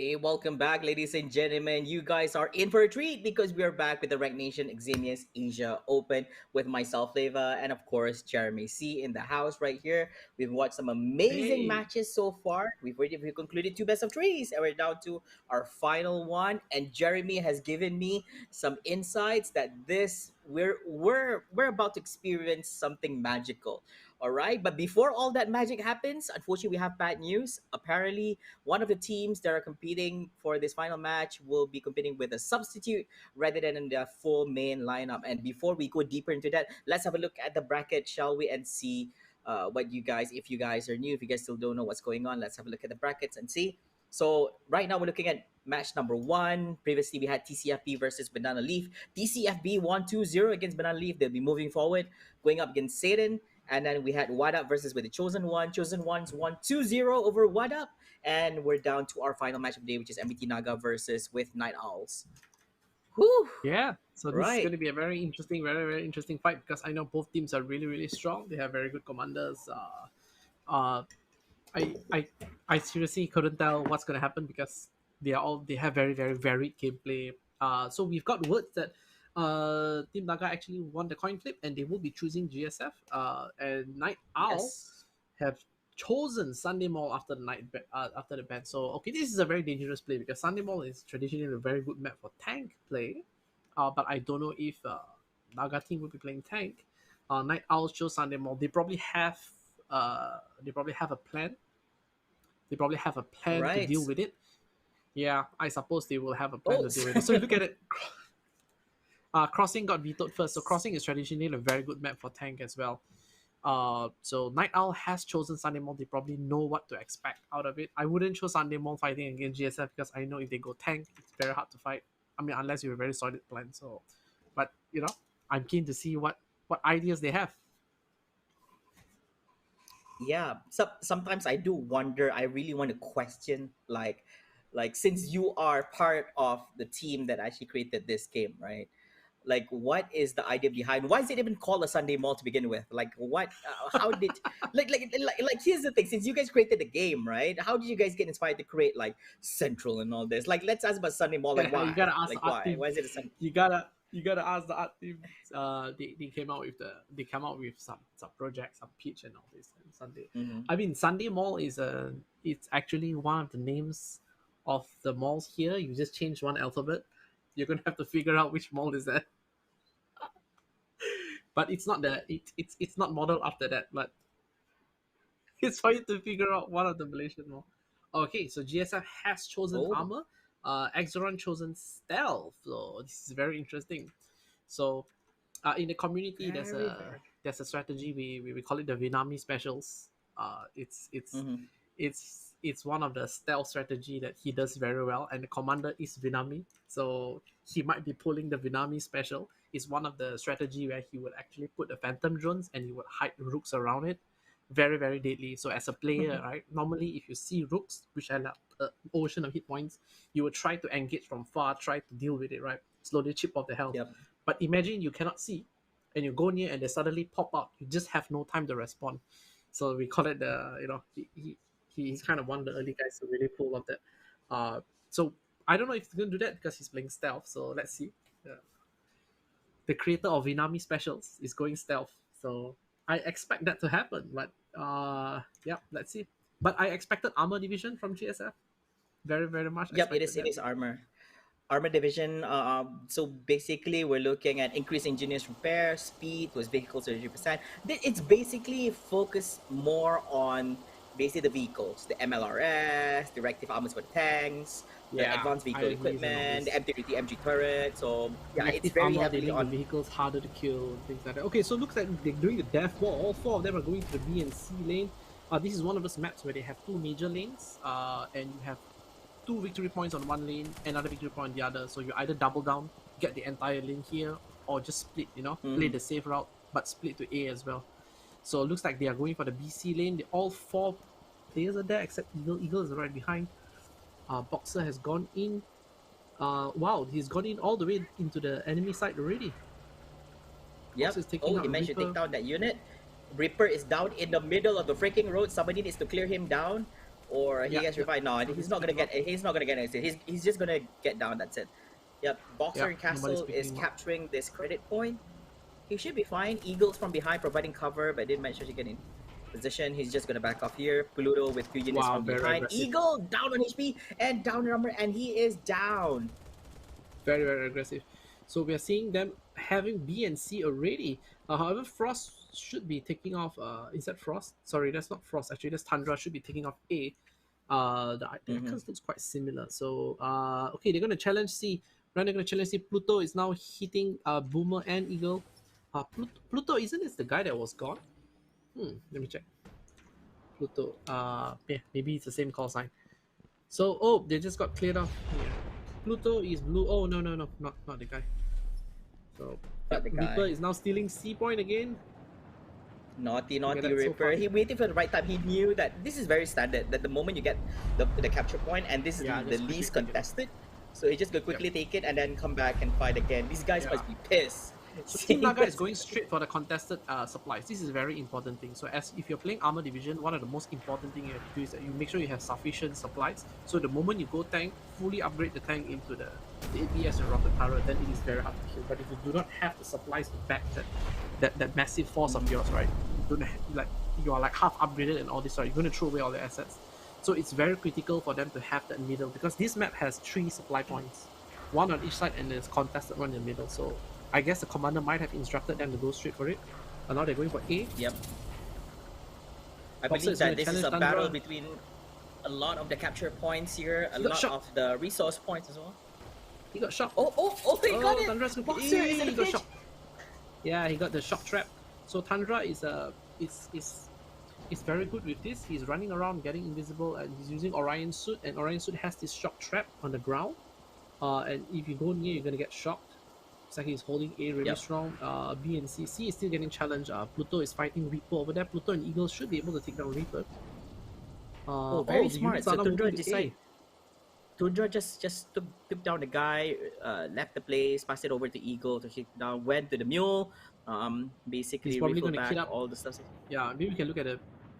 Hey, welcome back, ladies and gentlemen. You guys are in for a treat because we are back with the Rank Nation Eximius Asia Open with myself, Leva, and of course, Jeremy C in the house right here. We've watched some amazing Hey. matches so far. We concluded two best of threes, and we're down to our final one. And Jeremy has given me some insights that we're about to experience something magical. All right, but before all that magic happens, unfortunately, we have bad news. Apparently, one of the teams that are competing for this final match will be competing with a substitute rather than in the full main lineup. And before we go deeper into that, let's have a look at the bracket, shall we, and see what you guys, if you guys are new, if you guys still don't know what's going on, let's have a look at the brackets and see. So right now we're looking at match number one. Previously we had TCFB versus Banana Leaf. TCFB won 2-0 against Banana Leaf. They'll be moving forward, going up against Satan. And then we had Wadap versus with the Chosen One. Chosen Ones won 2-0 over Wadap. And we're down to our final match of the day, which is MBT Naga versus with Night Owls. Whew! Yeah, so this is Right. going to be a very interesting, very interesting fight because I know both teams are really strong. They have very good commanders. I seriously couldn't tell what's going to happen because they have very varied gameplay. So we've got words that Team Naga actually won the coin flip and they will be choosing GSF. And Night Owl Yes. have chosen Sunday Mall after after the ban. So okay, this is a very dangerous play because Sunday Mall is traditionally a very good map for tank play. But I don't know if Naga team will be playing tank. Night Owls chose Sunday Mall. They probably have a plan. They probably have a plan to Right. deal with it. Yeah, I suppose they will have a plan Oh, to deal with it. So look at it. Crossing got vetoed first. So Crossing is traditionally a very good map for tank as well. So Night Owl has chosen Sunday Mall. They probably know what to expect out of it. I wouldn't choose Sunday Mall fighting against GSF because I know if they go tank, it's very hard to fight. I mean, unless you have a very solid plan. So, but I'm keen to see what ideas they have. yeah. Sometimes I do wonder. I really want to question, like since you are part of the team that actually created this game, right? Like, what is the idea behind? Why is it even called a Sunday Mall to begin with? Like, what? How did? Like? Here's the thing. Since you guys created the game, right? How did you guys get inspired to create like Central and all this? Like, let's ask about Sunday Mall. Like, Yeah, you gotta why? ask the Like, art why? team. Why is it a Sunday? You gotta ask the art team. They came out with some projects, some pitch and all this. And Sunday, Mm-hmm. I mean, Sunday Mall it's actually one of the names of the malls here. You just change one alphabet. You're gonna have to figure out which mall is that. But it's not it's not modeled after that. But it's for you to figure out one of the Malaysian mall. Okay, so GSF has chosen Oh, armor. Exoron chosen stealth. So this is very interesting. So in the community, very, very. there's a strategy we call it the Vinami specials. Mm-hmm. It's one of the stealth strategy that he does very well, and the commander is Vinami, so he might be pulling the Vinami special. It's one of the strategy where he would actually put the phantom drones and he would hide rooks around it. Very deadly. So as a player, right, normally if you see rooks which are an ocean of hit points, you would try to engage from far, try to deal with it, right, slowly chip off the health. Yep. But imagine you cannot see and you go near and they suddenly pop out. You just have no time to respond. So we call it the he's kind of one of the early guys to really pull off that. So I don't know if he's going to do that because he's playing stealth. So let's see. The creator of Vinami Specials is going stealth. So I expect that to happen. But yeah, let's see. But I expected armor division from GSF. Very much. Yep. It Expected is. It that. is armor division. So basically, we're looking at increased engineers repair speed with vehicles 30%. It's basically focused more on basically the vehicles, the MLRS, the reactive armors for the tanks, the Yeah, advanced vehicle IMVs and all equipment, the this. M30 MG turret. So yeah, it's Reactive very armor, they heavily make the on. vehicles harder to kill, things like that. Okay, so looks like they're doing the death wall. All four of them are going to the B and C lane. This is one of those maps where they have two major lanes, and you have two victory points on one lane, another victory point on the other. So you either double down, get the entire lane here, or just split, play the safe route, but split to A as well. So it looks like they are going for the BC lane. All four players are there except Eagle. Eagle is right behind. Boxer has gone in. Wow, he's gone in all the way into the enemy side already. Yep. Boxer is taking Oh, out he managed to Reaper. take down that unit. Reaper is down in the middle of the freaking road. Somebody needs to clear him down. or he Yeah, gets yeah. revived. No, Nobody's he's not gonna picking him get. He's not gonna get anything. He's just gonna get down. That's it. Yep. Boxer Yeah, and nobody's Castle picking is him up. capturing this credit point. He should be fine. Eagles from behind providing cover, but didn't manage to get in position. He's just gonna back off here. Pluto with Fusion is Wow, from very behind. aggressive. Eagle down on HP and down armor, and he is down. Very, very aggressive. So we are seeing them having B and C already. However, Frost should be taking off. Is that Frost? Sorry, that's not Frost. Actually, that's Tundra. Should be taking off A. The Mhm. icons looks quite similar. So okay, they're gonna challenge C. Right, they're gonna challenge C. Pluto is now hitting Boomer and Eagle. Pluto isn't this the guy that was gone? Let me check. Pluto. Yeah, maybe it's the same call sign. So oh, they just got cleared off. Yeah. Pluto is blue. Oh no, not the guy. So Not the Reaper guy. is now stealing C point again. Naughty, Look at naughty that so Ripper. fast. He waited for the right time. He knew that this is very standard. That the moment you get the capture point, and this is Yeah, the just quickly least take it. contested, so he just go quickly take it and then come back and fight again. These guys Yeah. must be pissed. So Seeing Team Naga is this- going straight for the contested supplies. This is a very important thing. So as if you're playing Armor Division, one of the most important thing you have to do is that you make sure you have sufficient supplies. So the moment you go tank, fully upgrade the tank into the APS and rocket turret, then it is very hard to kill. But if you do not have the supplies to back that massive force of yours, right? You don't have, like you are like half upgraded and all this, right? You're going to throw away all the assets. So it's very critical for them to have that middle because this map has 3 supply points, one on each side, and there's contested one in the middle. So I guess the commander might have instructed them to go straight for it. And now they're going for A. Yep. I Boxer believe is gonna that this is challenge a Tundra. battle between a lot of the capture points here, a He got lot shot. of the resource points as well. He got shot. Oh, he got it! Tundra's gonna Boxer is in he a got pinch. shot. Yeah, he got the shock trap. So Tundra is very good with this. He's running around getting invisible and he's using Orion suit, and Orion suit has this shock trap on the ground. And if you go near, you're gonna get shocked. It's like he's holding A really Yep. strong. B and C. C is still getting challenged. Pluto is fighting Reaper over there. Pluto and Eagle should be able to take down Reaper. Very the smart. units So are now Tundra moving to A. Tundra just took down the guy, left the place, passed it over to Eagle to hit down, went to the mule, basically He's probably refill gonna back kit up. all the stuff. Yeah, maybe we can look at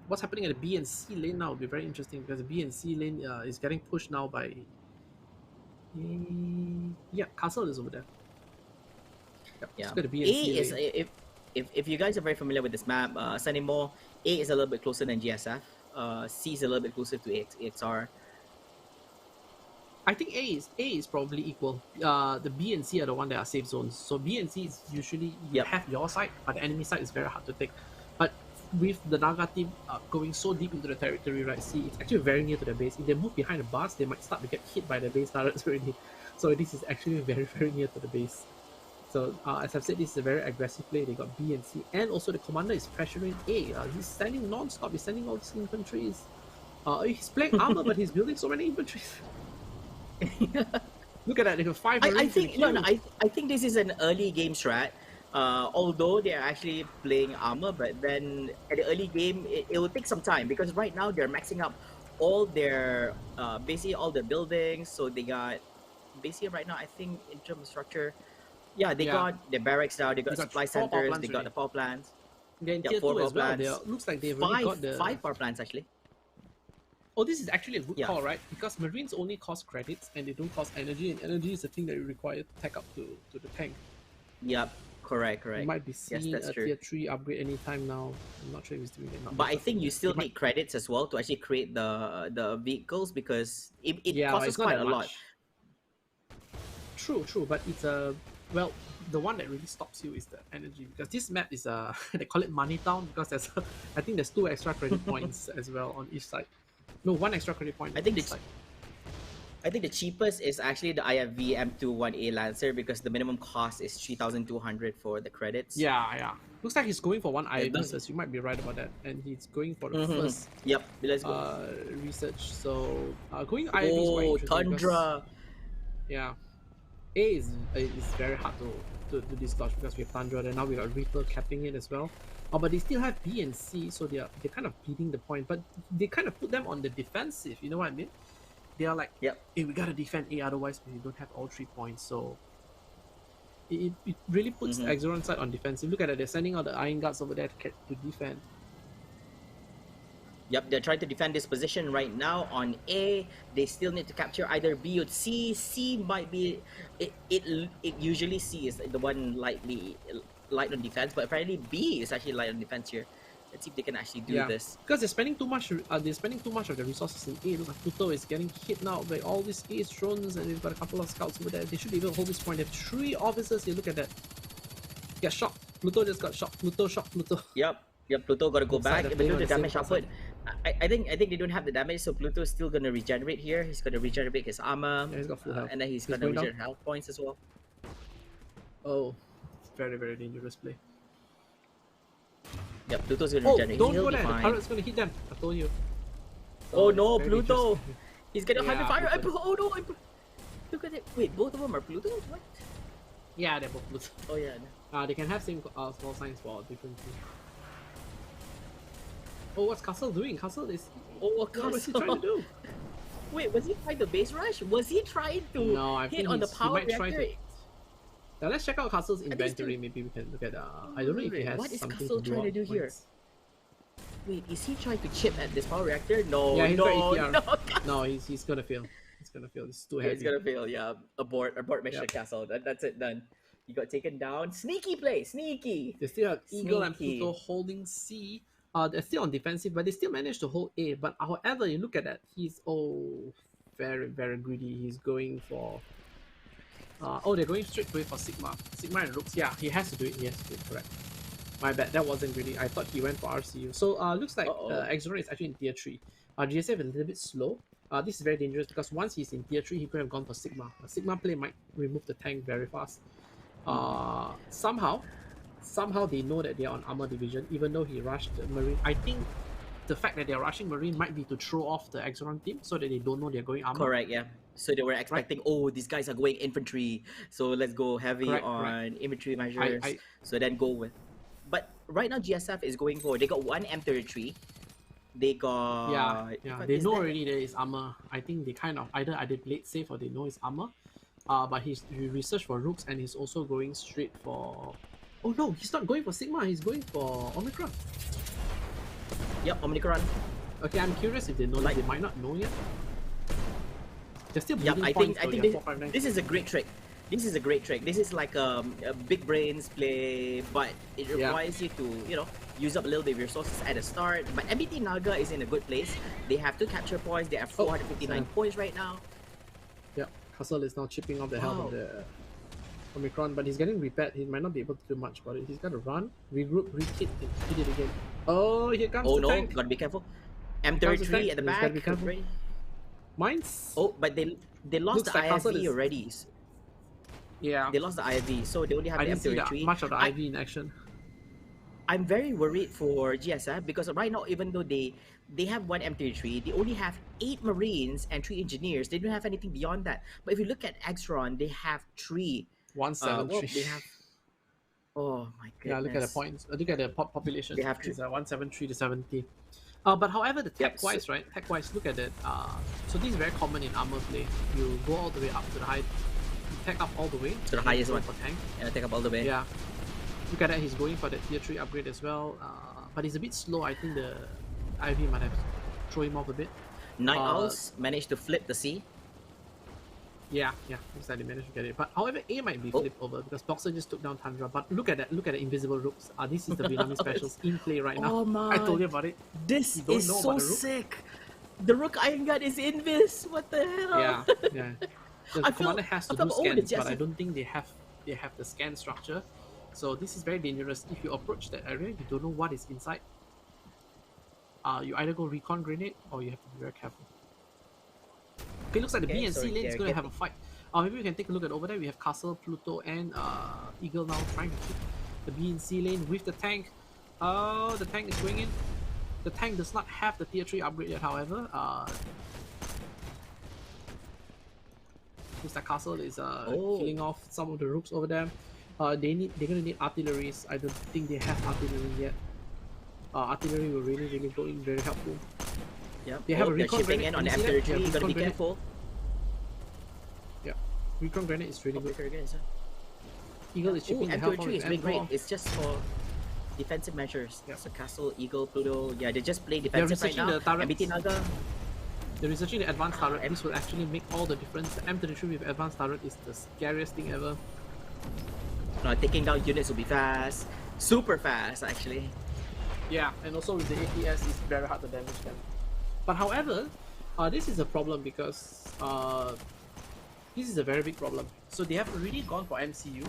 what's happening at the B and C lane now. Will be very interesting because the B and C lane is getting pushed now by. Yeah, Castle is over there. Yep, Yeah. let's go to B A and C is lane. if you guys are very familiar with this map, Sunny Mall, A is a little bit closer than GSF. C is a little bit closer to AXR. I think A is probably equal. The B and C are the one that are safe zones. So B and C is usually you Yep. have your side, but the enemy side is very hard to take. But with the Naga team going so deep into the territory, right? C, it's actually very near to the base. If they move behind the bars, they might start to get hit by the base turrets already. So this is actually very, very near to the base. So as I've said, this is a very aggressive play. They got B and C, and also the commander is pressuring A. He's standing non-stop. He's sending all these infantries. He's playing armor, but he's building so many infantries. Look at that! They got 5 I Marines in think the no, queue. no. I think this is an early game strat. Although they're actually playing armor, but then at the early game it will take some time because right now they're maxing up all their basically all their buildings. So they got basically right now I think in terms of structure, yeah, they Yeah. got their barracks now. They got They got supply 4 power centers. plants They got already. the power plants. They're in Yeah, tier 4 2 power as well. plants. Looks like they've already got the Five power plants actually. Oh, this is actually a good Yeah. call, right? Because Marines only cost credits and they don't cost energy, and energy is the thing that you require to tech up to the tank. Yep, correct. You might be seeing that's a true. tier 3 upgrade anytime now. I'm not sure if he's doing it now. But I think you still It might- need credits as well to actually create the vehicles because it Yeah, costs it's us not quite that a lot. much. True, but it's well, the one that really stops you is the energy because this map is they call it money town because there's I think there's 2 extra credit points as well on each side. No, 1 extra credit point. I think on each it's- side. I think the cheapest is actually the IFV M21A Lancer because the minimum cost is 3,200 for the credits. Yeah. Looks like he's going for 1 IB does- research. You might be right about that, and he's going for the Mhm. first Yep, let's go. research. So going IB is quite Oh, interesting. because- Tundra. Yeah, A is very hard to dislodge because we have Tundra. Then now we got Reaper capping it as well. But they still have B and C, so they're kind of beating the point. But they kind of put them on the defensive. You know what I mean? They are like, Yep. hey, we gotta defend A, otherwise we don't have all 3 points. So it really puts the Exoron side on defensive. Look at it, they're sending out the Iron Guards over there to defend. Yep, they're trying to defend this position right now on A. They still need to capture either B or C. C might be it usually C is the one light on defense, but apparently B is actually light on defense here. Let's see if they can actually do Yeah, this. because they're spending too much. They're spending too much of the resources in A. Look like Pluto is getting hit now by all these ace drones, and they've got a couple of scouts over there. They should be able to hold this point. They have 3 officers here. Look at that. Get shot. Pluto just got shot. Pluto shot. Pluto. Yep, Pluto gotta go Inside back. the Even though plane the on the damage same output, I think they don't have the damage, so Pluto's still gonna regenerate here. He's gonna regenerate his armor, Yeah, he's got full health. and then he's gonna going down. regenerate health points as well. Oh, very, very dangerous play. Yep, Pluto's gonna Oh, regenerate. don't He'll go be there. The fine. turret's gonna hit them. I told you. Oh no, very Pluto! dangerous. He's gonna Yeah, hyper fire. Pluto. Oh no! Look at it. Wait, both of them are Plutos? What? Yeah, they're both Pluto. Oh yeah. They can have same small signs for different things. Oh, what's Castle doing? Castle is. Oh, What's he trying to do? Wait, was he trying to base rush? Was he trying to No, I hit think on the he power might try reactor? to. Now let's check out Castle's think inventory. still- Maybe we can look at. I don't know if he has What is something Castle to trying to block do here? points. Wait, is he trying to chip at this power reactor? No, Yeah, he's no, got ATR. no. No, he's gonna fail. He's gonna fail. It's too heavy. He's gonna fail. Yeah, abort mission Yep. Castle. That's it, done. He got taken down. Sneaky play, sneaky. They still have Eagle and Sneaky. Pluto holding C. They're still on defensive, but they still managed to hold A. But however, you look at that, he's very, very greedy. He's going for. They're going straight away for Sigma. Sigma and Rooks. Yeah, he has to do it. He has to do it. Correct. My bad. That wasn't greedy. I thought he went for RCU. So looks like Exoron is actually in tier 3. GSF is a little bit slow. This is very dangerous because once he's in tier 3, he could have gone for Sigma. A Sigma play might remove the tank very fast. Somehow they know that they're on armor division, even though he rushed the Marine. I think the fact that they're rushing Marine might be to throw off the Exoron team so that they don't know they're going armor. Correct, yeah. So they were expecting, oh, these guys are going infantry, so let's go heavy on infantry measures. So then go with. But right now GSF is going for. They got one M33. They got. They know already there is armor. I think they kind of either I did blade safe or they know it's armor. But he researched for Rooks and he's also going straight for. Oh no, he's not going for Sigma. He's going for Omicron. Yep, Omnicron. Okay, I'm curious if they know. They might not know yet. They're still Yep, bleeding I points. think this is a great trick. This is a great trick. This is like a big brains play, but it requires you to, use up a little bit of resources at the start. But MBT Naga is in a good place. They have 2 capture points. They have 459 points right now. Yep, Hustle is now chipping off the health of the Omicron, but he's getting repaired. He might not be able to do much about it. He's got to run, regroup, re-hit, and hit it again. Oh, here comes the tank. Gotta be careful. M33 at the back. Gotta be careful. Mine's. Oh, but they lost the IFV already. Yeah. They lost the IV, so they only have I the didn't see M33. much of the IV in action. I'm very worried for GSF because right now, even though they have one M33, they only have 8 Marines and 3 engineers. They don't have anything beyond that. But if you look at Exron, they have 3. 173. They have. Oh my goodness. Yeah, look at the points. Look at the population. They have it's 173 to 70. But however, the tech-wise, right? Tech-wise, look at it. So this is very common in armor play. You go all the way up to the high. You tech up all the way. To the highest one. For tank. And I take up all the way. Yeah. Look at that. He's going for the tier 3 upgrade as well. But he's a bit slow. I think the IV might have thrown him off a bit. Night Owls managed to flip the C. Yeah, looks like they managed to get it. But however, A might be flipped over because Boxer just took down Tundra. But look at that, look at the invisible Rooks. This is the Vietnamese specials in play right now. Oh my! I told you about it. This You don't is know so about the Rook? sick. The Rook Iron Gun is invis. What the hell? Yeah. The commander has to do scans, but I don't think they have the scan structure. So this is very dangerous. If you approach that area, you don't know what is inside. You either go recon grenade or you have to be very careful. Okay, looks like the B and C lane is going to have a fight. Maybe we can take a look at over there. We have Castle, Pluto, and Eagle now trying to keep the B and C lane with the tank. Oh, the tank is going in. The tank does not have the tier 3 upgrade yet, however. Looks like Castle is killing off some of the Rooks over there. They're gonna need artilleries. I don't think they have artillery yet. Artillery will really go in very helpful. Yep. They have a they're recon chipping grenade. in on the Can you see that? M33. You gotta be Recon careful. Yeah, recon grenade is really good. Very good, sir. Eagle is chipping the hell out of M33 is the big M4. great. It's just for. defensive measures. Yep. So Castle, Eagle, Pluto, yeah, they just play They're defensive right researching now. the turrets. MBT Naga, They're researching the advanced turret. and- This will actually make all the difference. The M33 with advanced turret is the scariest thing ever. taking down units will be fast, super fast actually. Yeah, and also with the APS, it's very hard to damage them. But however, this is a problem because this is a very big problem. So they have already gone for MCU,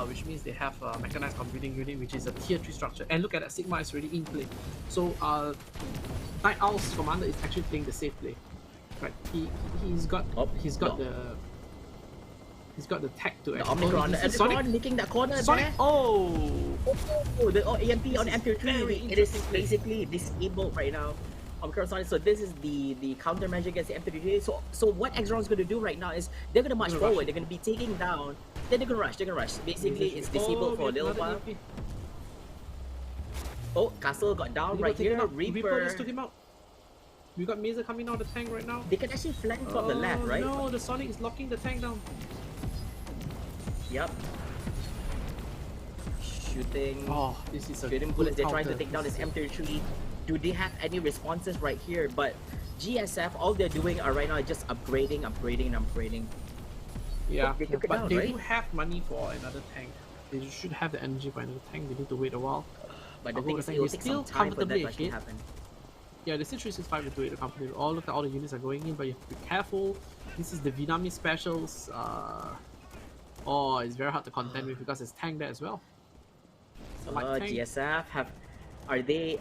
which means they have a mechanized computing unit, which is a tier 3 structure. And look at that, Sigma is already in play. So Night Owl's commander is actually playing the safe play. Right, he's got Oh, he's got the tech to The actually. Omicron, this the is Sonic. Omicron making that corner Sonic. there. Oh, The EMP on This is M33, very it is interesting play. basically disabled right now. Omicron Sonic, so this is the countermeasure against the M33. So what Exron's going to do right now is they're going to march They're gonna rush forward. it. They're going to be taking down. Then they're going to rush. Basically, it's disabled for a little while. Oh, Castle got down right here. Reaper just took him out. We got Mesa coming out of the tank right now. They can actually flank from the left, right? No, the Sonic is locking the tank down. Yep. Shooting. Oh, this is a Shooting good bullets. They're trying to counter. take down this M33. Do they have any responses right here? But GSF, all they're doing are right now just upgrading. Yeah, They took it but down, they right? do have money for another tank. They should have the energy for another tank. They need to wait a while. But the Although thing I is, think it will we're take still some time for that comfortably to actually ahead. happen. Yeah, the C365 will do it accompanied. All look at all the units are going in, but you have to be careful. This is the Vinami specials. Oh, it's very hard to contend with because there's tank there as well. It's a light tank. GSF are they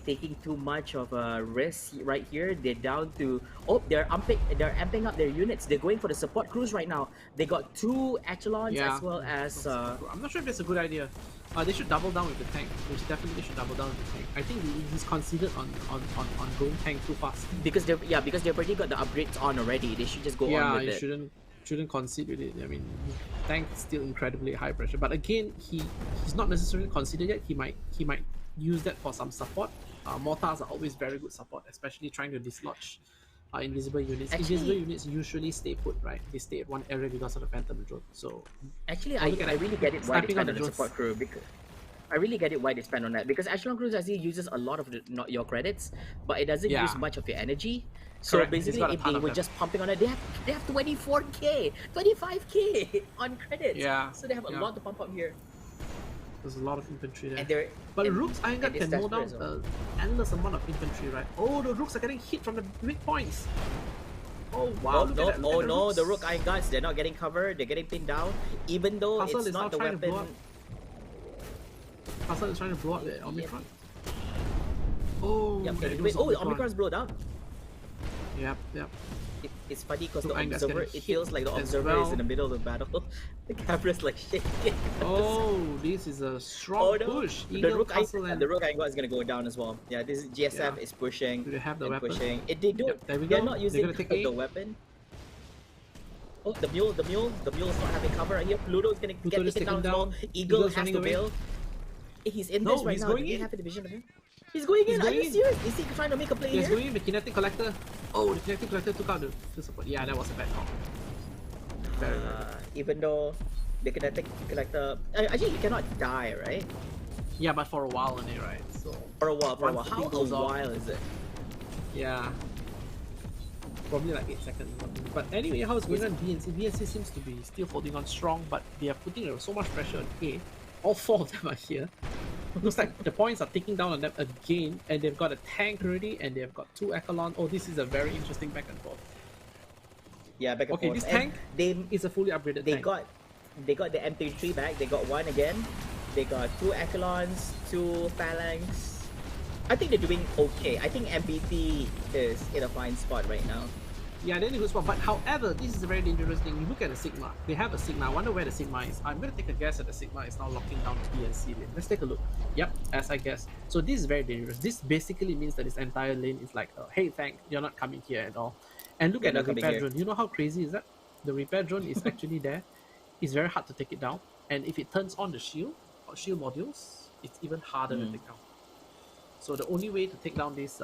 taking too much of a risk right here? They're down to they're amping up their units. They're going for the support crews right now. They got 2 echelons Yeah. as well as I'm not sure if that's a good idea. They should double down with the tank. They should definitely double down with the tank. I think he's considered on going tank too fast. because they've already got the upgrades on already. They should just go on Yeah, with you it. shouldn't concede with it. I mean, tank is still incredibly high pressure, but again, he's not necessarily considered yet. He might use that for some support. Mortars are always very good support, especially trying to dislodge invisible units. Actually- Invisible units usually stay put, right? They stay at one area because of the phantom drone. So Actually, Oh, look at I that. really get it why they Sniping on spend on the the drones. support crew because I really get it why they spend on that because echelon crews actually uses a lot of not your credits, but it doesn't Yeah. use much of your energy. So Correct, he's basically, got a if ton they of were them. just pumping on it, they have 24k, 25k on credits. Yeah, So they have a yeah. lot to pump up here, there's a lot of infantry there. and they're But and- Rooks Iron Guard and it's can mow desperate down as well. endless amount of infantry, right? Oh, the Rooks are getting hit from the weak points. Oh wow! Oh look no! at that, look Oh at no! The Rooks. Rook Iron Guards, they're not getting covered. They're getting pinned down, even though Castle it's is now not the trying to blow weapon. up. Hassan is trying to blow up the Omicron. Oh, Yep, there wait, goes oh, Omicron's blown up. Yep, yep. It's funny because Rook the Iron Guards observer, getting it feels hit like the as observer is well. in the middle of the battle. The camera's like shaking. Oh, this is a strong Oh no! push. The Eagle, Rook Castle, and the Rook Iron Guard is gonna go down as well. Yeah, this is GSF Yeah. is pushing. Do they have the and weapon? pushing. They do. Yep, there we They're go. not They're using gonna take the A. weapon. Oh, the mule's not having cover right here. Pluto's gonna Pluto get is taken down taken as well. down. Eagle Eagle's has running to away. bail. He's in No, this right he's now. going Do they in. have a division of him? He's going He's in. going Are you in. serious? Is he trying to make a play He's here? going in the kinetic collector. Oh, the kinetic collector took out the field support. Yeah, that was a bad call. Very bad. Even though the kinetic collector, actually you cannot die, right? Yeah, but for a while only, right? So For a while. Once the How thing goes a off. while is it? yeah, probably like 8 seconds. or something. But anyway, how it's going on BNC? BNC seems to be still holding on strong, but they are putting so much pressure on A. All 4 of them are here. Looks like the points are ticking down on them again, and they've got a tank already, and they've got 2 Echelon. Oh, this is a very interesting back and forth. Yeah, back and Okay, forth. this And tank they It's a fully upgraded they tank. got the M33 back. They got 1 again. They got 2 echelons, 2 phalanx. I think they're doing okay. I think MBT is in a fine spot right now. Yeah, they're in a good spot. But however, this is a very dangerous thing. You look at the Sigma. They have a Sigma. I wonder where the Sigma is. I'm going to take a guess that the Sigma is now locking down the BNC lane. Let's take a look. Yep, as I guess. So this is very dangerous. This basically means that this entire lane is like, hey, tank, you're not coming here at all. And look You're at the not coming repair here. drone. You know how crazy is that? The repair drone is actually there. It's very hard to take it down. And if it turns on the shield, or shield modules, it's even harder to take down. So the only way to take down this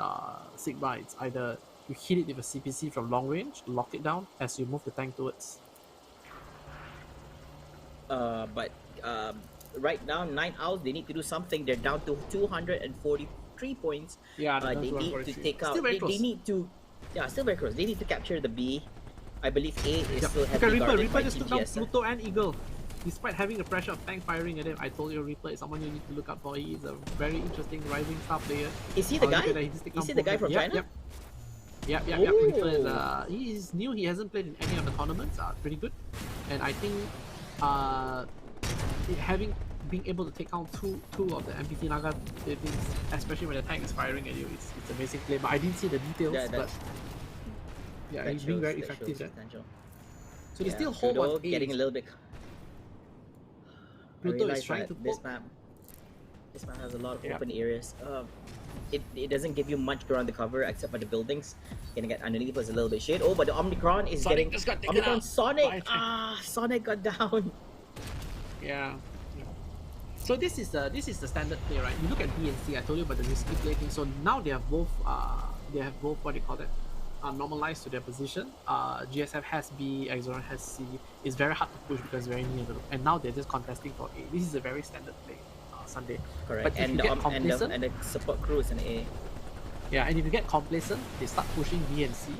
Sigma is either you hit it with a CPC from long range, lock it down as you move the tank towards. But right now, 9 Owls, they need to do something. They're down to 243 points. Yeah, they're down They to need to 143. take Still out. very They close. need to. Yeah, still very close. They need to capture the B. I believe A is Yep. still Look at heavily Reaper. guarded Reaper by just took down GGS. Pluto and Eagle. Despite having the pressure of tank firing at him, I told you Reaper is someone you need to look out for. He is a very interesting rising star player. Is he the Look guy? at that, he just take Is down he the guy both from of them. China? Yep. Reaper is, Ooh. he's new. He hasn't played in any of the tournaments. Pretty good. And I think being able to take down two of the MPT Naga, especially when the tank is firing at you, it's amazing play. But I didn't see the details. But yeah, that he's being very that effective shows there. potential. So they Yeah, still hold Trudeau on A. getting a little bit. I Pluto is realize trying that to this poke. map has a lot of Yep. open areas. It doesn't give you much ground to cover except for the buildings. Gonna get underneath was a little bit shade. Oh, but the Omicron is Sonic getting just got taken Omicron out Sonic. by Sonic got down. Yeah. So this is the standard play, right? You look at B and C. I told you about the risky play thing. So now they have both what do you call that? Normalized to their position. GSF has B, Exoron has C. It's very hard to push because very near the, and now they're just contesting for A. This is a very standard play. Sunday. Correct. But if And you the get complacent, and the support crew is an A. yeah, and if you get complacent, they start pushing B and C,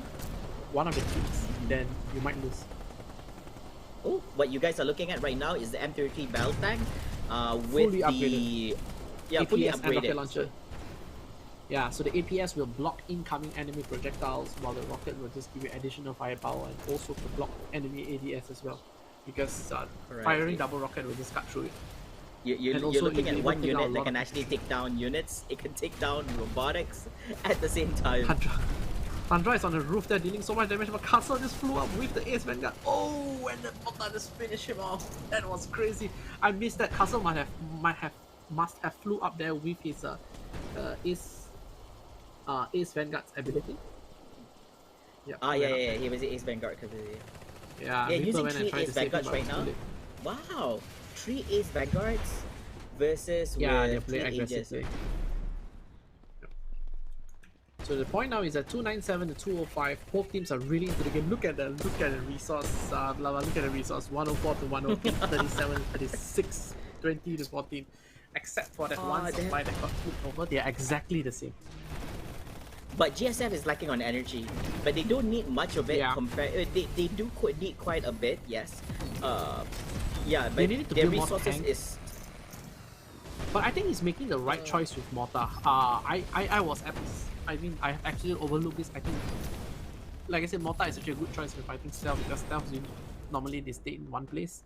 one of the teams, then you might lose. Oh, what you guys are looking at right now is the M33 battle tank, with Fully the fully APS and rocket upgraded. launcher. Yeah, so the APS will block incoming enemy projectiles, while the rocket will just give you additional firepower and also to block enemy ADS as well, because Correct. firing double rocket will just cut through it. You're And also looking you'll at be one able to take out a unit that lot can of actually take down units. It can take down robotics at the same time. Tundra is on the roof there dealing so much damage, but Castle just flew up with the Ace Vanguard. Oh, and the Mortar just finished him off. That was crazy. I missed that. Castle must have flew up there with his Ace Vanguard's ability. Yeah. He was the Ace Vanguard. Yeah, Yeah, Reaper using went and 3 tried Ace to save him, Vanguards but right it was now. too late. Wow, 3 Ace Vanguards versus Yeah, they're with playing 3 Aegis. aggressively. So the point now is at 297 to 205. Both teams are really into the game. Look at the resource. Look at the resource. 104 to 108, 37, 36, 20 to 14. Except for that one supply that got flipped over, they are exactly the same. But GSF is lacking on energy, but they don't need much of it. Yeah. They do need quite a bit. Yes. Yeah, but They need to their build more resources tanks. is. But I think he's making the right choice with Mortar. I was at this. I mean, I have actually overlooked this. I think, like I said, Mortar is such a good choice for fighting Stealth, because Stealth normally they stay in one place.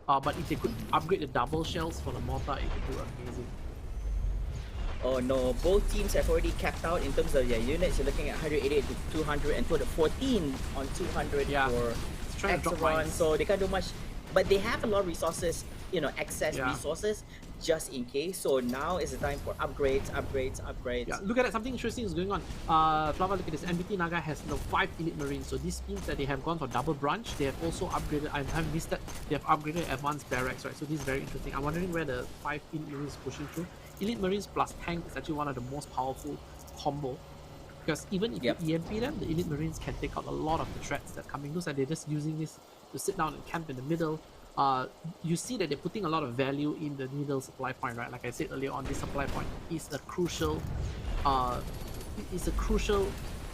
But if they could upgrade the double shells for the Mortar, it would do amazing. Oh no, both teams have already capped out in terms of their units. You're looking at 188 to 200 and 214 on 200 Yeah. for Let's try to drop Exaron, mines. so they can't do much. But they have a lot of resources, excess Yeah. resources just in case. So now is the time for upgrades. Yeah, look at that. Something interesting is going on. Flava, look at this. MBT Naga has 5 Elite Marines, so this means that they have gone for double branch. They have also upgraded, I haven't missed that, they have upgraded advanced barracks, right? So this is very interesting. I'm wondering where the 5 Elite Marines is pushing through. Elite Marines plus tank is actually one of the most powerful combo, because even if you EMP them, the Elite Marines can take out a lot of the threats that are coming loose, and they're just using this to sit down and camp in the middle. You see that they're putting a lot of value in the middle supply point, right? Like I said earlier on, this supply point is a crucial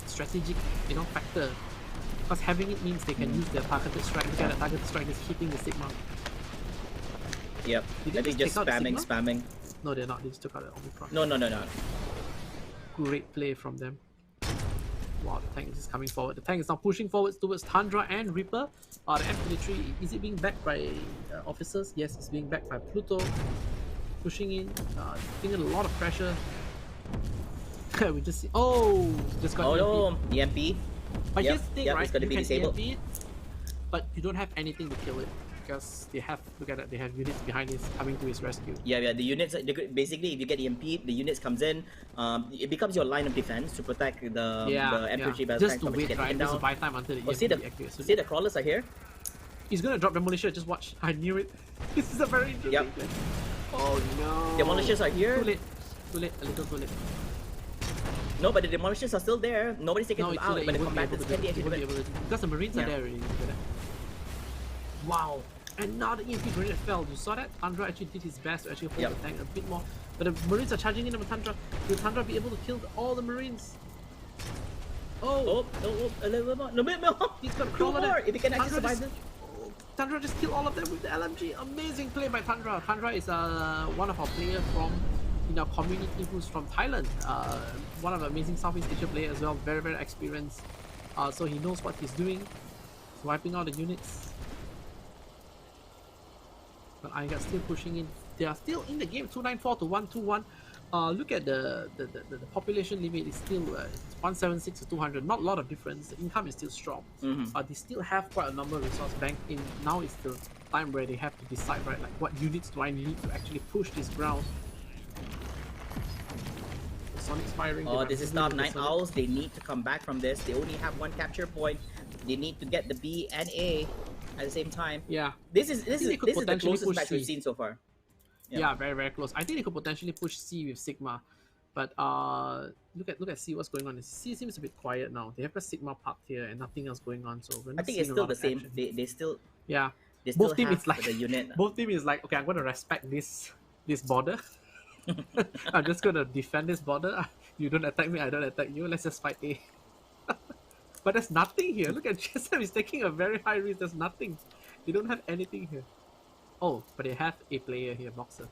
strategic factor, because having it means they can use their targeted strike. Look at that targeted strike is hitting the Sigma. Yep. Did I they think just just take out the spamming. No, they're not. They just took out the Omicron. No. Great play from them. Wow, the tank is just coming forward. The tank is now pushing forwards towards Tundra and Reaper. The F-23, is it being backed by officers? Yes, it's being backed by Pluto. Pushing in, putting in a lot of pressure. We just see, just got EMP. The MP. But here's the thing, right? It's gonna You be can disabled. EMP it, but you don't have anything to kill it, because they have, look at that, they have units behind this coming to his rescue. Yeah. The units, basically, if you get EMP, the units comes in. It becomes your line of defense to protect the M33 battle Just tank to from wait, getting right? taken Just to down. buy time until the EMP See the activates. So crawlers are here. he's gonna drop Demolisher, just watch. I knew it. This is a very interesting play. Oh no. Demolishers are here. Too late, a little too late. No, but the demolishers are still there. Nobody's taking No, them it's too out. late. But the You won't be able combatants to can do it. You won't be deactivate. able to do it. Because the Marines are Yeah. there already. Look at that. Wow. And now the EMP grenade fell. You saw that? Tundra actually did his best to actually hold the tank a bit more. But the Marines are charging in on Tundra. Will Tundra be able to kill all the Marines? Oh, a little bit more. He's got a Two crawler more. there. If he can actually Tundra survive just, this. Tundra just killed all of them with the LMG. Amazing play by Tundra. Tundra is one of our players from in our community who's from Thailand. One of the amazing Southeast Asia players as well. Very, very experienced. So he knows what he's doing. He's wiping out the units. But I got still pushing in. They are still in the game. 294 to 121. Look at the population limit is still 176 to 200. Not a lot of difference. The income is still strong. They still have quite a number of resources banked in. Now is the time where they have to decide, right? Like, what units do I need to actually push this ground? The Sonic's firing. Oh, this is top 9 Owls. They need to come back from this. They only have one capture point. They need to get the B and A at the same time. Yeah. This is the closest match we've seen so far. Yeah, very, very close. I think they could potentially push C with Sigma. But look at C, what's going on. C seems a bit quiet now. They have a Sigma parked here and nothing else going on. So I think it's still the same. They still both team is like the unit. Both team is like, okay, I'm gonna respect this border. I'm just gonna defend this border. You don't attack me, I don't attack you. Let's just fight A. But there's nothing here. Look at GSM is taking a very high risk. There's nothing. They don't have anything here. Oh, but they have a player here, Boxer.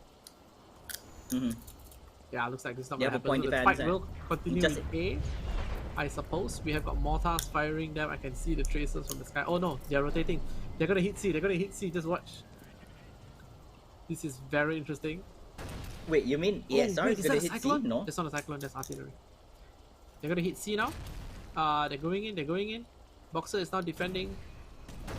Yeah, looks like this is not gonna happen. So the fight will continue with A. I suppose we have got mortars firing them. I can see the tracers from the sky. Oh no, they're rotating. They're gonna hit C. They're gonna hit C. Just watch. This is very interesting. Wait, you mean ESR is gonna hit C? No, that's not a cyclone. That's artillery. They're gonna hit C now. They're going in. They're going in. Boxer is now defending.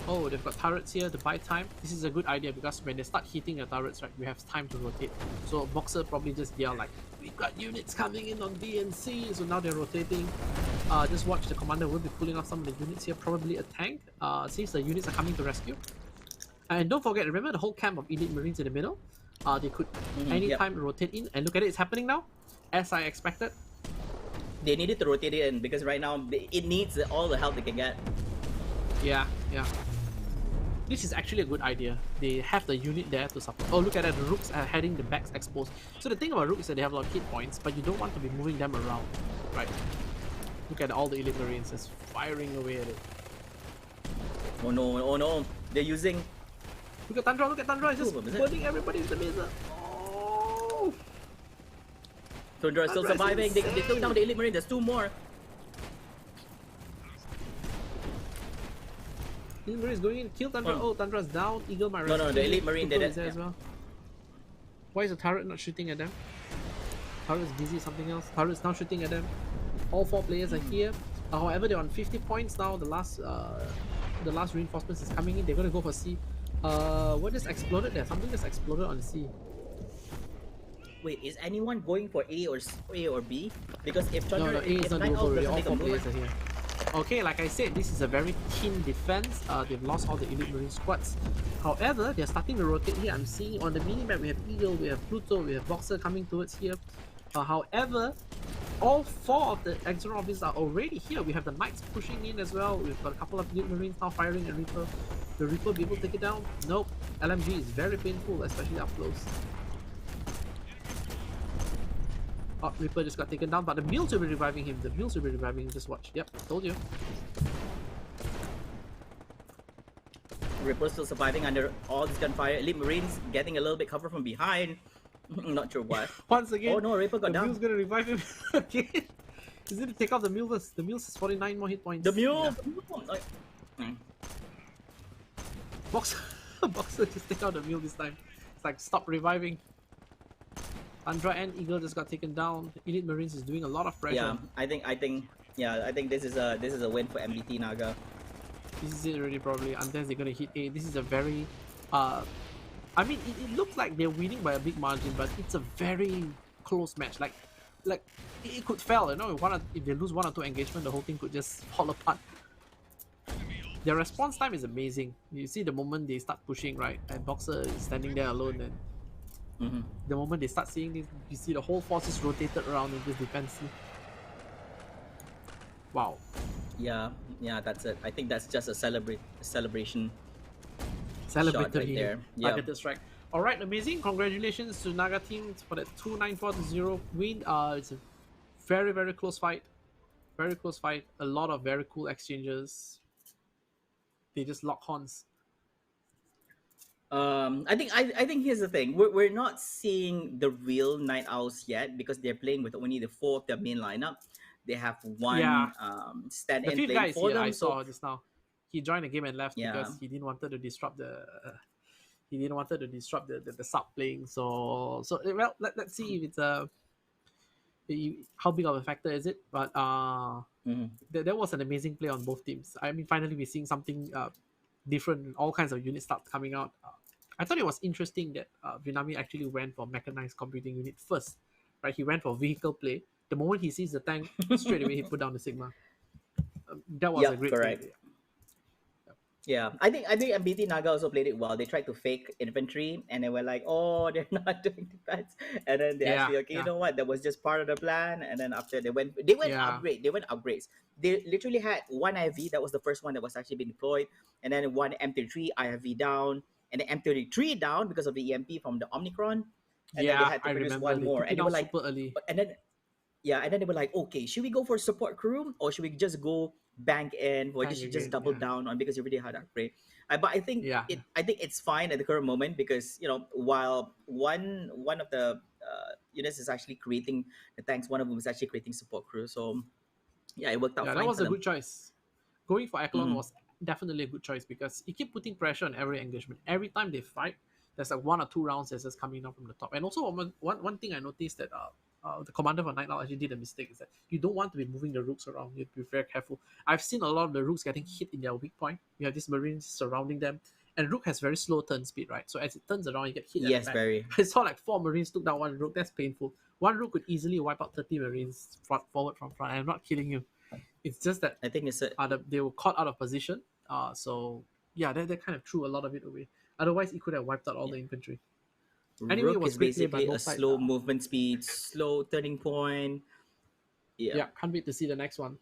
Oh, they've got turrets here to buy time. This is a good idea because when they start hitting the turrets, right, we have time to rotate. So Boxer probably just yell like, "We've got units coming in on B and C." So now they're rotating. Just watch, the commander will be pulling off some of the units here. Probably a tank. Since the units are coming to rescue. And don't forget, remember the whole camp of elite marines in the middle. They could anytime rotate in. And look at it, it's happening now, as I expected. They needed to rotate it in because right now it needs all the help they can get. Yeah. This is actually a good idea. They have the unit there to support. Oh, look at that. The Rooks are having the backs exposed. So the thing about Rooks is that they have a lot of hit points, but you don't want to be moving them around, right? Look at all the elite marines just firing away at it. Oh no. They're using... Look at Tundra. It's just burning everybody with the laser. Oh! Tundra is still surviving. They took down the elite marine. There's 2 more. Elite marine is going in. Kill Tundra. Oh, Tundra's down. Eagle might No, the elite marine did it. There as well. Why is the turret not shooting at them? Turret is busy something else. Turret is now shooting at them. All 4 players are here. However, they're on 50 points now. The last reinforcements is coming in. They're gonna go for C. What just exploded there? Something just exploded on the C. Wait, is anyone going for A or B? Because if Tundra, No, A is not going for it. All 4 players are here. Okay, like I said, this is a very keen defense. They've lost all the elite marine squads. However, they're starting to rotate here. I'm seeing on the minimap we have Eagle, we have Pluto, we have Boxer coming towards here. However, all 4 of the extra officers are already here. We have the Knights pushing in as well. We've got a couple of elite marines now firing at Reaper. The Reaper be able to take it down? Nope. LMG is very painful, especially up close. Oh, Reaper just got taken down, but the Mules will be reviving him. Just watch. Yep, told you. Reaper's still surviving under all this gunfire. Elite marines getting a little bit cover from behind. Not sure why. Once again, oh no, Reaper got down. The Mule's gonna revive him again. He's gonna take off the Mules. The Mules has 49 more hit points. The Mule! Yeah. Boxer just take out the Mule this time. It's like, stop reviving. Tundra and Eagle just got taken down. Elite Marines is doing a lot of pressure. Yeah, I think this is a win for MDT Naga. This is it already probably, unless they're gonna hit A. This is a very I mean, it looks like they're winning by a big margin, but it's a very close match. Like it could fail, you know. If they lose 1 or 2 engagement, the whole thing could just fall apart. Their response time is amazing. You see the moment they start pushing, right? And Boxer is standing there alone, and the moment they start seeing this, you see the whole force is rotated around in this defensive. Wow. Yeah, that's it. I think that's just a celebration. shot right celebratory there. Yeah. targeted strike. All right, amazing. Congratulations to Naga team for that 2-9-4-0 win. It's a very, very close fight. Very close fight. A lot of very cool exchanges. They just lock horns. I think here's the thing. We're not seeing the real Night Owls yet because they're playing with only the four of their main lineup. They have Yeah. one stand The in fifth playing guy is for here. them. I So saw just now. He joined the game and left yeah, because he didn't wanted to disrupt the sub playing. So well, let's see if it's how big of a factor is it? But mhm. there was an amazing play on both teams. I mean, finally we're seeing something different. All kinds of units start coming out. I thought it was interesting that Vinami actually went for mechanized computing unit first. Right, he went for vehicle play. The moment he sees the tank, straight away he put down the Sigma. That was a Yep, great play. correct. Yeah, I think MBT Naga also played it well. They tried to fake infantry, and they were like, "Oh, they're not doing defense." And then they Yeah, actually, okay, you yeah, know what? That was just part of the plan. And then after yeah, they went upgrades. They literally had one IV. That was the first one that was actually being deployed, and then one M33 IFV down, and then M33 down because of the EMP from the Omicron, and then they yeah. had to I produce remember one they more, took it and they down were like, super early. and then yeah, and then they were like, okay, should we go for support crew or should we just go bank in or Tank just again. double Yeah, down on because you already had upgrade? But I think yeah, I think it's fine at the current moment because while one of the units is actually creating the tanks, one of them is actually creating support crew. So yeah, it worked out yeah. That fine was for a them. good choice. Going for Eklon Hmm. was definitely a good choice because you keep putting pressure on every engagement. Every time they fight, there's like 1 or 2 rounds that's just coming down from the top. And also one thing I noticed that the commander for Night Owl actually did a mistake is that you don't want to be moving the rooks around. You have to be very careful. I've seen a lot of the rooks getting hit in their weak point. You have these marines surrounding them, and rook has very slow turn speed, right? So as it turns around, you get hit at the Yes, back. very. I saw like 4 marines took down one rook. That's painful. One rook could easily wipe out 30 marines forward from front. I'm not kidding you. It's just that I think it's a they were caught out of position. So yeah, that kind of threw a lot of it away. Otherwise, it could have wiped out all yeah. the infantry. Anyway, it Rook was is great play by basically a both sides. slow movement speed, slow turning point. Yeah. Yeah, can't wait to see the next one.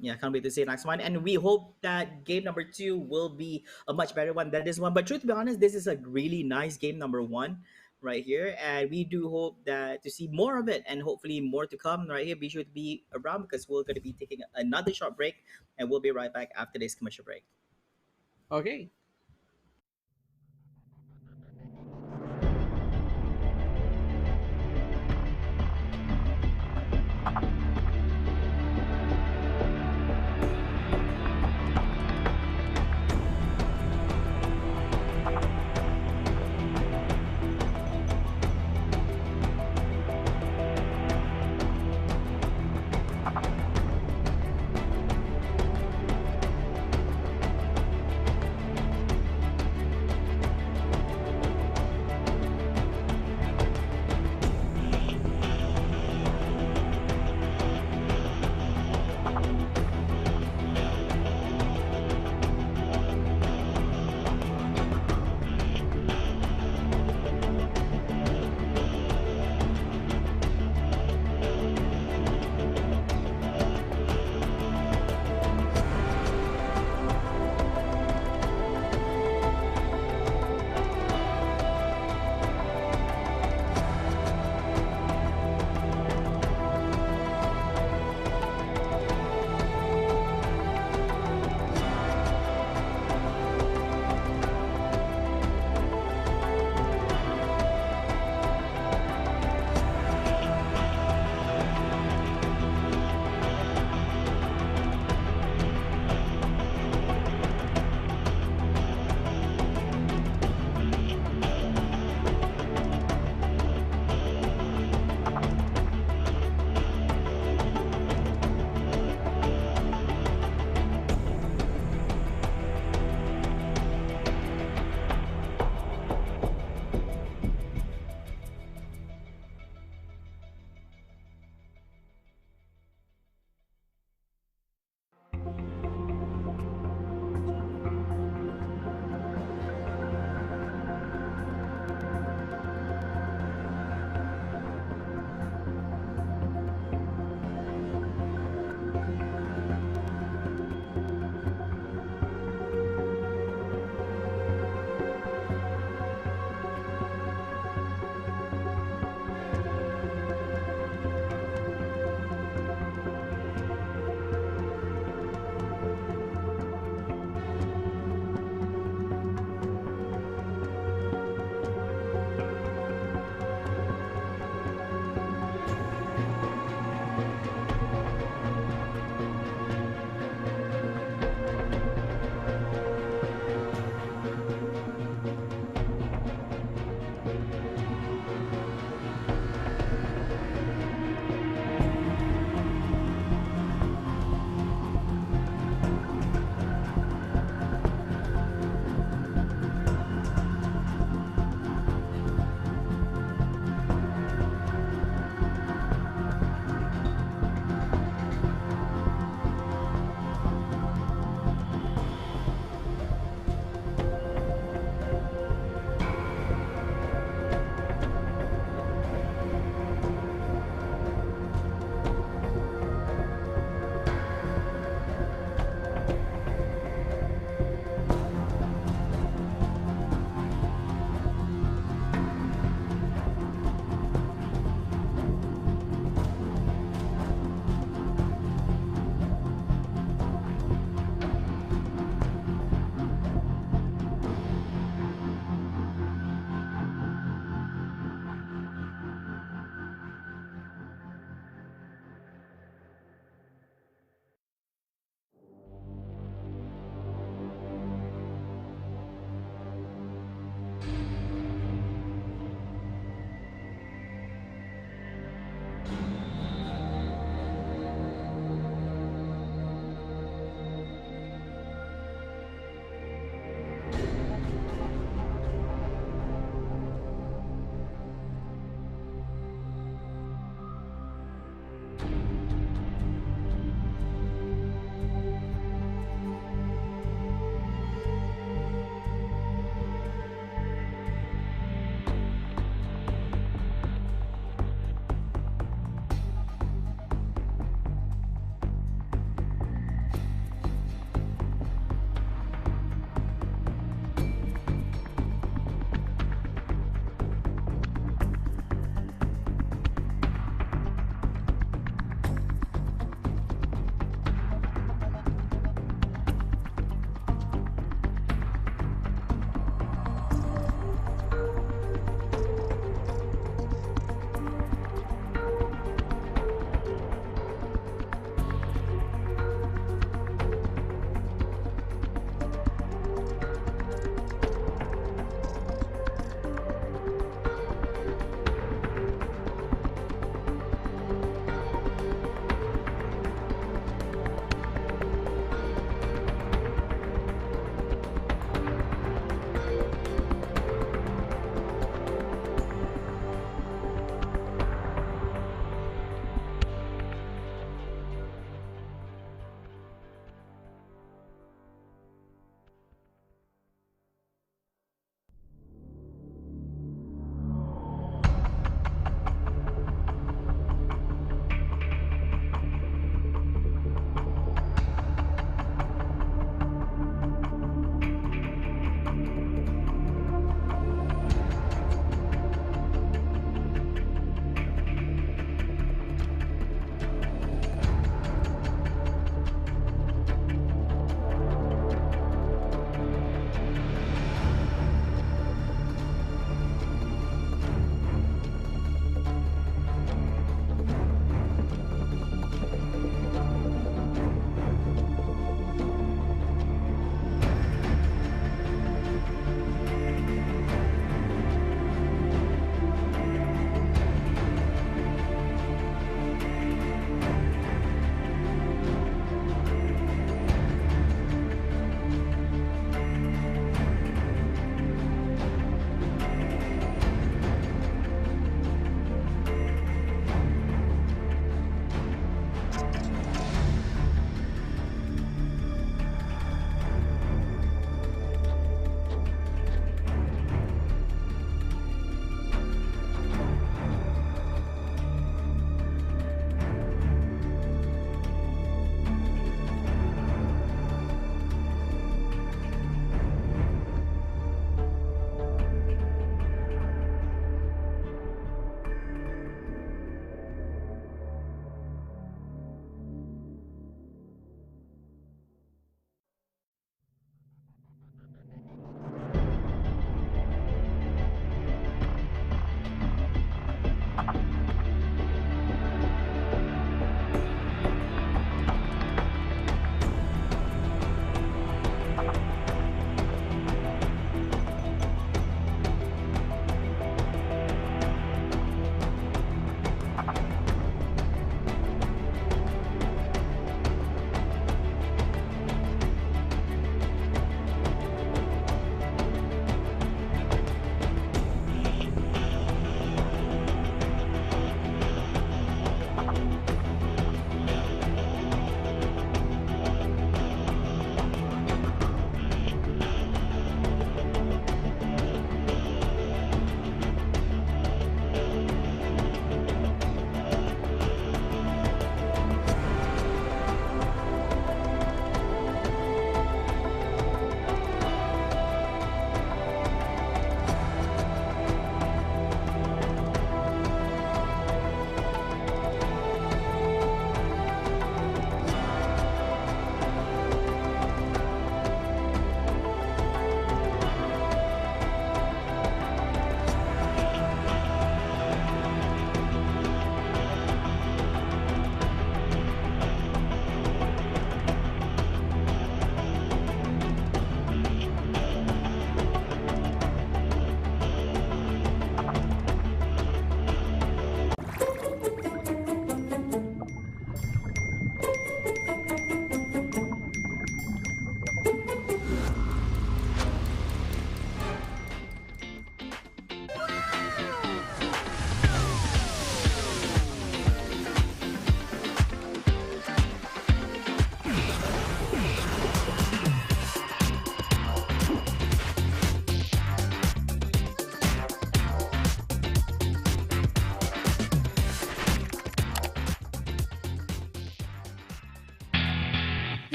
Yeah, can't wait to see the next one. And we hope that game number two will be a much better one than this one. But truth be honest, this is a really nice game number one right here. And we do hope that to see more of it and hopefully more to come right here. Be sure to be around because we're going to be taking another short break and we'll be right back after this commercial break. Okay.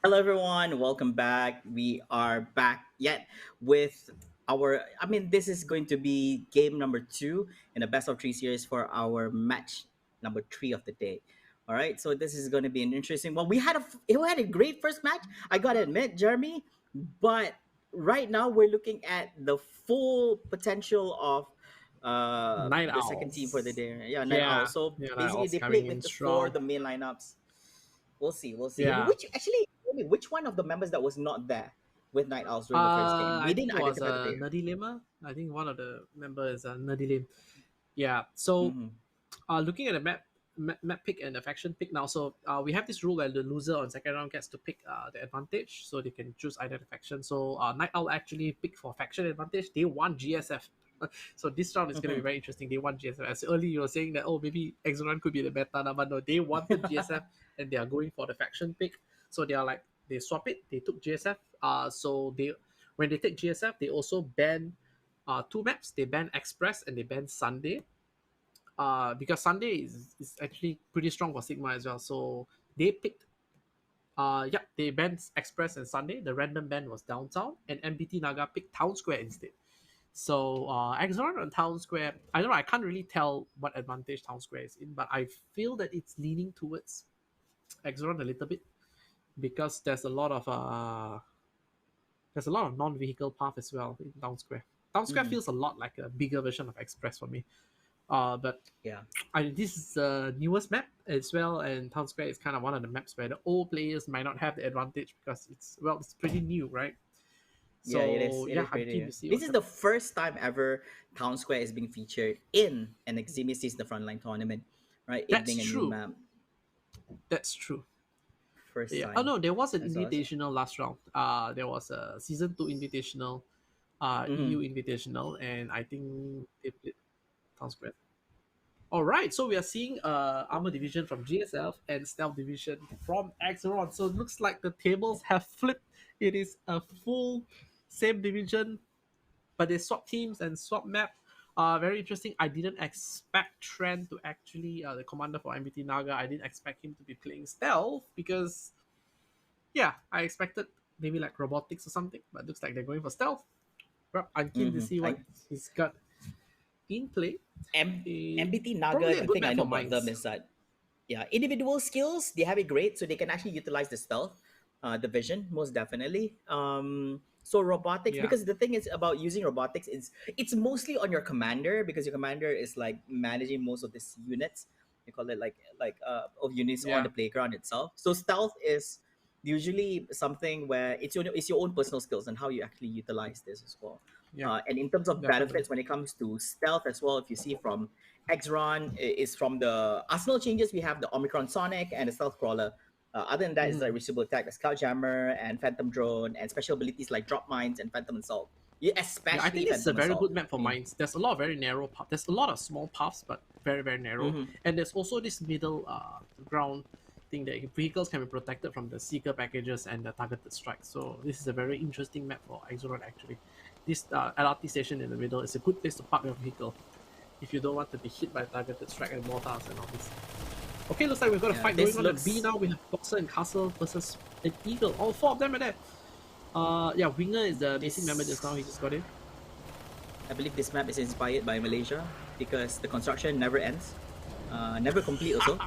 Hello, everyone. Welcome back. We are back yet with our. I mean, this is going to be game number two in the best of three series for our match number three of the day. All right, so this is going to be an interesting one. We had a great first match. I gotta admit, Jeremy, but right now we're looking at the full potential of Night the second team for the Owls. day. Yeah, Night Owl. Yeah, So yeah, Night basically, Owls they played coming in with the four strong. the main lineups. We'll see. We'll see. Yeah. Which actually, tell me, which one of the members that was not there with Night Owls during the first game? We I think didn't it was identify the player. Nerdy Lima. I think one of the members is Nerdy Lim. Yeah. So, Mm-hmm. looking at the map pick and the faction pick now. So, we have this rule where the loser on second round gets to pick the advantage, so they can choose either the faction. So, Night Owl actually picked for faction advantage. They won GSF. So this round is going to be Mm-hmm. very interesting. They won GSF. As early you were saying that maybe Exoran could be the meta, but no, they wanted GSF and they are going for the faction pick. So they are like they swap it. They took GSF. So they when they take GSF, they also ban two maps. They ban Express and they ban Sunday. Because Sunday is actually pretty strong for Sigma as well. So they picked they banned Express and Sunday. The random ban was Downtown, and MBT Naga picked Town Square instead. So Exoran on Town Square, I don't know. I can't really tell what advantage Town Square is in, but I feel that it's leaning towards Exoran a little bit because there's a lot of non-vehicle path as well in Town Square. Town Square Mm-hmm. feels a lot like a bigger version of Express for me. But Yeah. this is the newest map as well, and Town Square is kind of one of the maps where the old players might not have the advantage because it's pretty new, right? Yeah, it is. So It yeah, is I'm pretty keen new. to see This what's is up. the first time ever Town Square is being featured in an Eximius Season the Frontline tournament, right? It That's being a new true. map, That's true. first Yeah. Oh time. no, there was an That's awesome. invitational last round. There was a season two invitational, EU Mm-hmm. invitational, and I think they played Town Square. All right, so we are seeing armor division from GSF and stealth division from Axeron. So it looks like the tables have flipped. It is a full same division, but they swap teams and swap map. Very interesting. I didn't expect Trent to actually the commander for MBT Naga. I didn't expect him to be playing stealth because yeah, I expected maybe like robotics or something, but looks like they're going for stealth. Well, I'm keen to Mm-hmm. see what he's got in play. MBT Naga, Probably a the good thing map I know for about them mines. is that yeah, individual skills they have it great, so they can actually utilize the stealth, the vision most definitely. So robotics, Yeah. because the thing is about using robotics, it's mostly on your commander because your commander is like managing most of these units. They call it of units on Yeah. the playground itself. So stealth is usually something where it's your own personal skills and how you actually utilize this as well. Yeah. And in terms of Definitely. benefits, when it comes to stealth as well, if you see from Xron is from the arsenal changes. We have the Omicron Sonic and the Stealth Crawler. Other than that, is Mhm. like reachable attack, the Scout Jammer and Phantom Drone, and special abilities like Drop Mines and Phantom Assault. Yeah, Yeah, I especially think this is a Phantom very Assault. good map I for mean, mines. There's a lot of very narrow paths. There's a lot of small paths, but very, very narrow. mm-hmm, And there's also this middle ground thing that vehicles can be protected from the Seeker packages and the targeted strikes. So this is a very interesting map for Exoron actually. This LRT station in the middle is a good place to park your vehicle if you don't want to be hit by targeted strike and mortars and all this. Okay, looks like we've got a yeah, fight this going on at looks. B now. We have Boxer and Castle versus an Eagle. All four of them are there. Yeah, Winger is the missing member just now. He just got in. I believe this map is inspired by Malaysia because the construction never ends, never complete also.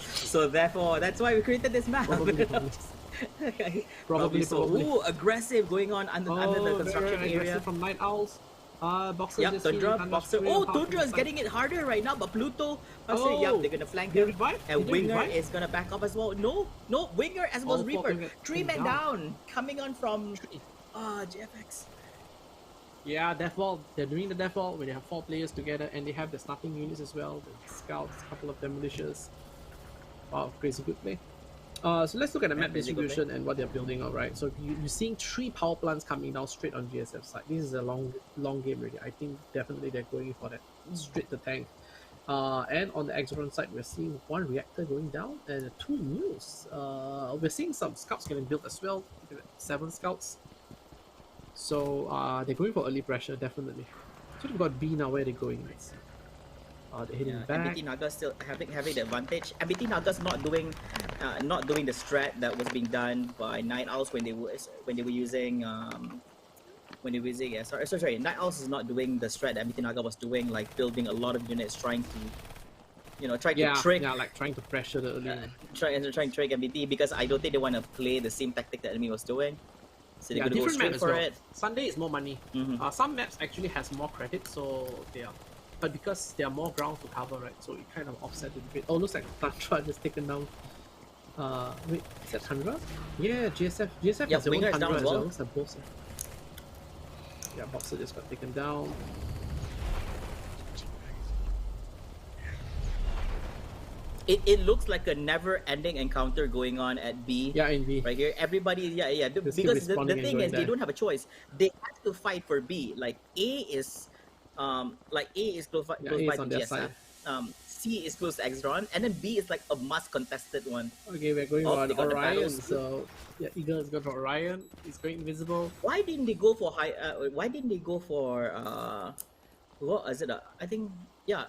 So therefore, that's why we created this map. Probably. Probably so. Probably. Ooh, aggressive going on under the construction very area. aggressive from Night Owls. Boxer Yep, just Tundra, healing, Boxer. Thunder's Oh, real Tundra is powerful getting it harder right now, but Pluto, Boxer, Oh, yep, they're gonna flank they him. revived? And Did they Winger revive? is gonna back up as well. No, Winger as well as All four Reaper. Winger Three men down, coming on from GFX. Yeah, Deathball. They're doing the Deathball where they have 4 players together and they have the starting units as well. The scouts, a couple of demolishers. Wow, crazy good play. So let's look at the map Crazy good distribution and what they're building. All right, so you're seeing 3 power plants coming down straight on GSF side. This is a long game already. I think definitely they're going for that straight to tank. And on the Exoron side, we're seeing 1 reactor going down and 2 mules. We're seeing some scouts getting built as well. 7 scouts. So they're going for early pressure, definitely. So they've got B now. Where they're going? Let's see. They're heading back. MBT Naga still having the advantage. MBT Naga's not doing not doing the strat that was being done by Night Owls when they were using sorry, Night Owls is not doing the strat that MBT Naga was doing, like building a lot of units, trying to try to trick, like trying to pressure the early one. trying to trick MBT, because I don't think they want to play the same tactic that enemy was doing. So they're gonna go straight for it. Sunday is more money. Some maps actually has more credit, so they are, but because there are more ground to cover, right? So it kind of offset it a bit. Oh, looks like Tantra just taken down. Wait, is that Tundra? Yeah, GSF has their own Tundra as well. So both. Yeah, Boxer just got taken down. It looks like a never-ending encounter going on at B. Yeah, in B. Right here. Everybody, because the thing is, they don't have a choice. They have to fight for B. Like A is close by to GSF. C is close to Exron, and then B is like a must-contested one. Okay, we're going on Orion. So yeah, Eagle is going for Orion. He's going invisible. Why didn't they go for why didn't they go for what is it? I think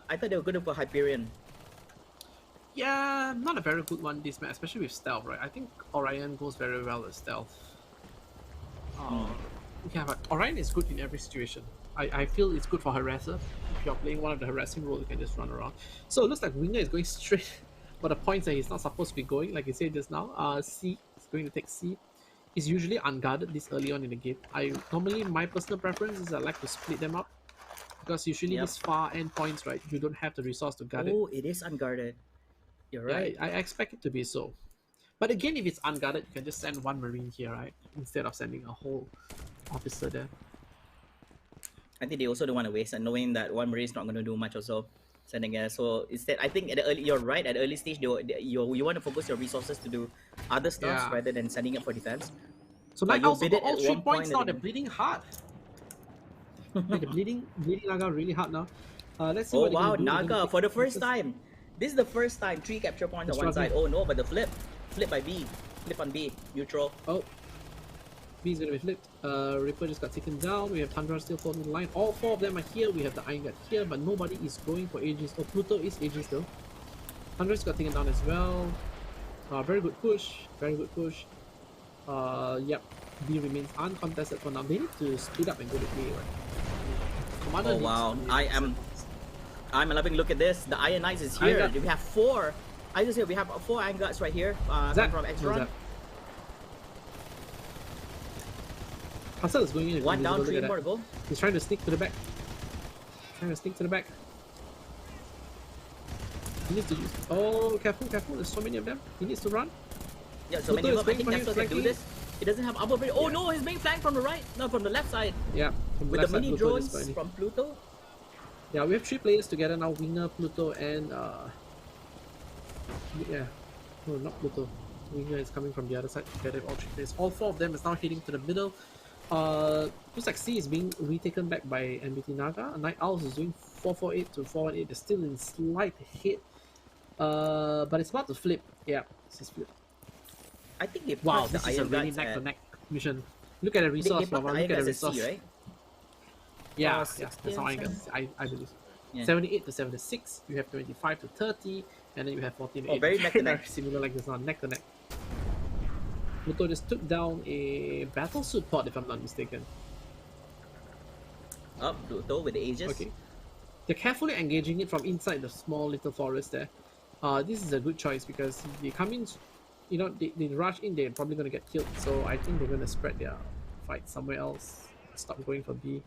I thought they were going for Hyperion. Yeah, not a very good one this match, especially with stealth, right? I think Orion goes very well with stealth. Yeah, but Orion is good in every situation. I feel it's good for harasser. If you're playing one of the harassing roles, you can just run around. So it looks like Winger is going straight for the points that he's not supposed to be going, like you said just now. C is going to take C. He's usually unguarded this early on in the game. Normally my personal preference is I like to split them up, because usually these far end points, right, you don't have the resource to guard it. Oh, it is unguarded. You're right. I expect it to be so. But again, if it's unguarded, you can just send one Marine here, right? Instead of sending a whole officer there. I think they also don't want to waste, and knowing that one Marine is not going to do much also. Sending it. So instead, I think you're right, at the early stage, you want to focus your resources to do other stuff rather than sending it for defense. So like also got all 3 points now, they're bleeding hard. Like they're bleeding Naga really hard now. Let's see what wow, Naga for the first time. This is the first time 3 capture points on one side. Oh no, but the flip by B. Flip on B. Neutral. Oh. B is going to be flipped. Ripper just got taken down. We have Tundra still following the line. All 4 of them are here. We have the Iron Guard here, but nobody is going for AG. Oh, Pluto is AG still. Tundra just got taken down as well. Very good push. Very good push. Yep. B remains uncontested for now. They need to speed up and go to A, right? Commander wow. I'm loving. Look at this. The Iron Knights is here. We have 4. I just say we have 4 Iron Guards right here. From Exron. Hassel is going in. 1 down, 3 more to go. He's trying to sneak to the back. He needs to use. Oh, careful. There's so many of them. He needs to run. Yeah, so many of them. I think Nestor can do this. He doesn't have armor. Oh no, he's being flanked from the right. No, from the left side. Yeah, with the mini drones from Pluto. Yeah, we have 3 players together now. Winger, Pluto, and no, not Pluto. Winger is coming from the other side together. All 3 players. All 4 of them is now heading to the middle. Looks like C is being retaken back by MBT Naga. Night Owls is doing 448 to 418. They're still in slight hit. But it's about to flip. Yeah, this is flip. I think they wow, this is a really neck-to-neck mission. Look at the resource, Look at the resource. C, right? Yeah, that's how I believe. Yeah. 78 to 76. You have 25 to 30, and then you have 14 to 8. Very neck-to-neck. Similar like this one, neck-to-neck. Pluto just took down a battlesuit pod, if I'm not mistaken. Up Pluto with the Aegis. Okay. They're carefully engaging it from inside the small little forest there. This is a good choice because they come in, they rush in, they're probably going to get killed. So I think they're going to spread their fight somewhere else. Stop going for B.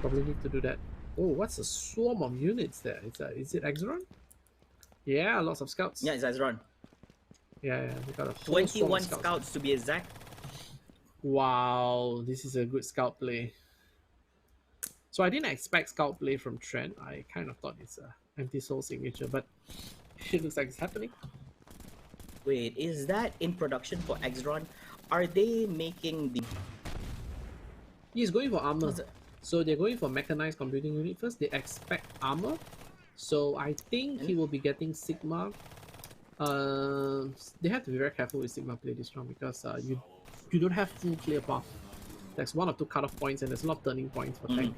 Probably need to do that. Oh, what's a swarm of units there? Is it Exron? Yeah, lots of scouts. Yeah, it's Exron. Yeah, we got a 21 scouts to be exact. Wow, this is a good scout play. So I didn't expect scout play from Trent. I kind of thought it's a empty soul signature, but it looks like it's happening. Wait, is that in production for Exron? Are they making the... He's going for armor. So they're going for mechanized computing unit first. They expect armor. So I think he will be getting Sigma. They have to be very careful with Sigma play this round because you don't have full clear path. There's 1 or 2 cutoff points and there's a lot of turning points for tank.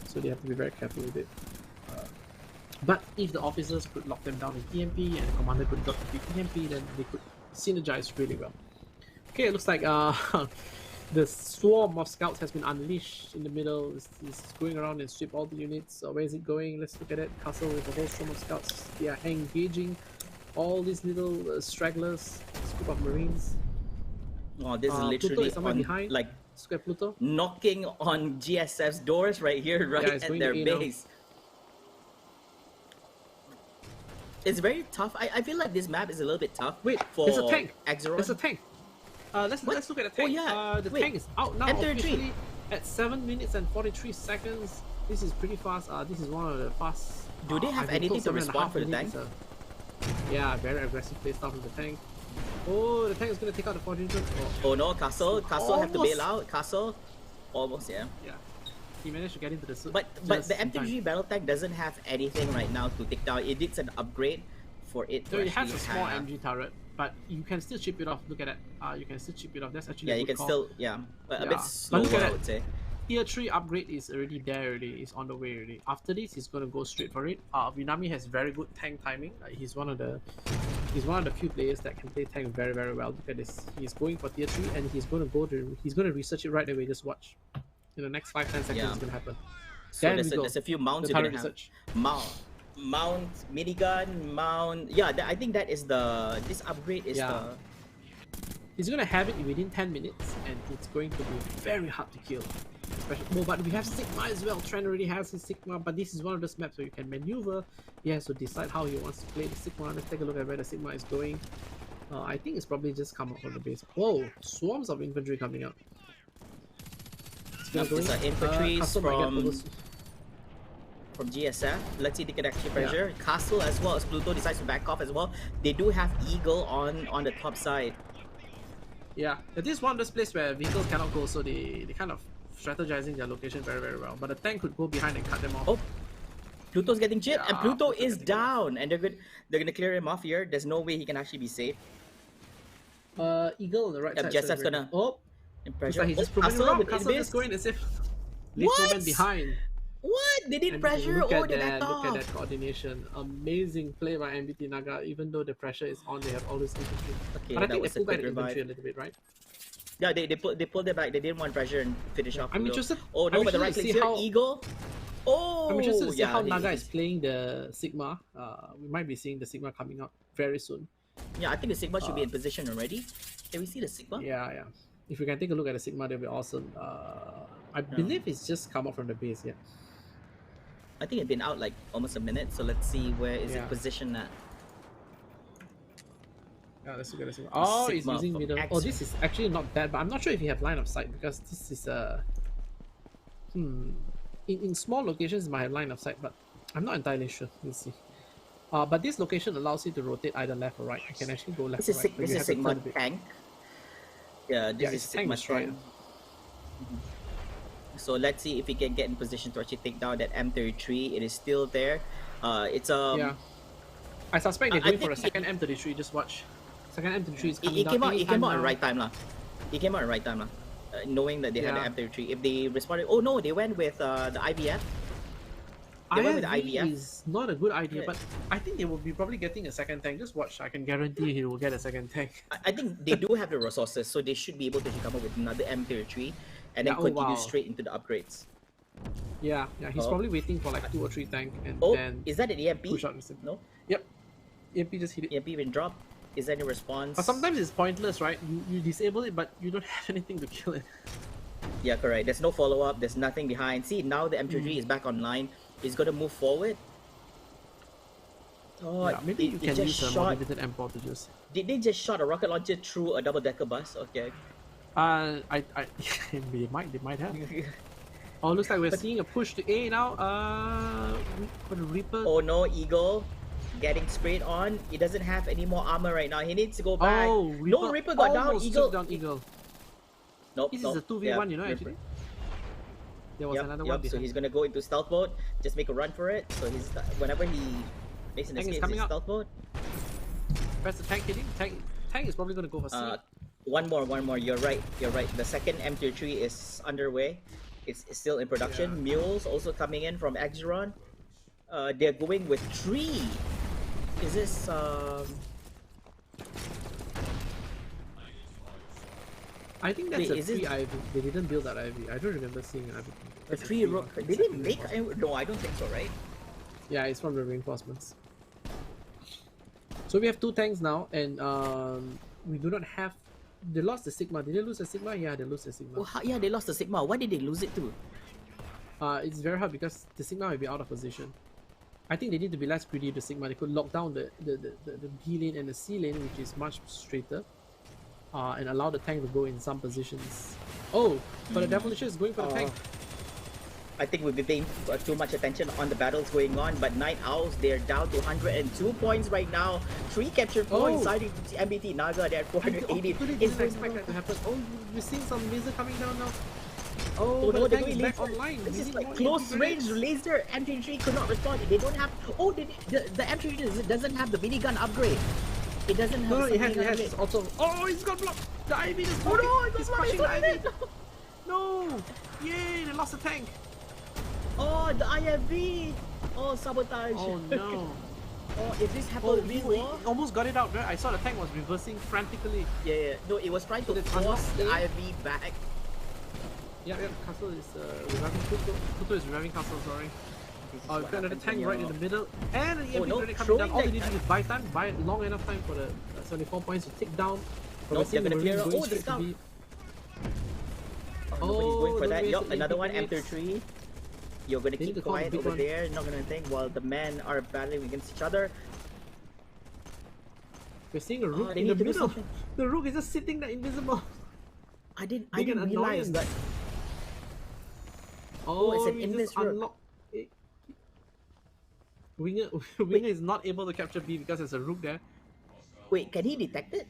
So they have to be very careful with it. But if the officers could lock them down in TMP and the commander could drop the TMP, then they could synergize really well. Okay, it looks like the swarm of scouts has been unleashed in the middle. It's going around and sweep all the units. Where is it going? Let's look at it. Castle with a whole swarm of scouts. They are engaging all these little stragglers, group of marines. Oh, this is literally Pluto is somewhere on, behind. like Square Pluto. knocking on GSF's doors right here, right it's at going their to A now. base. It's very tough. I feel like this map is a little bit tough. Wait, for there's a tank. Exeron. There's a tank. Let's look at the tank. Oh, yeah. The Wait. tank is out now M33. officially at 7 minutes and 43 seconds. This is pretty fast. This is one of the fast. Do they have I think anything to 7.5 respond for the minutes, tank? Yeah, very aggressive play style from the tank. Oh, the tank is gonna take out the 400. Oh no, Castle have to Almost. bail out. Castle, almost, yeah. Yeah, he managed to get into the suit. But just the in time. M33 battle tank doesn't have anything right now to take down. It needs an upgrade for it to So it has a actually small have. MG turret, but you can still chip it off. Look at that. You can still chip it off. That's actually Yeah, a you good can call. still, yeah, but a Yeah. bit But slower, look at I that. would say. Tier 3 upgrade is already there already. It's on the way already. After this, he's gonna go straight for it. Vinami has very good tank timing. He's one of the few players that can play tank very well. Look at this. He's going for tier 3 and he's gonna research it right away. Just watch. In the next 5-10 seconds, Yeah. it's gonna happen. So Then there's we go. a few mounts The you're gonna turret have. research. Mount minigun, mount. Yeah, I think that is this upgrade is Yeah. He's gonna have it within 10 minutes, and it's going to be very hard to kill. Especially, but we have Sigma as well. Trent already has his Sigma, but this is one of those maps where you can maneuver. He has to decide how he wants to play the Sigma. Let's take a look at where the Sigma is going. I think it's probably just come out from the base. Whoa, swarms of infantry coming out. These are infantries Castle might get from overs- GSF. Let's see if they can actually pressure. Castle as well as Pluto decides to back off as well. They do have Eagle on the top side. Yeah, this is one of those places where vehicles cannot go, so they kind of strategizing their location very well. But the tank could go behind and cut them off. Oh, Pluto's getting chipped, and Yeah, Pluto Pluto's is getting down, and they're gonna clear him off here. There's no way he can actually be safe. Eagle on the right side. Jessups so gonna- Oh, And looks pressure. like he's just Oh, proving Castle wrong. with Castle invis. just going as if leave What? movement behind. What? They didn't And pressure. look Oh, at they that! backed Look at off. that coordination. Amazing play by MBT Naga. Even though the pressure is on, they have all this infantry. Okay, But I that think they was a pulled back quick the infantry a revive. little bit, right? Yeah, they pulled it back. They didn't want pressure and finish off. I'm Pluto. interested. Oh no, I'm but the interested right to click see here, how- Eagle. Oh, I'm interested to see yeah, how Naga is playing the Sigma. We might be seeing the Sigma coming out very soon. Yeah, I think the Sigma should be in position already. Can we see the Sigma? Yeah. If we can take a look at the Sigma, that'll be awesome. I believe it's just come out from the base, yeah. I think it's been out like almost a minute. So let's see where is Yeah. it positioned at. Yeah, let's look at the Sigma. Oh, it's Sigma using from middle. X. Oh, this is actually not bad, but I'm not sure if you have line of sight because this is a. In small locations, it might have line of sight, but I'm not entirely sure. Let's see. But this location allows you to rotate either left or right. You can actually go left This or is right. but this you is have to Sigma turn a bit. tank. Yeah, this Yeah, is it's tank Sigma destroyer. tank. So let's see if we can get in position to actually take down that M33. It is still there. It's Yeah. I suspect they're I going for a think second M33. Just watch. Second M33 is coming It down. came out. It anytime came out at now. the right time lah. It came out at the right time lah. Knowing that they had Yeah. the M33. If they responded, oh no, they went with the IVF. They went with the IFV IVF. is not a good idea, Yeah. but I think they will be probably getting a second tank. Just watch. I can guarantee he will get a second tank. I think they do have the resources, so they should be able to come up with another M33 and then Yeah, oh, continue wow. straight into the upgrades. Yeah. He's Oh. probably waiting for like 2 or 3 tank and Oh, then is that an EMP? push out the sim. No, Yep. EMP just hit it. EMP been dropped. Is there any response? But sometimes it's pointless, right? You disable it, but you don't have anything to kill it. Yeah, correct. There's no follow up. There's nothing behind. See, now the M33 is back online. It's gonna move forward. Oh, Yeah, maybe you it can just use a shot. motivated M4 to just. Did they just shot a rocket launcher through a double decker bus? Okay. I they might have. Oh, looks like we're seeing a push to A now. For the Reaper. Oh no, Eagle getting sprayed on. He doesn't have any more armor right now. He needs to go back. Oh, No, Reaper got down. almost Eagle. took down Eagle. Nope. This nope. is a 2v1, Yeah, you know, Reaper. actually. There was Yep, another yep. one So behind. he's gonna go into stealth mode. Just make a run for it. So he's whenever he makes an Tank is escape, coming he's up. stealth mode. Press the tank hitting. Tank is probably gonna go for C. One more. You're right. The second M33 is underway. It's still in production. Yeah. Mules also coming in from Exeron. They're going with 3. Is this I think that's Wait, a is 3 it- Ivy. They didn't build that Ivy. I don't remember seeing an Ivy. the That's a 3 3 rook? one. Did they Second make? reinforcement. No, I don't think so, right? Yeah, it's from the reinforcements. So we have 2 tanks now, and we do not have. They lost the Sigma. Did they lose the Sigma? Yeah, they lost the Sigma. Oh, yeah, they lost the Sigma. Why did they lose it to? It's very hard because the Sigma will be out of position. I think they need to be less greedy with the Sigma. They could lock down the B lane and the C lane, which is much straighter, and allow the tank to go in some positions. Oh, but the Demolition is going for the tank. I think we've been paying too much attention on the battles going on, but Night Owls, they're down to 102 points right now. 3 capture points, siding with MBT Naga, they're at 480. Really didn't expect that to happen. Oh, we're seeing some laser coming down now. Oh but no, the they're tank is going back laser. online. This We is need like more close MP range grenades. laser. MT3 could not respond. They don't have. Oh, the MT3 doesn't have the minigun upgrade. It doesn't have. No, the it has. minigun It has. upgrade. It's also. Oh, he's got blocked. The Ivy is Oh blocking. no, it's He's not crushing the Ivy. it. No! Yay! They lost the tank. Oh, the IFV. Oh, sabotage. Oh no! Oh, if this Oh, happened, we almost got it out, right? I saw the tank was reversing frantically. yeah. No, it was trying to So it's force unlocked the A. IFV back. Yeah, Castle is reviving. Kuto is reviving Castle, sorry. This is Oh, what we've got another happens tank when right in you're- the middle. And an EMP no, grenade coming throwing down. All they that- need to do is buy time, buy long enough time for the 74 points to take down. But Nope, we're seeing they're gonna Marine clear- going oh, the straight to scout. B. Oh, nobody's going for don't that. waste Yup, the another EMP one, grenades. M33. You're gonna They need keep to call the quiet big over one. there, not gonna think, while the men are battling against each other. We're seeing a rook they in need the to do middle. something. The rook is just sitting there invisible. I didn't Being an realize that. annoyance. Oh, it's an we invis just rook. unlocked it. Winger is not able to capture B because there's a rook there. Wait, can he detect it?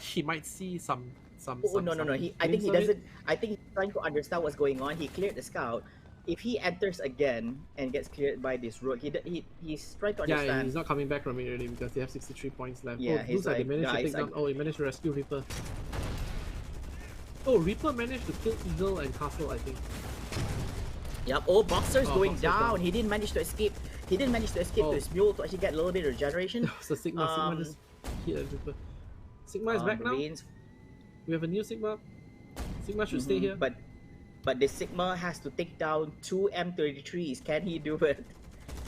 He might see some. Oh no. I think he doesn't. I think he's trying to understand what's going on. He cleared the scout. If he enters again and gets cleared by this rook, he's trying to understand. Yeah, he's not coming back from it really because they have 63 points left. Yeah, oh, he's looks like they like, managed to guys, take down. Oh, he managed to rescue Reaper. Oh, Reaper managed to kill Eagle and Castle, I think. Yep. Oh, Boxer's Oh, going Boxer's down. down. He didn't manage to escape. He didn't manage to escape Oh. to his mule to actually get a little bit of regeneration. So Sigma just hit Reaper. Sigma is back now. Marines, We have a new Sigma. Sigma should stay here. But the Sigma has to take down 2 M33s. Can he do it?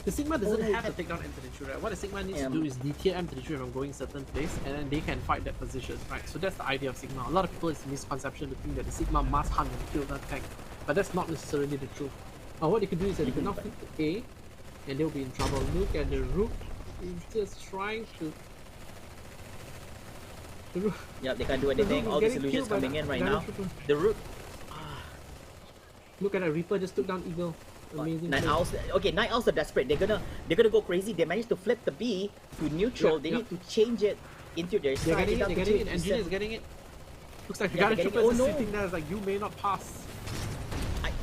The Sigma doesn't Oh, have to that- take down M33, right? What the Sigma needs Yeah. to do is deter M33 from going certain place, and then they can fight that position, right? So that's the idea of Sigma. A lot of people, it's a misconception to think that the Sigma must hunt and kill that tank, but that's not necessarily the truth. What they can do is that they can now flip to A, and they'll be in trouble. Look at the Rook. He's just trying to... The Rook... Yep, they can't do the anything. Rook is All the getting solutions killed by coming the in right Dire now. Trooper. The rook. Look at that, Reaper just took down Eagle. Amazing. Night play. Owls. Okay, Night Owls are desperate. They're gonna go crazy. They managed to flip the B to neutral. Yeah, they yeah. need to change it into their They're side. getting it, They they're have to getting it, change Engineer is to getting it. Looks like the Yeah, Guy they're getting Trooper it. is Oh, just no. sitting there, it's like, you may not pass.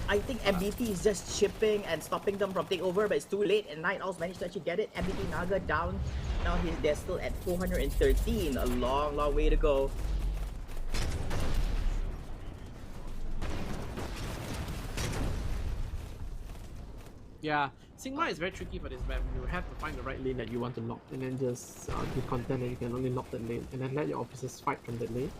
I think MBT is just chipping and stopping them from takeover, but it's too late. And Night Owls managed to actually get it. MBT Naga down. Now they're still at 413. A long way to go. Yeah, Sigma is very tricky for this map. You have to find the right lane that you want to knock, and then just be content that you can only knock that lane, and then let your officers fight from that lane.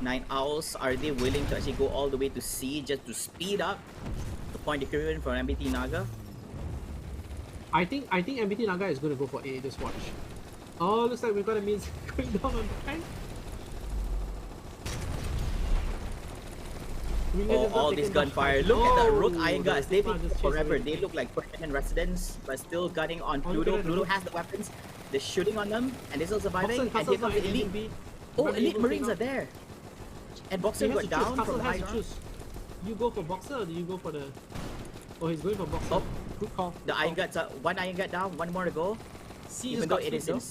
Night Owls, are they willing to actually go all the way to C just to speed up the point equivalent for MBT Naga? I think MBT Naga is going to go for A. Just watch. Oh, looks like we've got a means going down on the tank. Oh, all this gunfire. Look at the Rook Iron Guts. They've been just forever. They look like permanent residents, but still gunning on Oh, look at Pluto. that Pluto Rook. has the weapons. They're shooting on them, and they're still surviving. And here comes the elite. Oh, Remember, elite you Marines go are there. And Boxer He has got to choose. down Castle from has high to ground. choose. You go for Boxer or do you go for the... Oh, he's going for Boxer. Oh, Good call. The Good Iron call. Guts, one Iron Gut down, one more to go. C Even just though got it is flipped, in.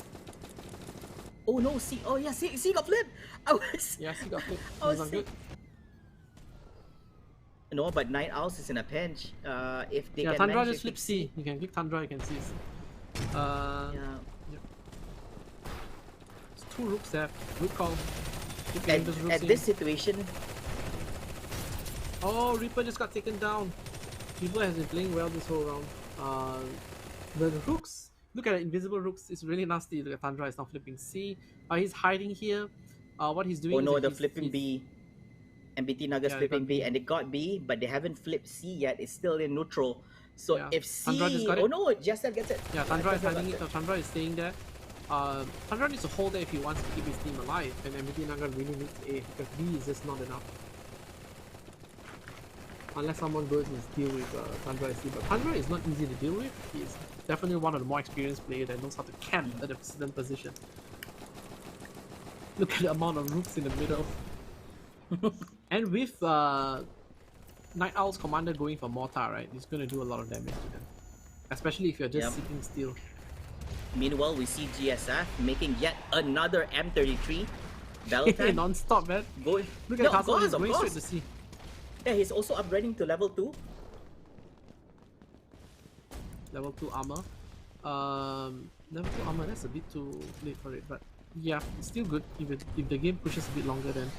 though. Oh no, C. Oh yeah, C got flipped. I was. Yeah, C got flipped. Oh, He's not C. good. No, but Night Owls is in a pinch. If they Yeah, can Tundra manage just to flip C. You can click Tundra, you can see. Yeah. It's 2 rooks there. Good call. Good game, At, just rooks at in. this situation, Oh, Reaper just got taken down. Reaper has been playing well this whole round. The rooks, look at the invisible rooks. It's really nasty. Look at Tundra is now flipping C. He's hiding here. What he's doing Oh is no, that the flipping B. MBT Naga's yeah, flipping got B, B. and they got B, but they haven't flipped C yet. It's still in neutral. So Yeah. if Tundra just C, got oh it. no, Jester gets it. Yeah, Tundra is Tundra hiding got it. Tundra is staying there. Tundra needs to hold there if he wants to keep his team alive, and MBT Naga really needs A because B is just not enough. Unless someone goes and deal with Tundra SC, but Tundra is not easy to deal with. He is definitely one of the more experienced players that knows how to camp at a certain position. Look at the amount of rooks in the middle. And with Night Owl's commander going for Mortar, right, it's going to do a lot of damage to them. Especially if you're just seeking steal. Meanwhile, we see GSF making yet another M33 battle tank. Non-stop, man. Going, Look at Castle, he's going straight to C. Yeah, he's also upgrading to level 2. Level 2 armor. Level 2 armor, that's a bit too late for it, but yeah, it's still good. If the game pushes a bit longer, then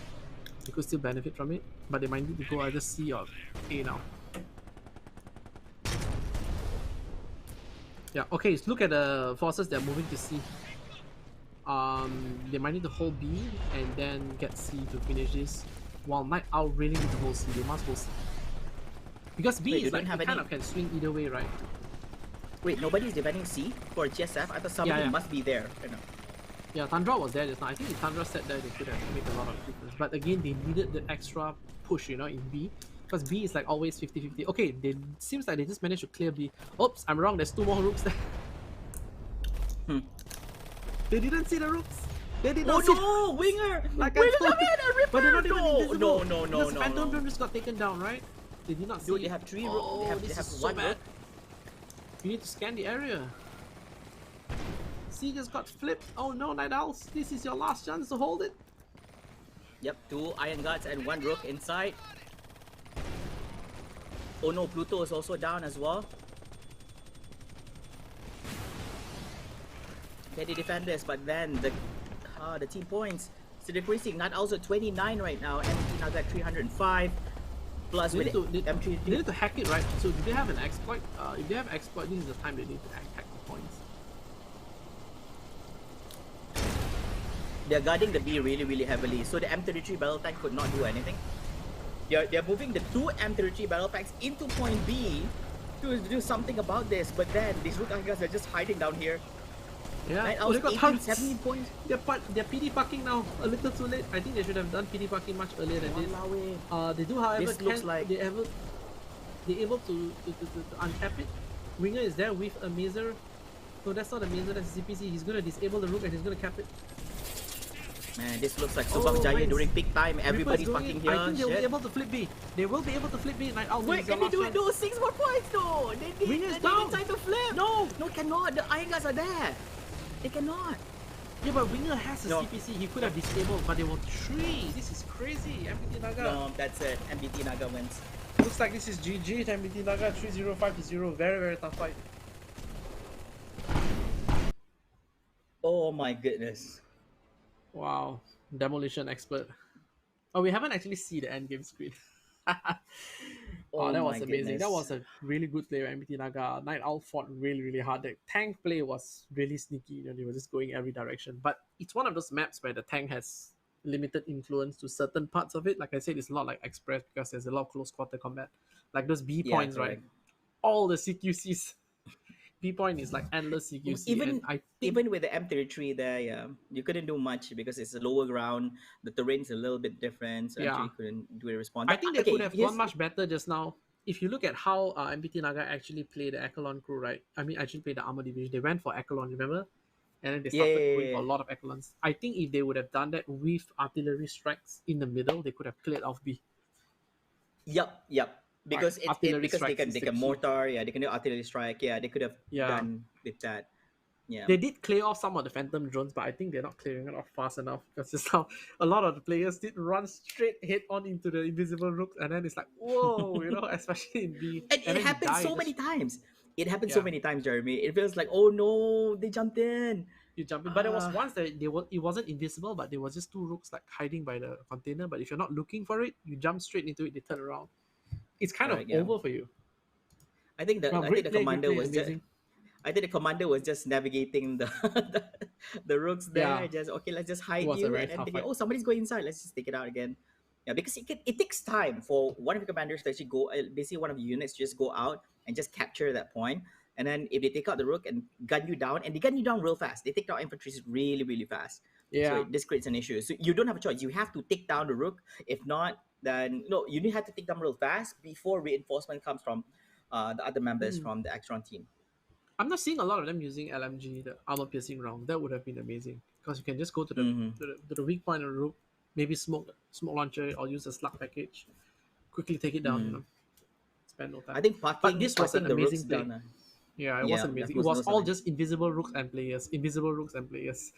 you could still benefit from it, but they might need to go either C or A now. Yeah, okay, so look at the forces that are moving to C. They might need to hold B and then get C to finish this, while Night Owl really need to hold C. They must hold C. Because B is like, kind of can swing either way, right? Wait, nobody's defending C for GSF? I thought somebody must be there. Yeah, Tundra was there just now. I think if Tundra sat there, they could have made a lot of difference. But again, they needed the extra push, you know, in B. Because B is like always 50-50. Okay, seems like they just managed to clear B. Oops, I'm wrong. There's 2 more rooks there. They didn't see the rooks. They did not see Winger! Like Winger, but they're not even invisible. No. Because Phantom Drum just got taken down, right? They did not see. Dude, they have 3 rooks. They have so 1 bad. rook. You need to scan the area. C just got flipped. Oh no, Night Owls. This is your last chance to hold it. Yep, 2 Iron Guards and 1 rook inside. Oh no, Pluto is also down as well. Okay, they defend this, but then the team points. So decreasing. Night Owls at 29 right now. MT now got 305. Plus They with they need to hack it, right? So do they have an exploit? If they have exploit, this is the time they need to hack the points. They're guarding the B really heavily, so the M33 battle tank could not do anything. They're moving the 2 M33 battle tanks into point B to do something about this, but then these Rook Angas are just hiding down here. Yeah, Right, they got 18, 17 points. They're PD packing now. A little too late. I think they should have done PD packing much earlier than this. They do, however, This looks like they're able to untap it. Winger is there with a Mazer. No, that's not a Mazer, that's ZPC. He's gonna disable the Rook and he's gonna cap it. Man, this looks like Subang Jaya during peak time. Everybody's fucking here. I think they'll be able to flip B. They will be able to flip B. Night Owl. Wait, can they do it though? 6 more points though! They need time to flip! No, cannot. The Iron Guys are there. They cannot. Yeah, but Winger has a CPC. He could have disabled, but they were 3. This is crazy. MBT Naga. No, that's it. MBT Naga wins. Looks like this is GG to MBT Naga. 3-0-5-0. Very tough fight. Oh my goodness. Wow. Demolition expert. Oh, we haven't actually seen the end game screen. Oh, that was amazing. Goodness. That was a really good play by MBT Naga. Night Owl fought really hard. The tank play was really sneaky. You know, they were just going every direction. But it's one of those maps where the tank has limited influence to certain parts of it. Like I said, it's a lot like Express because there's a lot of close quarter combat. Like those B points, right? All the CQCs. B point is like endless CQC. Even with the M33 there, you couldn't do much because it's a lower ground. The terrain's a little bit different, so M3 couldn't do a response. I think they could have gone much better just now. If you look at how MBT Naga actually played the Echelon crew, right? I mean, actually played the Armor Division. They went for Echelon, remember? And then they started going for a lot of Echelons. I think if they would have done that with artillery strikes in the middle, they could have cleared off B. Yep. Because because they can mortar, they can do artillery strike. Yeah, they could have done with that. Yeah, they did clear off some of the phantom drones, but I think they're not clearing it off fast enough because just now a lot of the players did run straight head on into the invisible rooks, and then it's like whoa, you know, especially in B. And it happens so many times. It happened so many times, Jeremy. It feels like oh no, they jumped in. You jump in, but there was once that it wasn't invisible, but there was just 2 rooks like hiding by the container. But if you're not looking for it, you jump straight into it. They turn around. it's kind of Correct. Yeah. over for you. Wow, I think great the play, great commander play, was just amazing. I think the commander was just navigating the the rooks Yeah, there. Just okay, let's just it hide was a you, very and then tough thinking, fight. oh, somebody's going inside. Let's just take it out again. Yeah, because it takes time for one of the commanders to actually go. Basically, one of the units just go out and just capture that point. And then if they take out the rook and gun you down, and they gun you down real fast, they take down infantry really really fast. So Yeah. this creates an issue. So you don't have a choice. You have to take down the rook. If not, then no, you need have to take them real fast before reinforcement comes from the other members Mm. from the Extron team. I'm not seeing a lot of them using LMG, the armor piercing round. That would have been amazing because you can just go to the Mm-hmm. to the weak point of the rook, maybe smoke launcher or use a slug package, quickly take it down. Mm-hmm. Spend no I time. think But this was an parking the rooks amazing play. down. Yeah, it was Yeah, that amazing. It was was no all something. just invisible rooks and players, invisible rooks and players.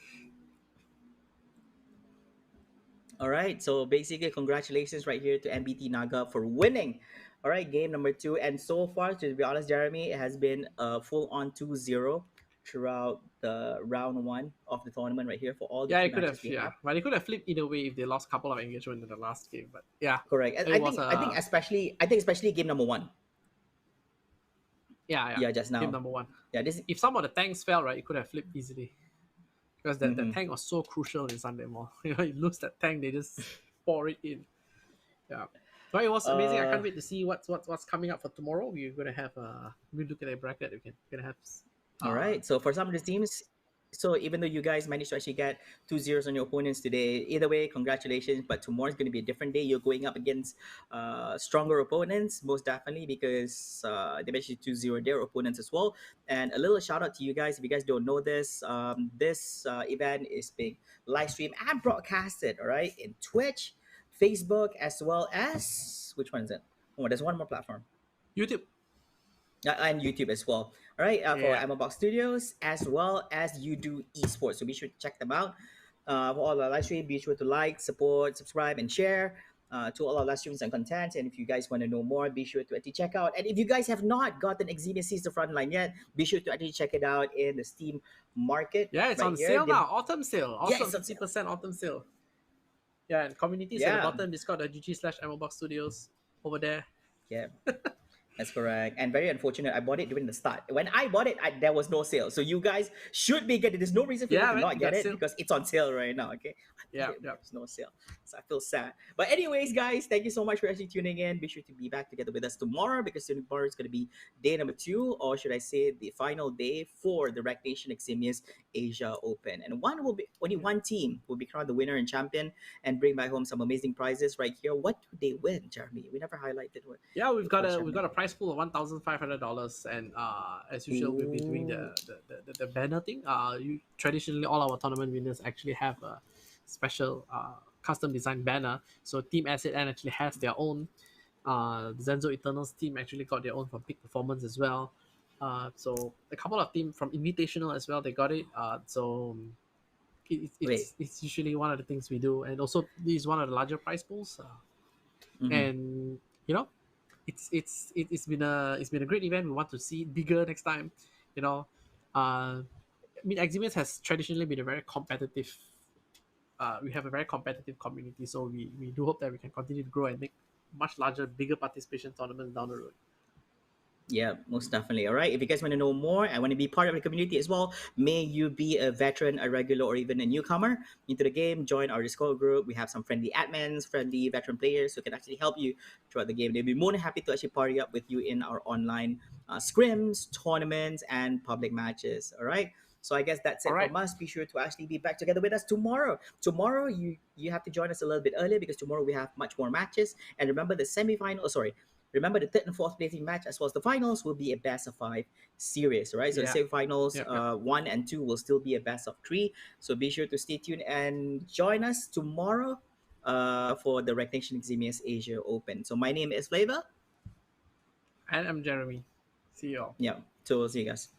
All right, so basically, congratulations right here to MBT Naga for winning. All right, game number two. And so far, to be honest, Jeremy, it has been a full on 2-0 throughout the round one of the tournament right here for all the Yeah, two it could have. matches we Yeah, have. but it could have flipped either way if they lost a couple of engagement in the last game. But yeah, Correct. And it was I think a especially game number one. yeah. Yeah, just Game now. number one. Yeah, this. If some of the tanks fell, right, it could have flipped easily because that Mm-hmm. tank was so crucial in Sunday Mall. You lose that tank, they just pour it in. Yeah. But it was amazing. I Uh, can't wait to see what's coming up for tomorrow. We're gonna have we look at a bracket. We're gonna have All uh right. So for some of the teams, so even though you guys managed to actually get 2-0 on your opponents today, either way, congratulations. But tomorrow's going to be a different day. You're going up against stronger opponents, most definitely, because they managed to 2-0 their opponents as well. And a little shout out to you guys. If you guys don't know this, this event is being live streamed and broadcasted, all right, in Twitch, Facebook, as well as, which one is it? Oh, there's one more platform YouTube. and YouTube as well. All right, for Yeah. Emma Box Studios as well as you do esports. So be sure to check them out. For all our live stream, be sure to like, support, subscribe, and share to all our live streams and content. And if you guys want to know more, be sure to actually check out. And if you guys have not gotten Eximius Seize the Frontline yet, be sure to actually check it out in the Steam market Yeah, it's right on here. sale now. Autumn sale. Yeah, Awesome. it's on sale. 50% autumn sale. Yeah, and communities at the Yeah, bottom, discord.gg/MLBox Studios over there. yeah. That's correct. And very unfortunate. I bought it during the start. When I bought it, there was no sale. So you guys should be getting. There's no reason for you Yeah, to man, not you get got it sale. because it's on sale right now. Okay. I Yeah, bought it, but yeah. there's no sale. So I feel sad. But anyways, guys, thank you so much for actually tuning in. Be sure to be back together with us tomorrow because tomorrow is going to be day number 2, or should I say the final day for the Rec Nation Eximius Asia Open. And only one team will be crowned the winner and champion and bring back home some amazing prizes right here. What do they win, Jeremy? We never highlighted what Yeah, the prize we've champion. got a prize pool of $1,500, and as usual, we'll be doing Ooh. the banner thing. Traditionally, all our tournament winners actually have a special custom design banner. So Team Acid N actually has their own. The Zenzo Eternals team actually got their own from Peak Performance as well. So a couple of teams from Invitational as well, they got it. Wait. It's usually one of the things we do, and also this is one of the larger prize pools. Mhm. And you know, it's been a great event. We want to see it bigger next time. You know, I mean, Eximius has traditionally been a very competitive. We have a very competitive community, so we do hope that we can continue to grow and make much larger, bigger participation tournaments down the road. Yeah, most definitely. All right. If you guys want to know more and want to be part of the community as well, may you be a veteran, a regular, or even a newcomer into the game, join our Discord group. We have some friendly admins, friendly veteran players who can actually help you throughout the game. They'll be more than happy to actually party up with you in our online scrims, tournaments, and public matches. All right. So I guess that's All it right. from us. Be sure to actually be back together with us tomorrow. Tomorrow you have to join us a little bit earlier because tomorrow we have much more matches. And remember the semifinal. Oh, sorry. Remember, the third and fourth placing match, as well as the finals, will be a best of 5 series, right? So the Yeah. semifinals, Yep. Yep. 1 and 2, will still be a best of 3. So be sure to stay tuned and join us tomorrow for the Recognition Eximius Asia Open. So my name is Flavor. And I'm Jeremy. See you all. Yeah, so see you guys.